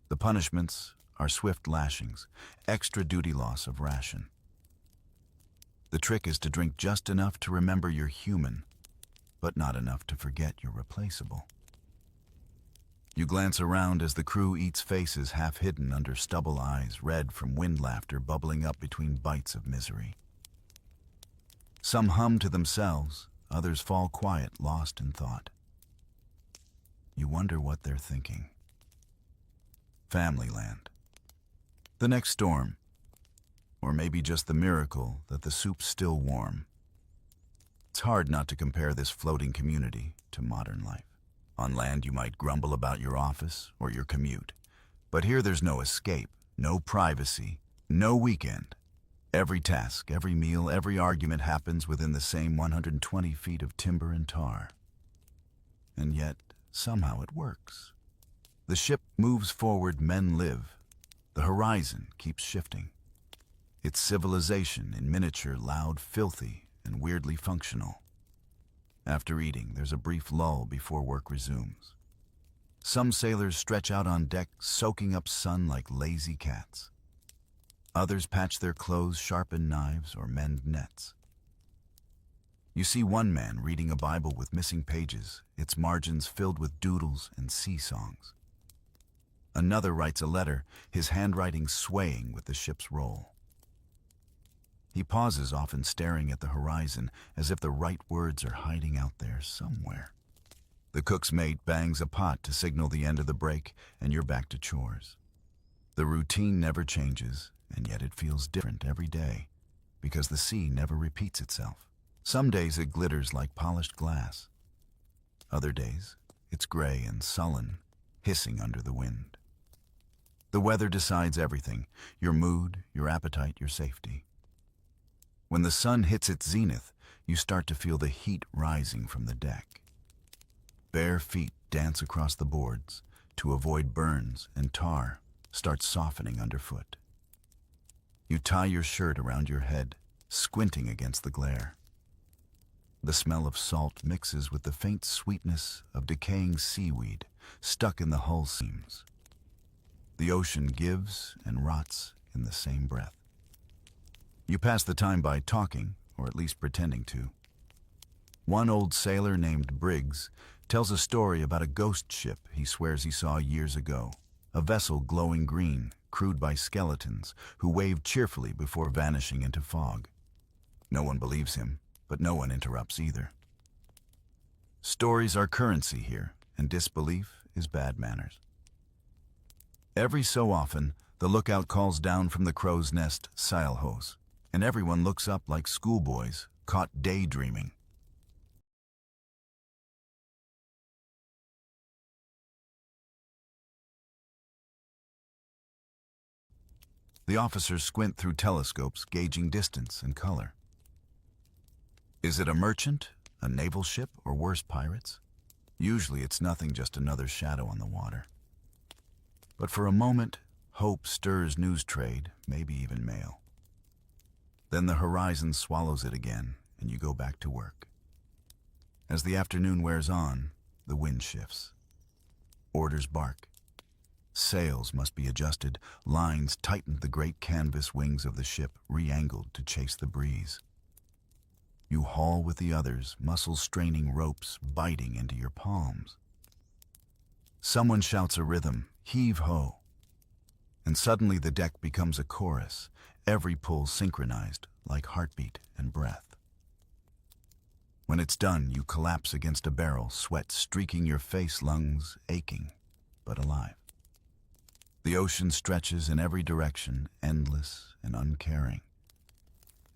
The punishments are swift lashings, extra duty loss of ration. The trick is to drink just enough to remember you're human, but not enough to forget you're replaceable. You glance around as the crew eats, faces half hidden under stubble eyes, red from wind laughter bubbling up between bites of misery. Some hum to themselves, others fall quiet, lost in thought. You wonder what they're thinking. Family land. The next storm. Or maybe just the miracle that the soup's still warm. It's hard not to compare this floating community to modern life. On land, you might grumble about your office or your commute. But here there's no escape, no privacy, no weekend. Every task, every meal, every argument happens within the same 120 feet of timber and tar. And yet, somehow it works. The ship moves forward, men live. The horizon keeps shifting. It's civilization in miniature, loud, filthy, and weirdly functional. After eating, there's a brief lull before work resumes. Some sailors stretch out on deck, soaking up sun like lazy cats. Others patch their clothes, sharpen knives, or mend nets. You see one man reading a Bible with missing pages, its margins filled with doodles and sea songs. Another writes a letter, his handwriting swaying with the ship's roll. He pauses, often staring at the horizon, as if the right words are hiding out there somewhere. The cook's mate bangs a pot to signal the end of the break, and you're back to chores. The routine never changes, and yet it feels different every day, because the sea never repeats itself. Some days it glitters like polished glass. Other days, it's gray and sullen, hissing under the wind. The weather decides everything, your mood, your appetite, your safety. When the sun hits its zenith, you start to feel the heat rising from the deck. Bare feet dance across the boards to avoid burns, and tar starts softening underfoot. You tie your shirt around your head, squinting against the glare. The smell of salt mixes with the faint sweetness of decaying seaweed stuck in the hull seams. The ocean gives and rots in the same breath. You pass the time by talking, or at least pretending to. One old sailor named Briggs tells a story about a ghost ship he swears he saw years ago, a vessel glowing green, crewed by skeletons who waved cheerfully before vanishing into fog. No one believes him, but no one interrupts either. Stories are currency here, and disbelief is bad manners. Every so often, the lookout calls down from the crow's nest, "Sail hose," and everyone looks up like schoolboys caught daydreaming. The officers squint through telescopes, gauging distance and color. Is it a merchant, a naval ship, or worse, pirates? Usually it's nothing, just another shadow on the water. But for a moment, hope stirs news trade, maybe even mail. Then the horizon swallows it again, and you go back to work. As the afternoon wears on, the wind shifts. Orders bark. Sails must be adjusted, lines tighten, the great canvas wings of the ship re-angled to chase the breeze. You haul with the others, muscles straining, ropes biting into your palms. Someone shouts a rhythm, "Heave-ho!" And suddenly the deck becomes a chorus, every pull synchronized like heartbeat and breath. When it's done, you collapse against a barrel, sweat streaking your face, lungs aching, but alive. The ocean stretches in every direction, endless and uncaring.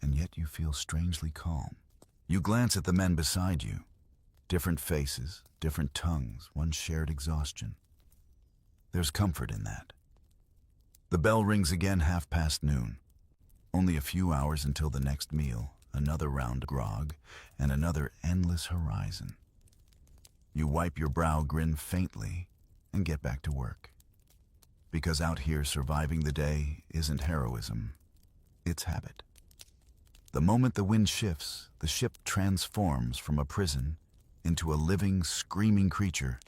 And yet you feel strangely calm. You glance at the men beside you. Different faces, different tongues, one shared exhaustion. There's comfort in that. The bell rings again, noon. Only a few hours until the next meal, another round of grog, and another endless horizon. You wipe your brow, grin faintly, and get back to work. Because out here, surviving the day isn't heroism, it's habit. The moment the wind shifts, the ship transforms from a prison into a living, screaming creature,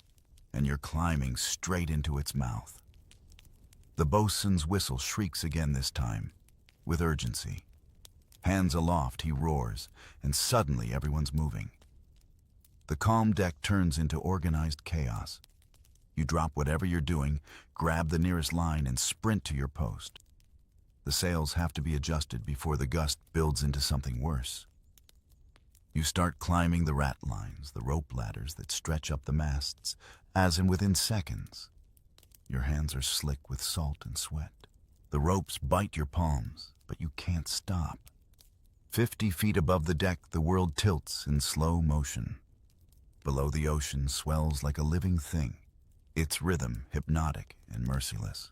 and you're climbing straight into its mouth. The boatswain's whistle shrieks again, this time, with urgency. Hands aloft, he roars, and suddenly everyone's moving. The calm deck turns into organized chaos. You drop whatever you're doing, grab the nearest line, and sprint to your post. The sails have to be adjusted before the gust builds into something worse. You start climbing the rat lines, the rope ladders that stretch up the masts, as in within seconds. Your hands are slick with salt and sweat. The ropes bite your palms, but you can't stop. 50 feet above the deck, the world tilts in slow motion. Below, the ocean swells like a living thing, its rhythm hypnotic and merciless.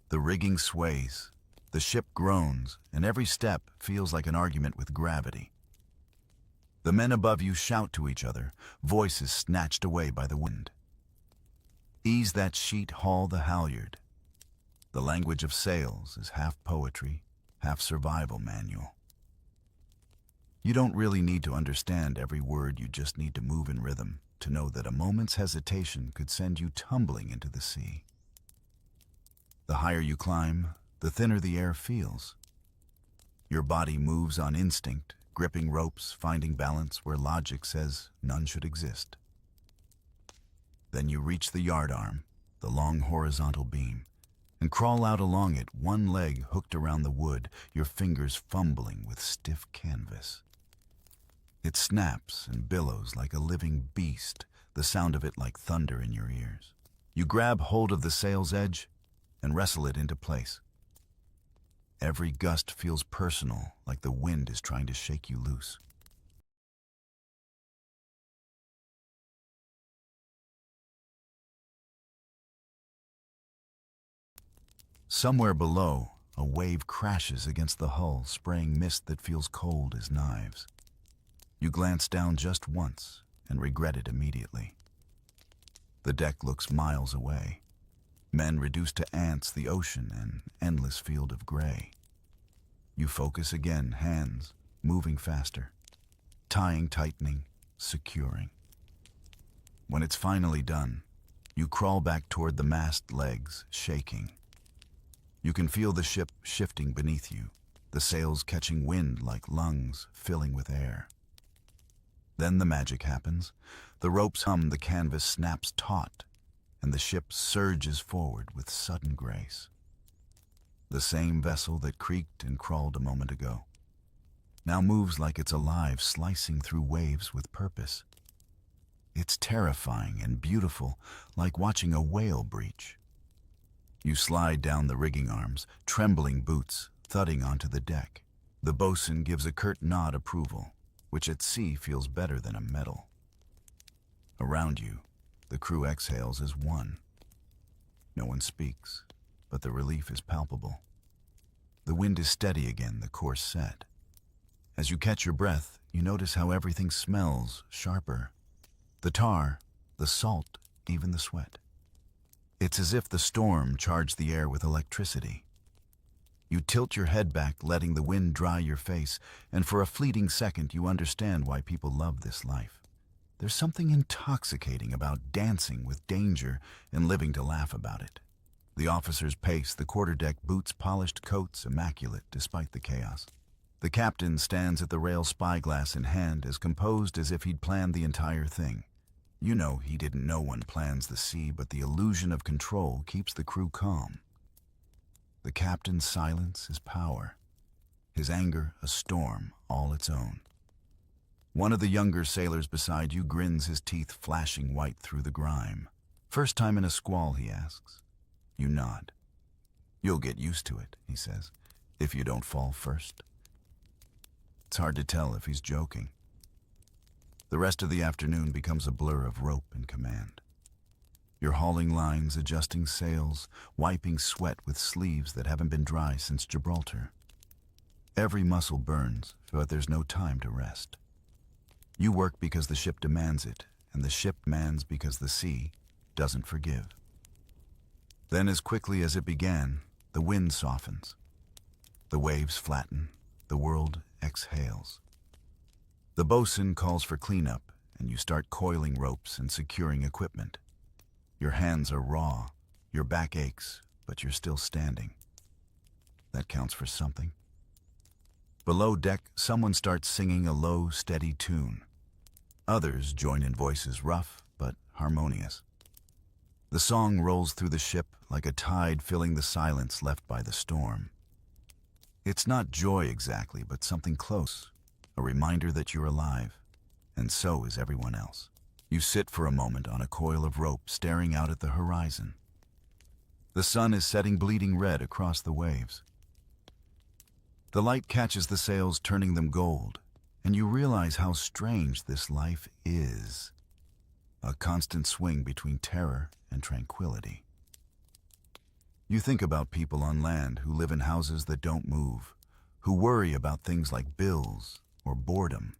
The rigging sways, the ship groans, and every step feels like an argument with gravity. The men above you shout to each other, voices snatched away by the wind. Ease that sheet, haul the halyard. The language of sails is half poetry, half survival manual. You don't really need to understand every word, you just need to move in rhythm, to know that a moment's hesitation could send you tumbling into the sea. The higher you climb, the thinner the air feels. Your body moves on instinct, gripping ropes, finding balance where logic says none should exist. Then you reach the yardarm, the long horizontal beam, and crawl out along it, one leg hooked around the wood, your fingers fumbling with stiff canvas. It snaps and billows like a living beast, the sound of it like thunder in your ears. You grab hold of the sail's edge and wrestle it into place. Every gust feels personal, like the wind is trying to shake you loose. Somewhere below, a wave crashes against the hull, spraying mist that feels cold as knives. You glance down just once and regret it immediately. The deck looks miles away. Men reduced to ants, the ocean, an endless field of gray. You focus again, hands moving faster, tying, tightening, securing. When it's finally done, you crawl back toward the mast, legs shaking. You can feel the ship shifting beneath you, the sails catching wind like lungs filling with air. Then the magic happens. The ropes hum, the canvas snaps taut, and the ship surges forward with sudden grace. The same vessel that creaked and crawled a moment ago now moves like it's alive, slicing through waves with purpose. It's terrifying and beautiful, like watching a whale breach. You slide down the rigging arms, trembling boots thudding onto the deck. The bosun gives a curt nod approval, which at sea feels better than a medal. Around you, the crew exhales as one. No one speaks, but the relief is palpable. The wind is steady again, the course set. As you catch your breath, you notice how everything smells sharper. The tar, the salt, even the sweat. It's as if the storm charged the air with electricity. You tilt your head back, letting the wind dry your face, and for a fleeting second you understand why people love this life. There's something intoxicating about dancing with danger and living to laugh about it. The officers pace, the quarterdeck boots, polished coats, immaculate despite the chaos. The captain stands at the rail, spyglass in hand, as composed as if he'd planned the entire thing. You know he didn't. No one plans the sea, but the illusion of control keeps the crew calm. The captain's silence is power. His anger, a storm all its own. One of the younger sailors beside you grins, his teeth flashing white through the grime. "First time in a squall?" he asks. You nod. "You'll get used to it," he says, "if you don't fall first." It's hard to tell if he's joking. The rest of the afternoon becomes a blur of rope and command. You're hauling lines, adjusting sails, wiping sweat with sleeves that haven't been dry since Gibraltar. Every muscle burns, but there's no time to rest. You work because the ship demands it, and the ship demands because the sea doesn't forgive. Then, as quickly as it began, the wind softens. The waves flatten. The world exhales. The bosun calls for cleanup, and you start coiling ropes and securing equipment. Your hands are raw, your back aches, but you're still standing. That counts for something. Below deck, someone starts singing a low, steady tune. Others join in, voices rough but harmonious. The song rolls through the ship like a tide, filling the silence left by the storm. It's not joy exactly, but something close, a reminder that you're alive, and so is everyone else. You sit for a moment on a coil of rope, staring out at the horizon. The sun is setting bleeding red across the waves. The light catches the sails, turning them gold, and you realize how strange this life is. A constant swing between terror and tranquility. You think about people on land who live in houses that don't move, who worry about things like bills or boredom.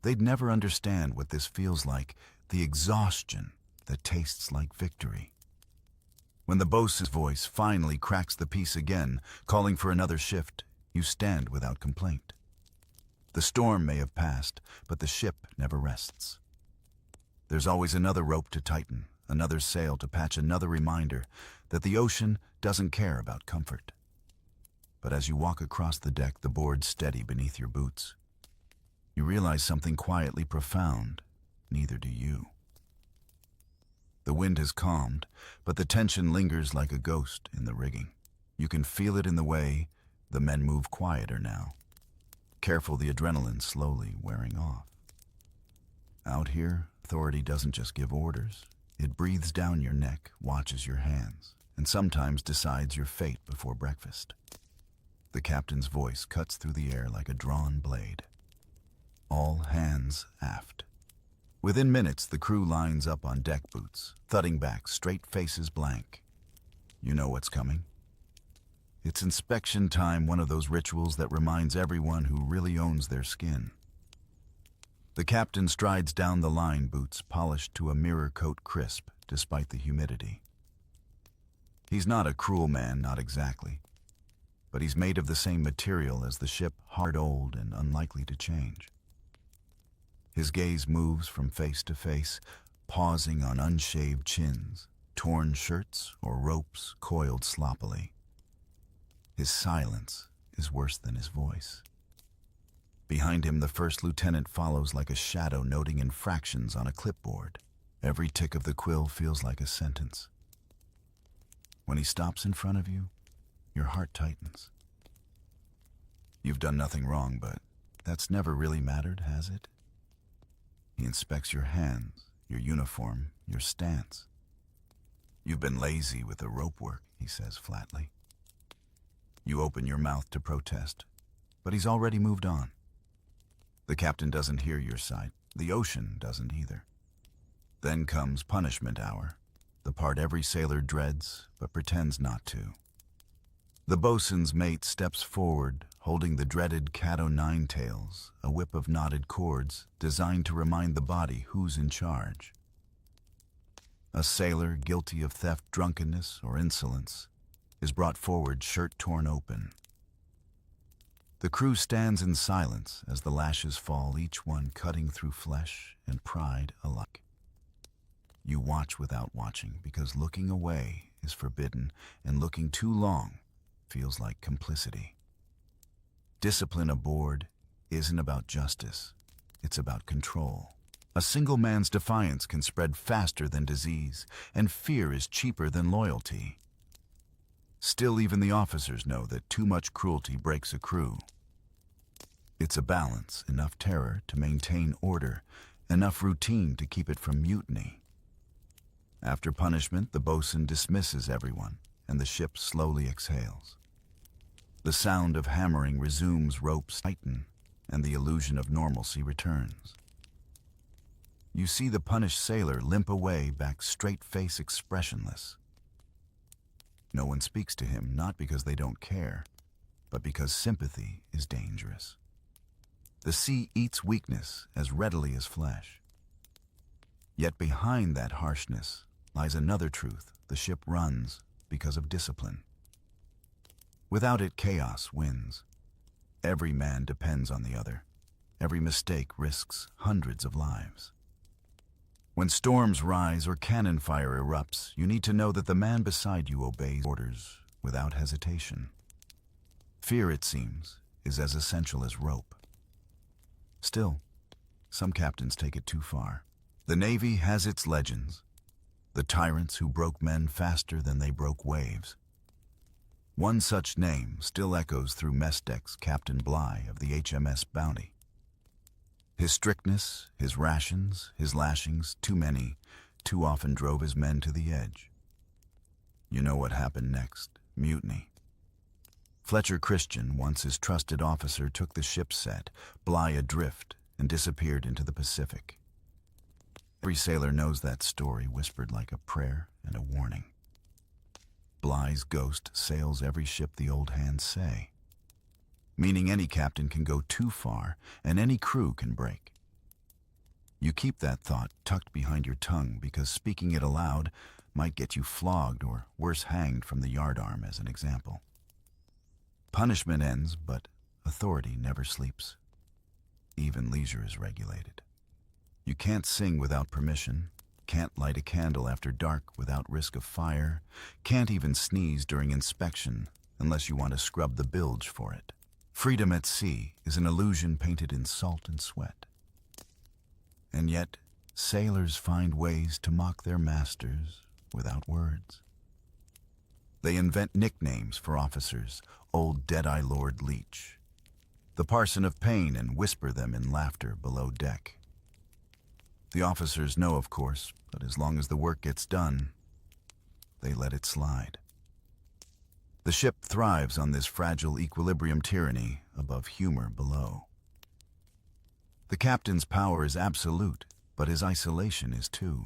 They'd never understand what this feels like, the exhaustion that tastes like victory. When the bosun's voice finally cracks the peace again, calling for another shift, you stand without complaint. The storm may have passed, but the ship never rests. There's always another rope to tighten, another sail to patch, another reminder that the ocean doesn't care about comfort. But as you walk across the deck, the board steady beneath your boots, you realize something quietly profound. Neither do you. The wind has calmed, but the tension lingers like a ghost in the rigging. You can feel it in the way the men move quieter now. Careful, the adrenaline slowly wearing off. Out here, authority doesn't just give orders. It breathes down your neck, watches your hands, and sometimes decides your fate before breakfast. The captain's voice cuts through the air like a drawn blade. All hands aft. Within minutes, the crew lines up on deck, boots thudding back, straight faces blank. You know what's coming. It's inspection time, one of those rituals that reminds everyone who really owns their skin. The captain strides down the line, boots polished to a mirror coat crisp despite the humidity. He's not a cruel man, not exactly, but he's made of the same material as the ship, hard, old, and unlikely to change. His gaze moves from face to face, pausing on unshaved chins, torn shirts, or ropes coiled sloppily. His silence is worse than his voice. Behind him, the first lieutenant follows like a shadow, noting infractions on a clipboard. Every tick of the quill feels like a sentence. When he stops in front of you, your heart tightens. You've done nothing wrong, but that's never really mattered, has it? He inspects your hands, your uniform, your stance. "You've been lazy with the rope work," he says flatly. You open your mouth to protest, but he's already moved on. The captain doesn't hear your side. The ocean doesn't either. Then comes punishment hour, the part every sailor dreads but pretends not to. The bosun's mate steps forward, holding the dreaded cat-o'-nine-tails, a whip of knotted cords designed to remind the body who's in charge. A sailor guilty of theft, drunkenness, or insolence is brought forward, shirt torn open. The crew stands in silence as the lashes fall, each one cutting through flesh and pride alike. You watch without watching, because looking away is forbidden, and looking too long feels like complicity. Discipline aboard isn't about justice, it's about control. A single man's defiance can spread faster than disease, and fear is cheaper than loyalty. Still, even the officers know that too much cruelty breaks a crew. It's a balance, enough terror to maintain order, enough routine to keep it from mutiny. After punishment, the bosun dismisses everyone, and the ship slowly exhales. The sound of hammering resumes, ropes tighten, and the illusion of normalcy returns. You see the punished sailor limp away, back straight face expressionless. No one speaks to him, not because they don't care, but because sympathy is dangerous. The sea eats weakness as readily as flesh. Yet behind that harshness lies another truth: the ship runs because of discipline. Without it, chaos wins. Every man depends on the other. Every mistake risks hundreds of lives. When storms rise or cannon fire erupts, you need to know that the man beside you obeys orders without hesitation. Fear, it seems, is as essential as rope. Still, some captains take it too far. The Navy has its legends, the tyrants who broke men faster than they broke waves. One such name still echoes through mess decks: Captain Bligh of the HMS Bounty. His strictness, his rations, his lashings, too many, too often drove his men to the edge. You know what happened next: mutiny. Fletcher Christian, once his trusted officer, took the ship's set, Bligh adrift, and disappeared into the Pacific. Every sailor knows that story, whispered like a prayer and a warning. Bligh's ghost sails every ship, the old hands say, meaning any captain can go too far and any crew can break. You keep that thought tucked behind your tongue, because speaking it aloud might get you flogged or worse, hanged from the yardarm, as an example. Punishment ends, but authority never sleeps. Even leisure is regulated. You can't sing without permission, can't light a candle after dark without risk of fire, can't even sneeze during inspection unless you want to scrub the bilge for it. Freedom at sea is an illusion painted in salt and sweat. And yet, sailors find ways to mock their masters without words. They invent nicknames for officers: Old Deadeye Lord Leech, the Parson of Pain, and whisper them in laughter below deck. The officers know, of course, but as long as the work gets done, they let it slide. The ship thrives on this fragile equilibrium: tyranny above humor below. The captain's power is absolute, but his isolation is too.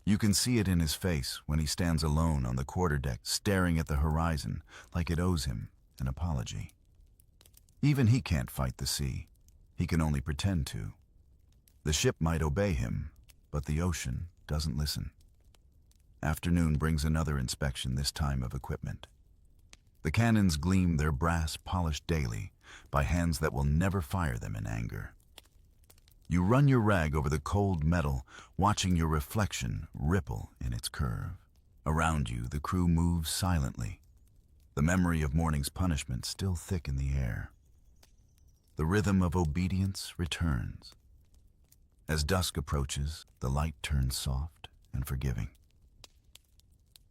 You can see it in his face when he stands alone on the quarterdeck, staring at the horizon like it owes him an apology. Even he can't fight the sea. He can only pretend to. The ship might obey him, but the ocean doesn't listen. Afternoon brings another inspection, this time of equipment. The cannons gleam their brass, polished daily by hands that will never fire them in anger. You run your rag over the cold metal, watching your reflection ripple in its curve. Around you, the crew moves silently, the memory of morning's punishment still thick in the air. The rhythm of obedience returns. As dusk approaches, the light turns soft and forgiving.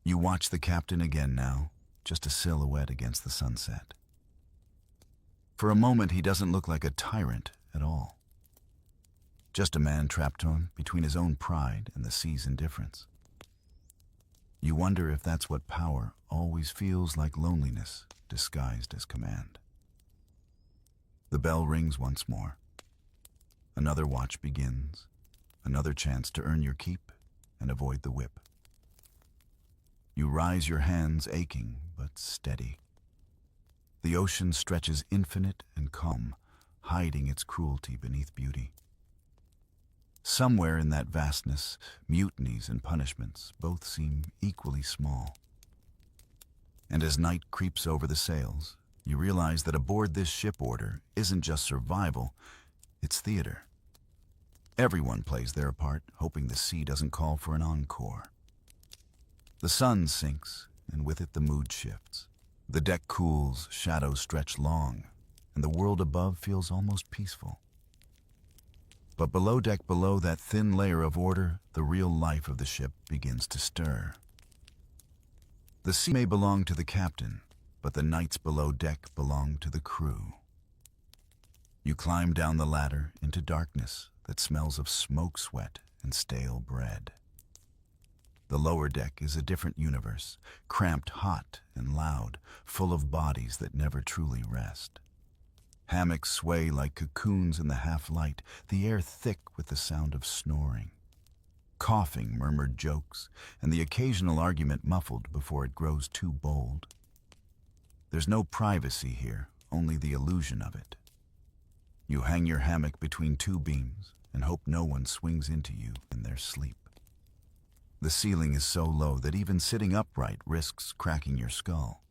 You watch the captain again now, just a silhouette against the sunset. For a moment, he doesn't look like a tyrant at all. Just a man trapped on between his own pride and the sea's indifference. You wonder if that's what power always feels like: loneliness disguised as command. The bell rings once more. Another watch begins, another chance to earn your keep and avoid the whip. You rise, your hands aching but steady. The ocean stretches infinite and calm, hiding its cruelty beneath beauty. Somewhere in that vastness, mutinies and punishments both seem equally small. And as night creeps over the sails, you realize that aboard this ship order isn't just survival, it's theater. Everyone plays their part, hoping the sea doesn't call for an encore. The sun sinks, and with it the mood shifts. The deck cools, shadows stretch long, and the world above feels almost peaceful. But below deck, below that thin layer of order, the real life of the ship begins to stir. The sea may belong to the captain, but the nights below deck belong to the crew. You climb down the ladder into darkness that smells of smoke, sweat, and stale bread. The lower deck is a different universe, cramped, hot, and loud, full of bodies that never truly rest. Hammocks sway like cocoons in the half-light, the air thick with the sound of snoring. Coughing, murmured jokes, and the occasional argument muffled before it grows too bold. There's no privacy here, only the illusion of it. You hang your hammock between two beams and hope no one swings into you in their sleep. The ceiling is so low that even sitting upright risks cracking your skull.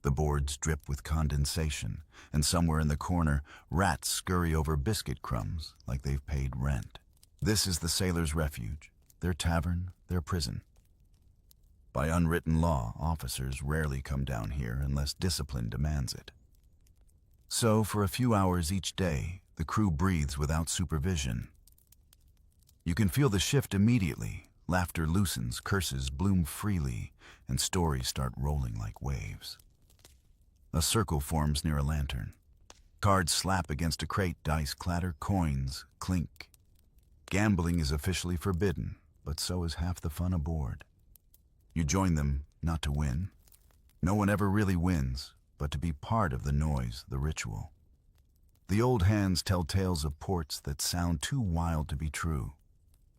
The boards drip with condensation, and somewhere in the corner, rats scurry over biscuit crumbs like they've paid rent. This is the sailor's refuge, their tavern, their prison. By unwritten law, officers rarely come down here unless discipline demands it. So, for a few hours each day, the crew breathes without supervision. You can feel the shift immediately. Laughter loosens, curses bloom freely, and stories start rolling like waves. A circle forms near a lantern. Cards slap against a crate, dice clatter, coins clink. Gambling is officially forbidden, but so is half the fun aboard. You join them not to win. No one ever really wins, but to be part of the noise, the ritual. The old hands tell tales of ports that sound too wild to be true.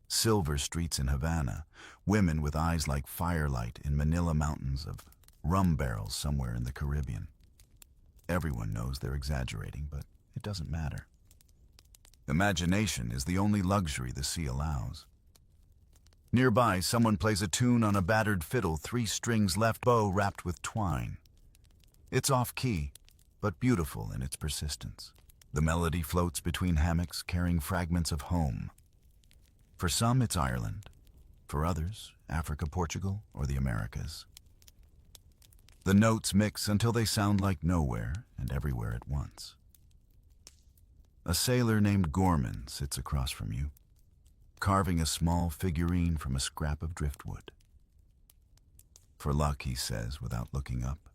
Silver streets in Havana, women with eyes like firelight in Manila mountains, of rum barrels somewhere in the Caribbean. Everyone knows they're exaggerating, but it doesn't matter. Imagination is the only luxury the sea allows. Nearby, someone plays a tune on a battered fiddle, 3 strings left, bow wrapped with twine. It's off-key, but beautiful in its persistence. The melody floats between hammocks, carrying fragments of home. For some, it's Ireland. For others, Africa, Portugal, or the Americas. The notes mix until they sound like nowhere and everywhere at once. A sailor named Gorman sits across from you, carving a small figurine from a scrap of driftwood. For luck, he says without looking up.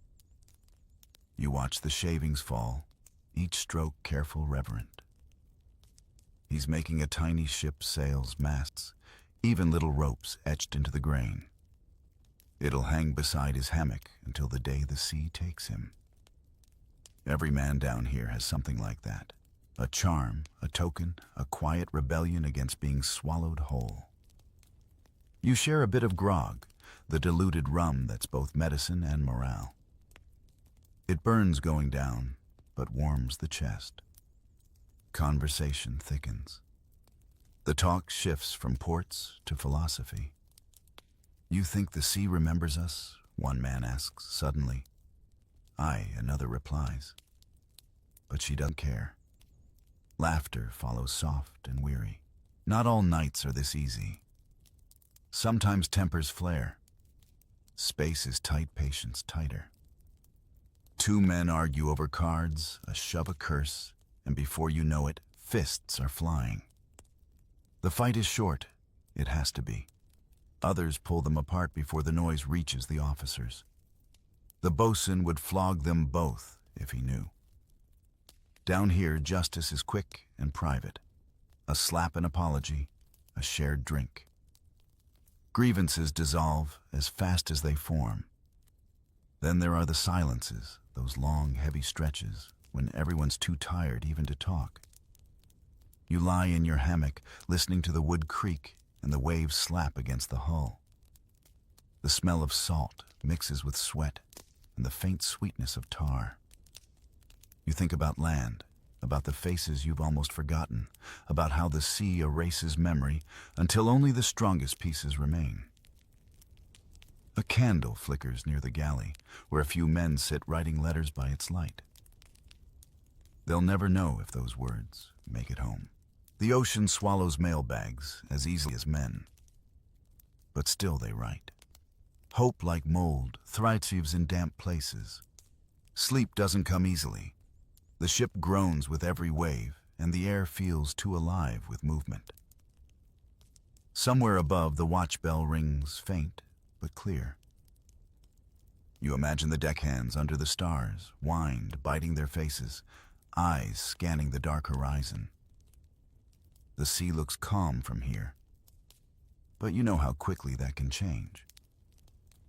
You watch the shavings fall, each stroke careful, reverent. He's making a tiny ship, sails, masts, even little ropes etched into the grain. It'll hang beside his hammock until the day the sea takes him. Every man down here has something like that. A charm, a token, a quiet rebellion against being swallowed whole. You share a bit of grog, the diluted rum that's both medicine and morale. It burns going down, but warms the chest. Conversation thickens. The talk shifts from ports to philosophy. You think the sea remembers us? One man asks suddenly. Aye, another replies. But she doesn't care. Laughter follows soft and weary. Not all nights are this easy. Sometimes tempers flare. Space is tight, patience tighter. 2 men argue over cards, a shove, a curse, and before you know it, fists are flying. The fight is short. It has to be. Others pull them apart before the noise reaches the officers. The bosun would flog them both if he knew. Down here, justice is quick and private. A slap, an apology, a shared drink. Grievances dissolve as fast as they form. Then there are the silences, those long, heavy stretches, when everyone's too tired even to talk. You lie in your hammock, listening to the wood creak and the waves slap against the hull. The smell of salt mixes with sweat and the faint sweetness of tar. You think about land, about the faces you've almost forgotten, about how the sea erases memory until only the strongest pieces remain. A candle flickers near the galley, where a few men sit writing letters by its light. They'll never know if those words make it home. The ocean swallows mailbags as easily as men, but still they write. Hope, like mold, thrives in damp places. Sleep doesn't come easily. The ship groans with every wave, and the air feels too alive with movement. Somewhere above, the watch bell rings faint but clear. You imagine the deckhands under the stars, whined, biting their faces, eyes scanning the dark horizon. The sea looks calm from here, but you know how quickly that can change.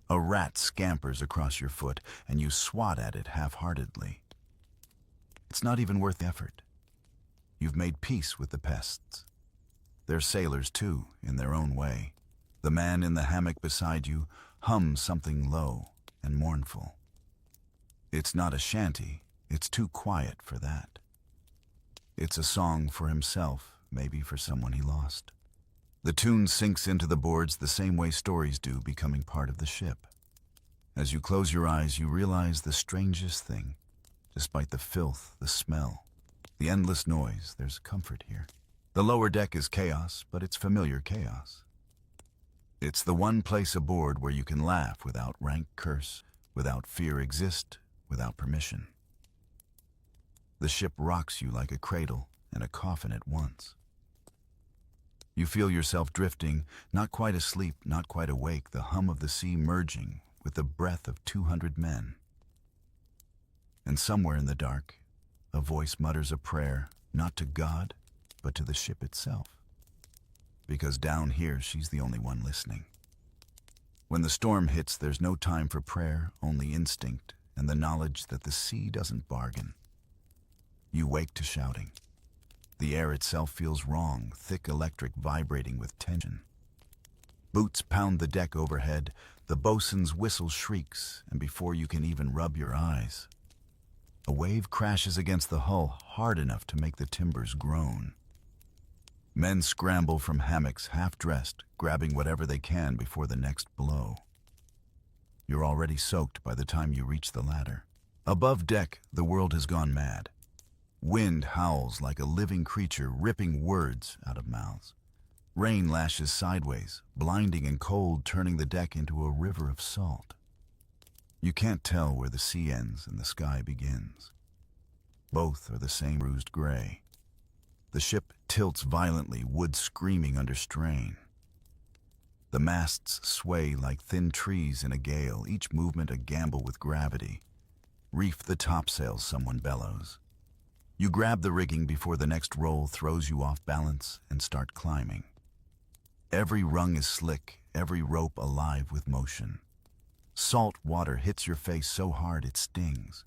A rat scampers across your foot, and you swat at it half-heartedly. It's not even worth the effort. You've made peace with the pests. They're sailors, too, in their own way. The man in the hammock beside you hums something low and mournful. It's not a shanty. It's too quiet for that. It's a song for himself, maybe for someone he lost. The tune sinks into the boards the same way stories do, becoming part of the ship. As you close your eyes, you realize the strangest thing. Despite the filth, the smell, the endless noise, there's comfort here. The lower deck is chaos, but it's familiar chaos. It's the one place aboard where you can laugh without rank curse, without fear exist, without permission. The ship rocks you like a cradle and a coffin at once. You feel yourself drifting, not quite asleep, not quite awake, the hum of the sea merging with the breath of 200 men. And somewhere in the dark, a voice mutters a prayer, not to God, but to the ship itself. Because down here, she's the only one listening. When the storm hits, there's no time for prayer, only instinct, and the knowledge that the sea doesn't bargain. You wake to shouting. The air itself feels wrong, thick electric vibrating with tension. Boots pound the deck overhead, the bosun's whistle shrieks, and before you can even rub your eyes, a wave crashes against the hull hard enough to make the timbers groan. Men scramble from hammocks half-dressed, grabbing whatever they can before the next blow. You're already soaked by the time you reach the ladder. Above deck, the world has gone mad. Wind howls like a living creature, ripping words out of mouths. Rain lashes sideways, blinding and cold, turning the deck into a river of salt. You can't tell where the sea ends and the sky begins. Both are the same bruised gray. The ship tilts violently, wood screaming under strain. The masts sway like thin trees in a gale, each movement a gamble with gravity. Reef the topsails, someone bellows. You grab the rigging before the next roll throws you off balance and start climbing. Every rung is slick, every rope alive with motion. Salt water hits your face so hard it stings.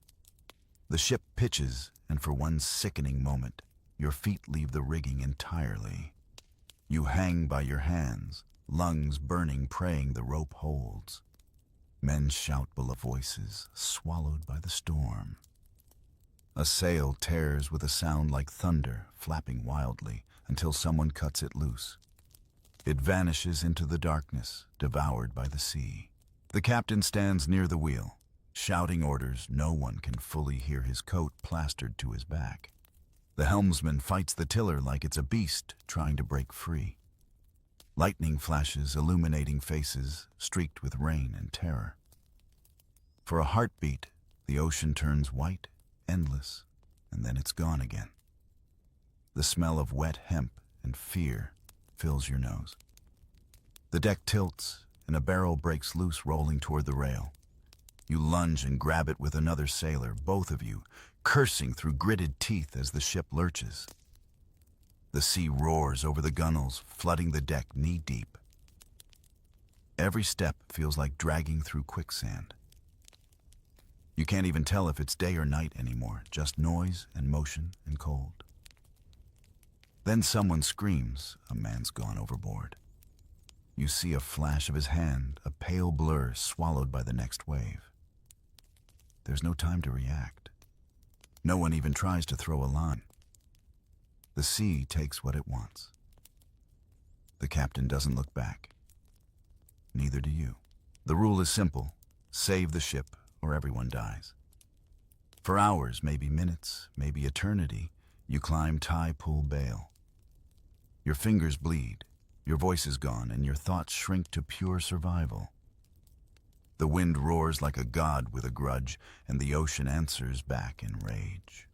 The ship pitches, and for one sickening moment, your feet leave the rigging entirely. You hang by your hands, lungs burning, praying the rope holds. Men shout below, voices swallowed by the storm. A sail tears with a sound like thunder, flapping wildly until someone cuts it loose. It vanishes into the darkness, devoured by the sea. The captain stands near the wheel, shouting orders no one can fully hear, his coat plastered to his back. The helmsman fights the tiller like it's a beast trying to break free. Lightning flashes, illuminating faces, streaked with rain and terror. For a heartbeat, the ocean turns white, endless, and then it's gone again. The smell of wet hemp and fear fills your nose. The deck tilts, and a barrel breaks loose, rolling toward the rail. You lunge and grab it with another sailor, both of you, cursing through gritted teeth as the ship lurches. The sea roars over the gunwales, flooding the deck knee-deep. Every step feels like dragging through quicksand. You can't even tell if it's day or night anymore, just noise and motion and cold. Then someone screams, a man's gone overboard. You see a flash of his hand, a pale blur swallowed by the next wave. There's no time to react. No one even tries to throw a line. The sea takes what it wants. The captain doesn't look back. Neither do you. The rule is simple: save the ship or everyone dies. For hours, maybe minutes, maybe eternity, you climb tie, pull, bail. Your fingers bleed, your voice is gone, and your thoughts shrink to pure survival. The wind roars like a god with a grudge, and the ocean answers back in rage.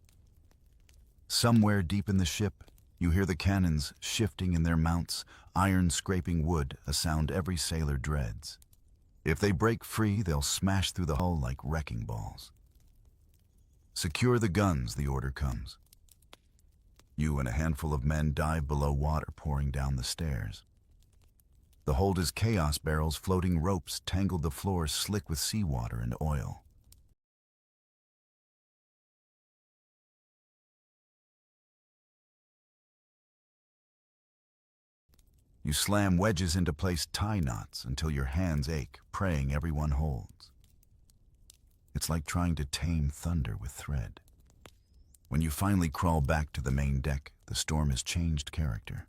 Somewhere deep in the ship, you hear the cannons shifting in their mounts, iron scraping wood, a sound every sailor dreads. If they break free, they'll smash through the hull like wrecking balls. Secure the guns, the order comes. You and a handful of men dive below water pouring down the stairs. The hold is chaos, barrels, floating ropes tangled the floor slick with seawater and oil. You slam wedges into place, tie knots until your hands ache, praying everyone holds. It's like trying to tame thunder with thread. When you finally crawl back to the main deck, the storm has changed character.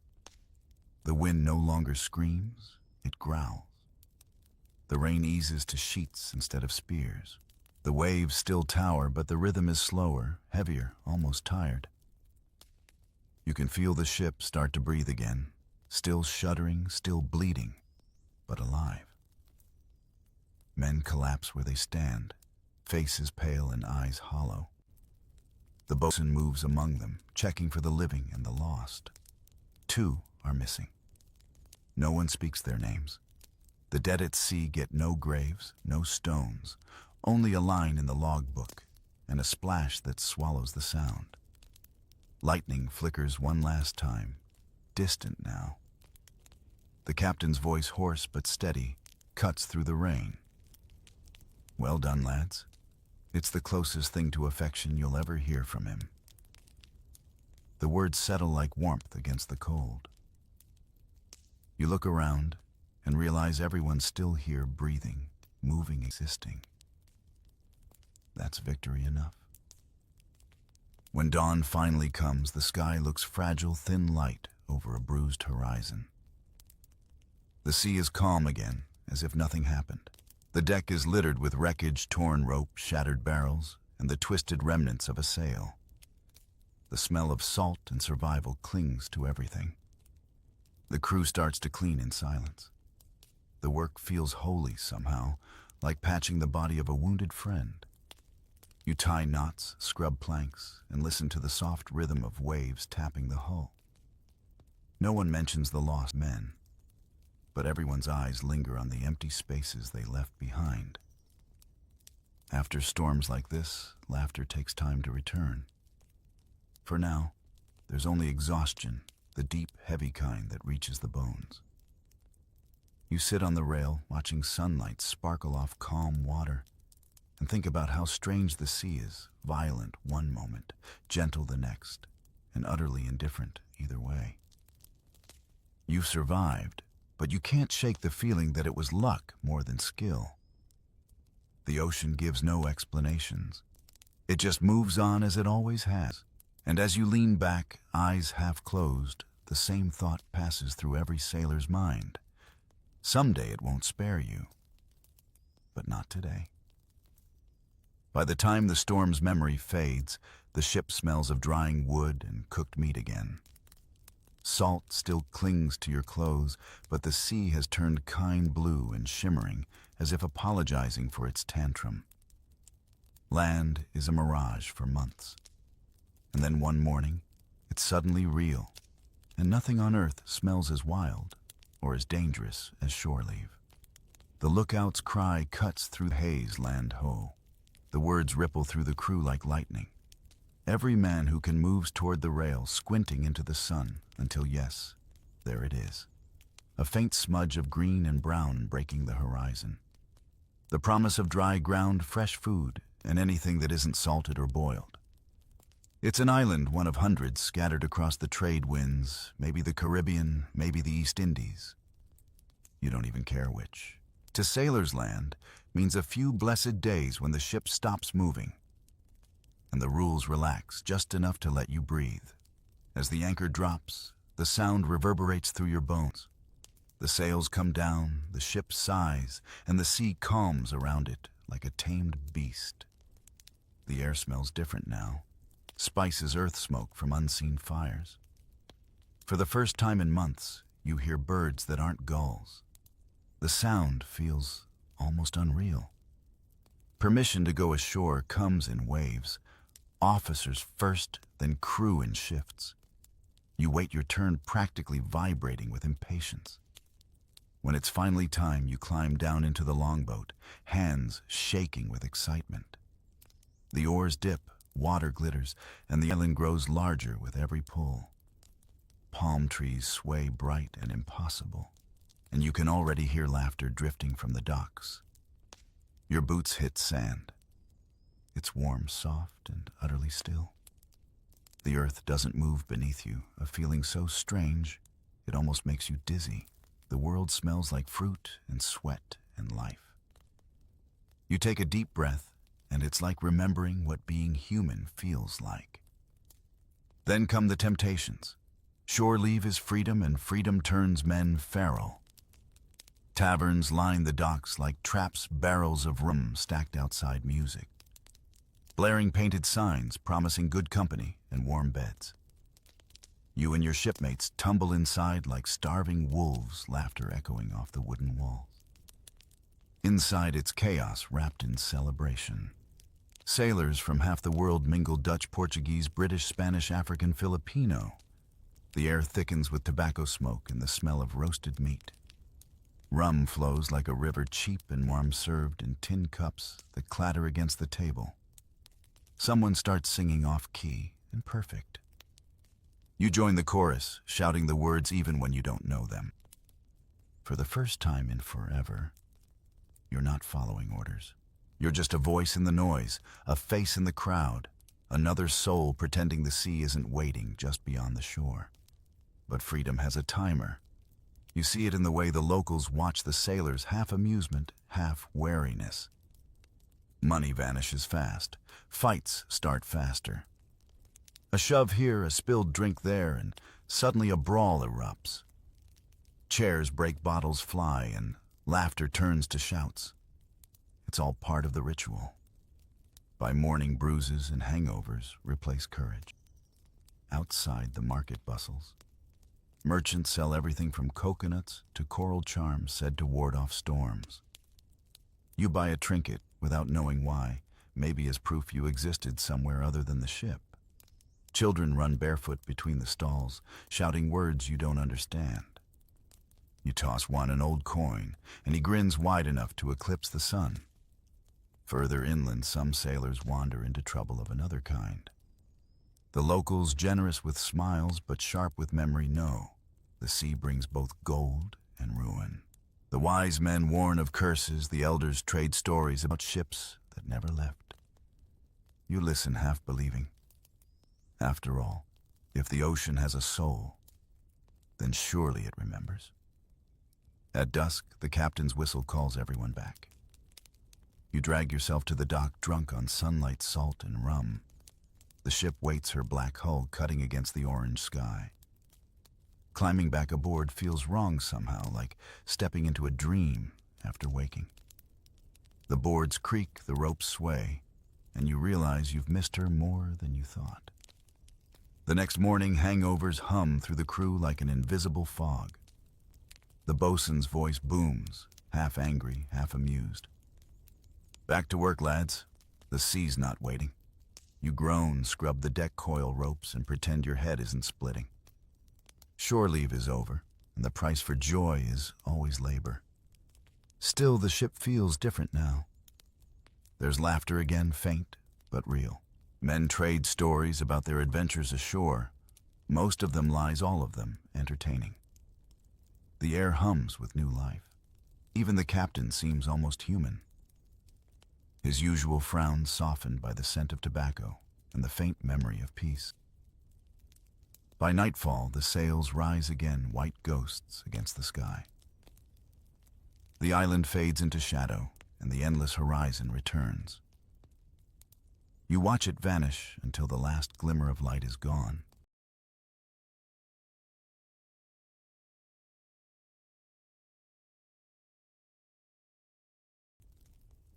The wind no longer screams, it growls. The rain eases to sheets instead of spears. The waves still tower, but the rhythm is slower, heavier, almost tired. You can feel the ship start to breathe again, still shuddering, still bleeding, but alive. Men collapse where they stand, faces pale and eyes hollow. The boatswain moves among them, checking for the living and the lost. 2 are missing. No one speaks their names. The dead at sea get no graves, no stones, only a line in the logbook and a splash that swallows the sound. Lightning flickers one last time, distant now. The captain's voice, hoarse but steady, cuts through the rain. Well done, lads. It's the closest thing to affection you'll ever hear from him. The words settle like warmth against the cold. You look around and realize everyone's still here, breathing, moving, existing. That's victory enough. When dawn finally comes, the sky looks fragile, thin light over a bruised horizon. The sea is calm again, as if nothing happened. The deck is littered with wreckage, torn rope, shattered barrels, and the twisted remnants of a sail. The smell of salt and survival clings to everything. The crew starts to clean in silence. The work feels holy somehow, like patching the body of a wounded friend. You tie knots, scrub planks, and listen to the soft rhythm of waves tapping the hull. No one mentions the lost men, but everyone's eyes linger on the empty spaces they left behind. After storms like this, laughter takes time to return. For now, there's only exhaustion, the deep, heavy kind that reaches the bones. You sit on the rail, watching sunlight sparkle off calm water, and think about how strange the sea is, violent one moment, gentle the next, and utterly indifferent either way. You've survived, but you can't shake the feeling that it was luck more than skill. The ocean gives no explanations. It just moves on as it always has. And as you lean back, eyes half closed, the same thought passes through every sailor's mind. Someday it won't spare you, but not today. By the time the storm's memory fades, the ship smells of drying wood and cooked meat again. Salt still clings to your clothes, but the sea has turned kind blue and shimmering, as if apologizing for its tantrum. Land is a mirage for months. And then one morning, it's suddenly real, and nothing on earth smells as wild or as dangerous as shore leave. The lookout's cry cuts through the haze, land ho. The words ripple through the crew like lightning. Every man who can moves toward the rail, squinting into the sun, until yes, there it is. a faint smudge of green and brown breaking the horizon. The promise of dry ground, fresh food, and anything that isn't salted or boiled. It's an island, one of hundreds scattered across the trade winds, maybe the Caribbean, maybe the East Indies. You don't even care which. To sailors' land means a few blessed days when the ship stops moving, and the rules relax just enough to let you breathe. As the anchor drops, the sound reverberates through your bones. The sails come down, the ship sighs, and the sea calms around it like a tamed beast. The air smells different now. Spices earth smoke from unseen fires. For the first time in months, you hear birds that aren't gulls. The sound feels almost unreal. Permission to go ashore comes in waves. Officers first, then crew in shifts. You wait your turn, practically vibrating with impatience. When it's finally time, you climb down into the longboat, hands shaking with excitement. The oars dip, water glitters, and the island grows larger with every pull. Palm trees sway bright and impossible, and you can already hear laughter drifting from the docks. Your boots hit sand. It's warm, soft, and utterly still. The earth doesn't move beneath you, a feeling so strange it almost makes you dizzy. The world smells like fruit and sweat and life. You take a deep breath, and it's like remembering what being human feels like. Then come the temptations. Shore leave is freedom, and freedom turns men feral. Taverns line the docks like traps, barrels of rum stacked outside music. Blaring painted signs promising good company and warm beds. You and your shipmates tumble inside like starving wolves, laughter echoing off the wooden walls. Inside, it's chaos wrapped in celebration. Sailors from half the world mingle: Dutch, Portuguese, British, Spanish, African, Filipino. The air thickens with tobacco smoke and the smell of roasted meat. Rum flows like a river, cheap and warm, served in tin cups that clatter against the table. Someone starts singing off-key and perfect. You join the chorus, shouting the words even when you don't know them. For the first time in forever, you're not following orders. You're just a voice in the noise, a face in the crowd, another soul pretending the sea isn't waiting just beyond the shore. But freedom has a timer. You see it in the way the locals watch the sailors, half amusement, half wariness. Money vanishes fast. Fights start faster. A shove here, a spilled drink there, and suddenly a brawl erupts. Chairs break, bottles fly, and laughter turns to shouts. It's all part of the ritual. By morning, bruises and hangovers replace courage. Outside, the market bustles. Merchants sell everything from coconuts to coral charms said to ward off storms. You buy a trinket without knowing why, maybe as proof you existed somewhere other than the ship. Children run barefoot between the stalls, shouting words you don't understand. You toss one an old coin, and he grins wide enough to eclipse the sun. Further inland, some sailors wander into trouble of another kind. The locals, generous with smiles but sharp with memory, know the sea brings both gold and ruin. The wise men warn of curses, the elders trade stories about ships that never left. You listen, half believing. After all, if the ocean has a soul, then surely it remembers. At dusk, the captain's whistle calls everyone back. You drag yourself to the dock, drunk on sunlight, salt, and rum. The ship waits, her black hull cutting against the orange sky. Climbing back aboard feels wrong somehow, like stepping into a dream after waking. The boards creak, the ropes sway, and you realize you've missed her more than you thought. The next morning, hangovers hum through the crew like an invisible fog. The bosun's voice booms, half angry, half amused. Back to work, lads. The sea's not waiting. You groan, scrub the deck coil ropes, and pretend your head isn't splitting. Shore leave is over, and the price for joy is always labor. Still, the ship feels different now. There's laughter again, faint but real. Men trade stories about their adventures ashore. Most of them lies, all of them entertaining. The air hums with new life. Even the captain seems almost human. His usual frown softened by the scent of tobacco and the faint memory of peace. By nightfall, the sails rise again, white ghosts against the sky. The island fades into shadow, and the endless horizon returns. You watch it vanish until the last glimmer of light is gone.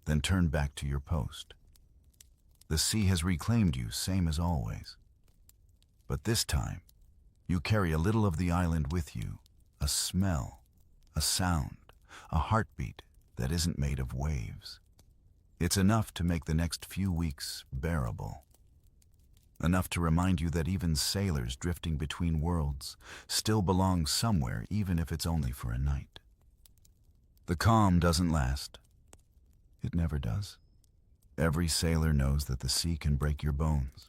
Then turn back to your post. The sea has reclaimed you, same as always. But this time, you carry a little of the island with you, a smell, a sound, a heartbeat that isn't made of waves. It's enough to make the next few weeks bearable. Enough to remind you that even sailors drifting between worlds still belong somewhere, even if it's only for a night. The calm doesn't last. It never does. Every sailor knows that the sea can break your bones,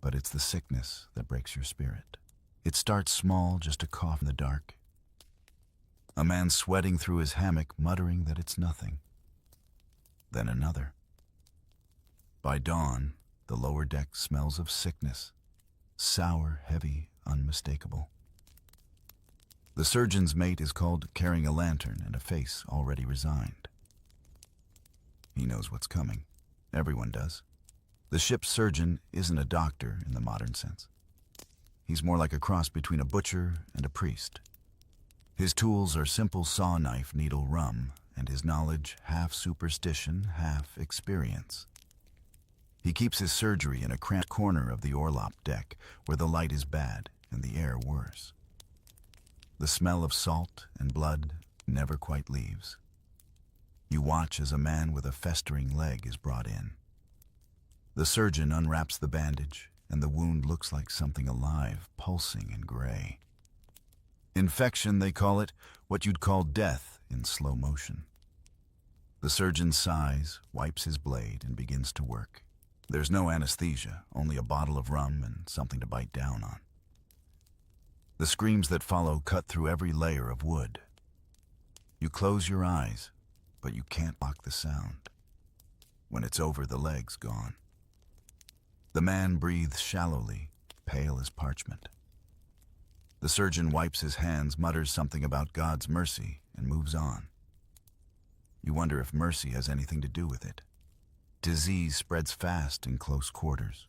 but it's the sickness that breaks your spirit. It starts small, just a cough in the dark. A man sweating through his hammock, muttering that it's nothing. Then another. By dawn, the lower deck smells of sickness, sour, heavy, unmistakable. The surgeon's mate is called carrying a lantern and a face already resigned. He knows what's coming. Everyone does. The ship's surgeon isn't a doctor in the modern sense. He's more like a cross between a butcher and a priest. His tools are simple saw knife, needle, rum, and his knowledge half superstition, half experience. He keeps his surgery in a cramped corner of the orlop deck where the light is bad and the air worse. The smell of salt and blood never quite leaves. You watch as a man with a festering leg is brought in. The surgeon unwraps the bandage, and the wound looks like something alive, pulsing and gray. Infection, they call it, what you'd call death in slow motion. The surgeon sighs, wipes his blade, and begins to work. There's no anesthesia, only a bottle of rum and something to bite down on. The screams that follow cut through every layer of wood. You close your eyes, but you can't block the sound. When it's over, the leg's gone. The man breathes shallowly, pale as parchment. The surgeon wipes his hands, mutters something about God's mercy, and moves on. You wonder if mercy has anything to do with it. Disease spreads fast in close quarters.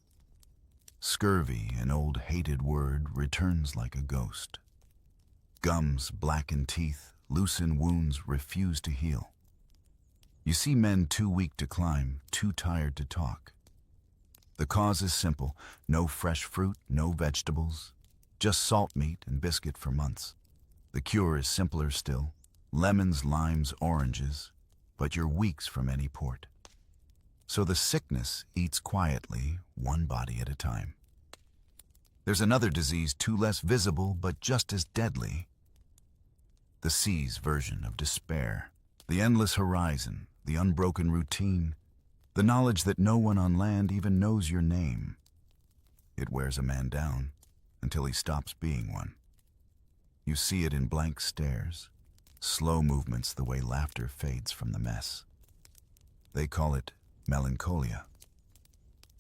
Scurvy, an old hated word, returns like a ghost. Gums blacken teeth, loosen wounds, refuse to heal. You see men too weak to climb, too tired to talk. The cause is simple: no fresh fruit, no vegetables, just salt meat and biscuit for months. The cure is simpler still: lemons, limes, oranges, but you're weeks from any port. So the sickness eats quietly, one body at a time. There's another disease too less visible, but just as deadly. The sea's version of despair. The endless horizon, the unbroken routine, the knowledge that no one on land even knows your name. It wears a man down until he stops being one. You see it in blank stares, slow movements the way laughter fades from the mess. They call it melancholia.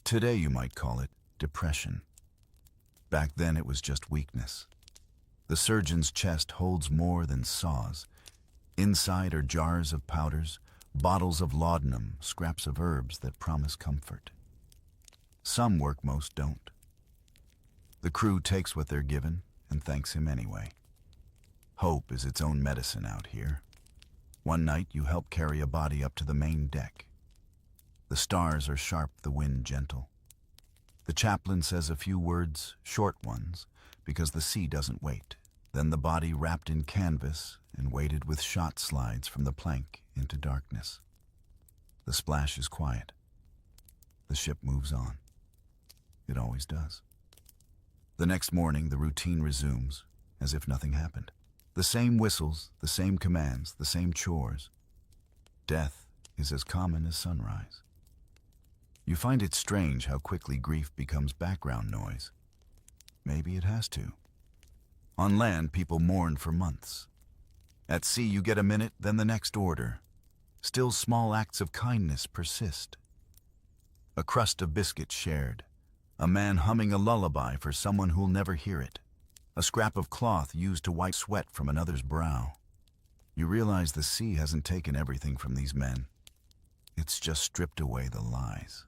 Today you might call it depression. Back then it was just weakness. The surgeon's chest holds more than saws. Inside are jars of powders, bottles of laudanum, scraps of herbs that promise comfort. Some work, most don't. The crew takes what they're given and thanks him anyway. Hope is its own medicine out here. One night you help carry a body up to the main deck. The stars are sharp, the wind gentle. The chaplain says a few words, short ones, because the sea doesn't wait. Then the body wrapped in canvas and weighted with shot slides from the plank into darkness. The splash is quiet. The ship moves on. It always does. The next morning, the routine resumes, as if nothing happened. The same whistles, the same commands, the same chores. Death is as common as sunrise. You find it strange how quickly grief becomes background noise. Maybe it has to. On land, people mourn for months. At sea you get a minute, then the next order. Still small acts of kindness persist. A crust of biscuit shared. A man humming a lullaby for someone who'll never hear it. A scrap of cloth used to wipe sweat from another's brow. You realize the sea hasn't taken everything from these men. It's just stripped away the lies.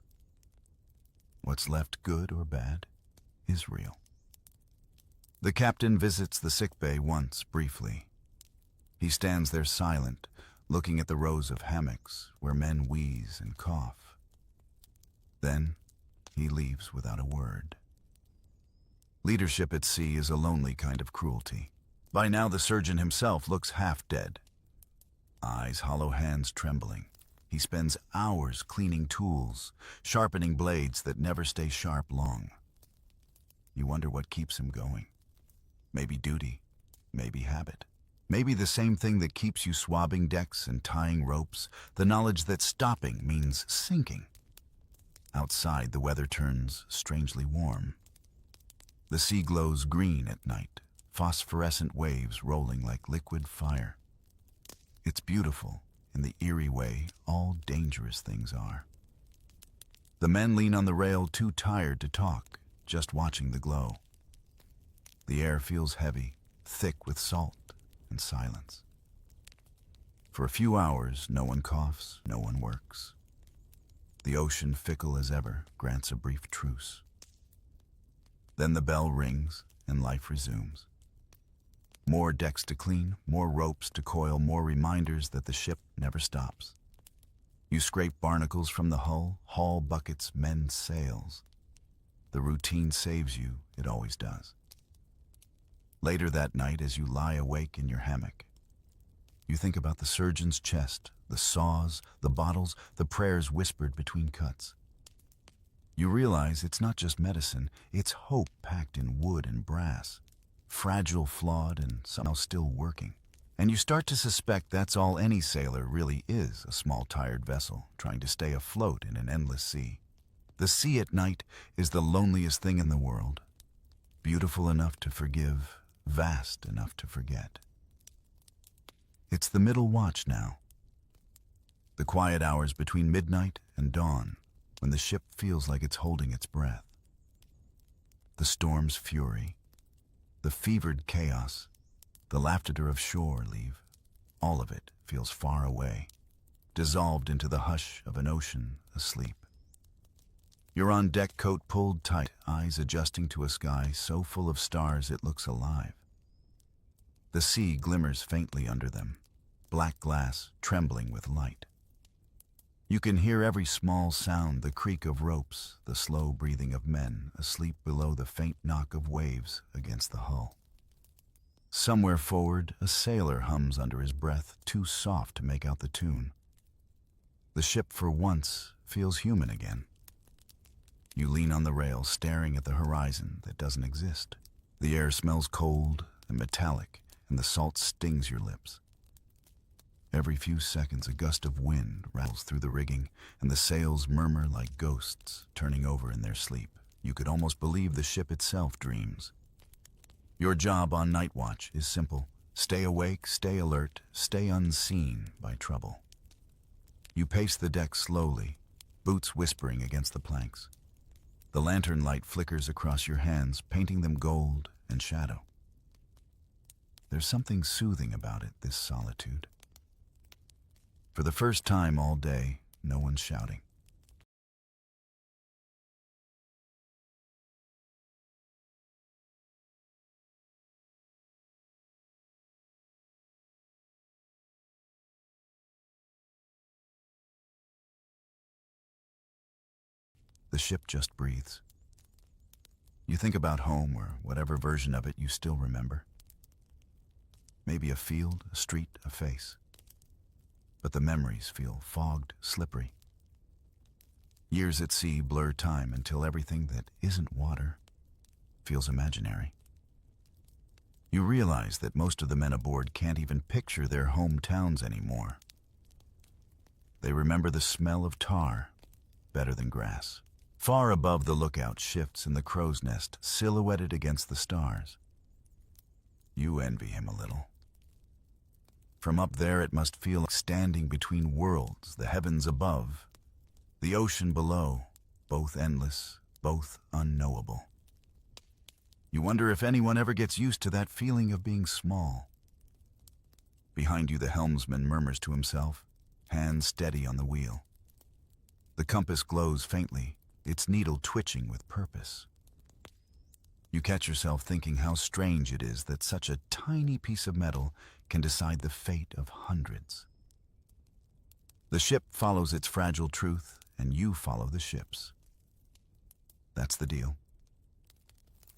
What's left, good or bad, is real. The captain visits the sickbay once, briefly. He stands there silent, looking at the rows of hammocks where men wheeze and cough. Then he leaves without a word. Leadership at sea is a lonely kind of cruelty. By now the surgeon himself looks half dead. Eyes hollow, hands trembling. He spends hours cleaning tools, sharpening blades that never stay sharp long. You wonder what keeps him going. Maybe duty, maybe habit. Maybe the same thing that keeps you swabbing decks and tying ropes, the knowledge that stopping means sinking. Outside, the weather turns strangely warm. The sea glows green at night, phosphorescent waves rolling like liquid fire. It's beautiful in the eerie way all dangerous things are. The men lean on the rail too tired to talk, just watching the glow. The air feels heavy, thick with salt and silence. For a few hours, no one coughs, no one works. The ocean, fickle as ever, grants a brief truce. Then the bell rings and life resumes. More decks to clean, more ropes to coil, more reminders that the ship never stops. You scrape barnacles from the hull, haul buckets, mend sails. The routine saves you, it always does. Later that night, as you lie awake in your hammock, you think about the surgeon's chest, the saws, the bottles, the prayers whispered between cuts. You realize it's not just medicine, it's hope packed in wood and brass, fragile, flawed, and somehow still working. And you start to suspect that's all any sailor really is, a small tired vessel trying to stay afloat in an endless sea. The sea at night is the loneliest thing in the world. Beautiful enough to forgive, vast enough to forget. It's the middle watch now. The quiet hours between midnight and dawn, when the ship feels like it's holding its breath. The storm's fury, the fevered chaos, the laughter of shore leave, all of it feels far away, dissolved into the hush of an ocean asleep. You're on deck, coat pulled tight, eyes adjusting to a sky so full of stars it looks alive. The sea glimmers faintly under them, black glass trembling with light. You can hear every small sound, the creak of ropes, the slow breathing of men asleep below, the faint knock of waves against the hull. Somewhere forward, a sailor hums under his breath, too soft to make out the tune. The ship for once feels human again. You lean on the rail, staring at the horizon that doesn't exist. The air smells cold and metallic, and the salt stings your lips. Every few seconds, a gust of wind rattles through the rigging, and the sails murmur like ghosts turning over in their sleep. You could almost believe the ship itself dreams. Your job on night watch is simple. Stay awake, stay alert, stay unseen by trouble. You pace the deck slowly, boots whispering against the planks. The lantern light flickers across your hands, painting them gold and shadow. There's something soothing about it, this solitude. For the first time all day, no one's shouting. The ship just breathes. You think about home, or whatever version of it you still remember. Maybe a field, a street, a face. But the memories feel fogged, slippery. Years at sea blur time until everything that isn't water feels imaginary. You realize that most of the men aboard can't even picture their hometowns anymore. They remember the smell of tar better than grass. Far above, the lookout shifts in the crow's nest, silhouetted against the stars. You envy him a little. From up there it must feel like standing between worlds, the heavens above, the ocean below, both endless, both unknowable. You wonder if anyone ever gets used to that feeling of being small. Behind you the helmsman murmurs to himself, hands steady on the wheel. The compass glows faintly, its needle twitching with purpose. You catch yourself thinking how strange it is that such a tiny piece of metal can decide the fate of hundreds. The ship follows its fragile truth, and you follow the ship's. That's the deal.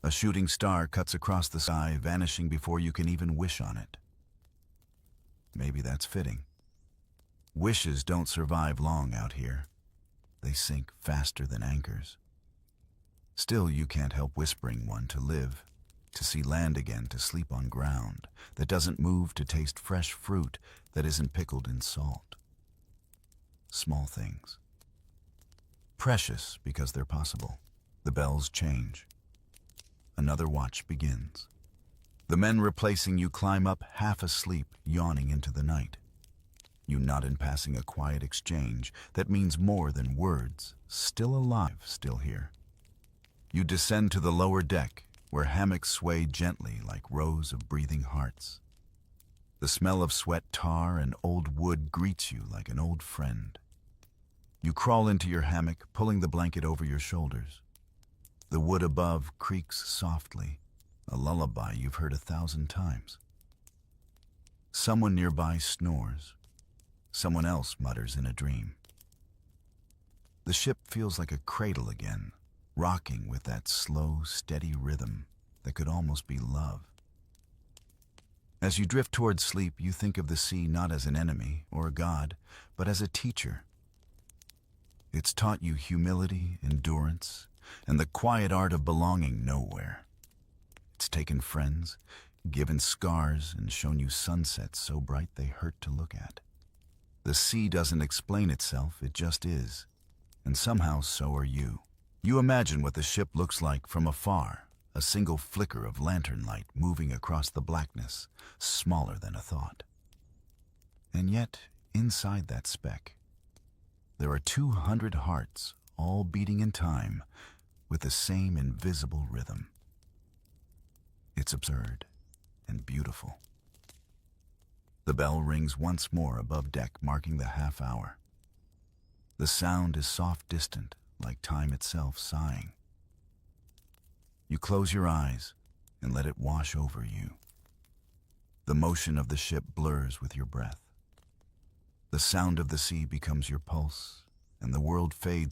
A shooting star cuts across the sky, vanishing before you can even wish on it. Maybe that's fitting. Wishes don't survive long out here. They sink faster than anchors. Still, you can't help whispering one to live, to see land again, to sleep on ground that doesn't move, to taste fresh fruit that isn't pickled in salt. Small things. Precious because they're possible. The bells change. Another watch begins. The men replacing you climb up, half asleep, yawning into the night. You nod in passing a quiet exchange that means more than words. Still alive, still here. You descend to the lower deck, where hammocks sway gently like rows of breathing hearts. The smell of sweat, tar, and old wood greets you like an old friend. You crawl into your hammock, pulling the blanket over your shoulders. The wood above creaks softly, a lullaby you've heard 1,000 times. Someone nearby snores. Someone else mutters in a dream. The ship feels like a cradle again, rocking with that slow, steady rhythm that could almost be love. As you drift towards sleep, you think of the sea not as an enemy or a god, but as a teacher. It's taught you humility, endurance, and the quiet art of belonging nowhere. It's taken friends, given scars, and shown you sunsets so bright they hurt to look at. The sea doesn't explain itself, it just is, and somehow so are you. You imagine what the ship looks like from afar, a single flicker of lantern light moving across the blackness, smaller than a thought. And yet, inside that speck, there are 200 hearts, all beating in time, with the same invisible rhythm. It's absurd and beautiful. The bell rings once more above deck, marking the half hour. The sound is soft, distant, like time itself sighing. You close your eyes and let it wash over you. The motion of the ship blurs with your breath. The sound of the sea becomes your pulse, and the world fades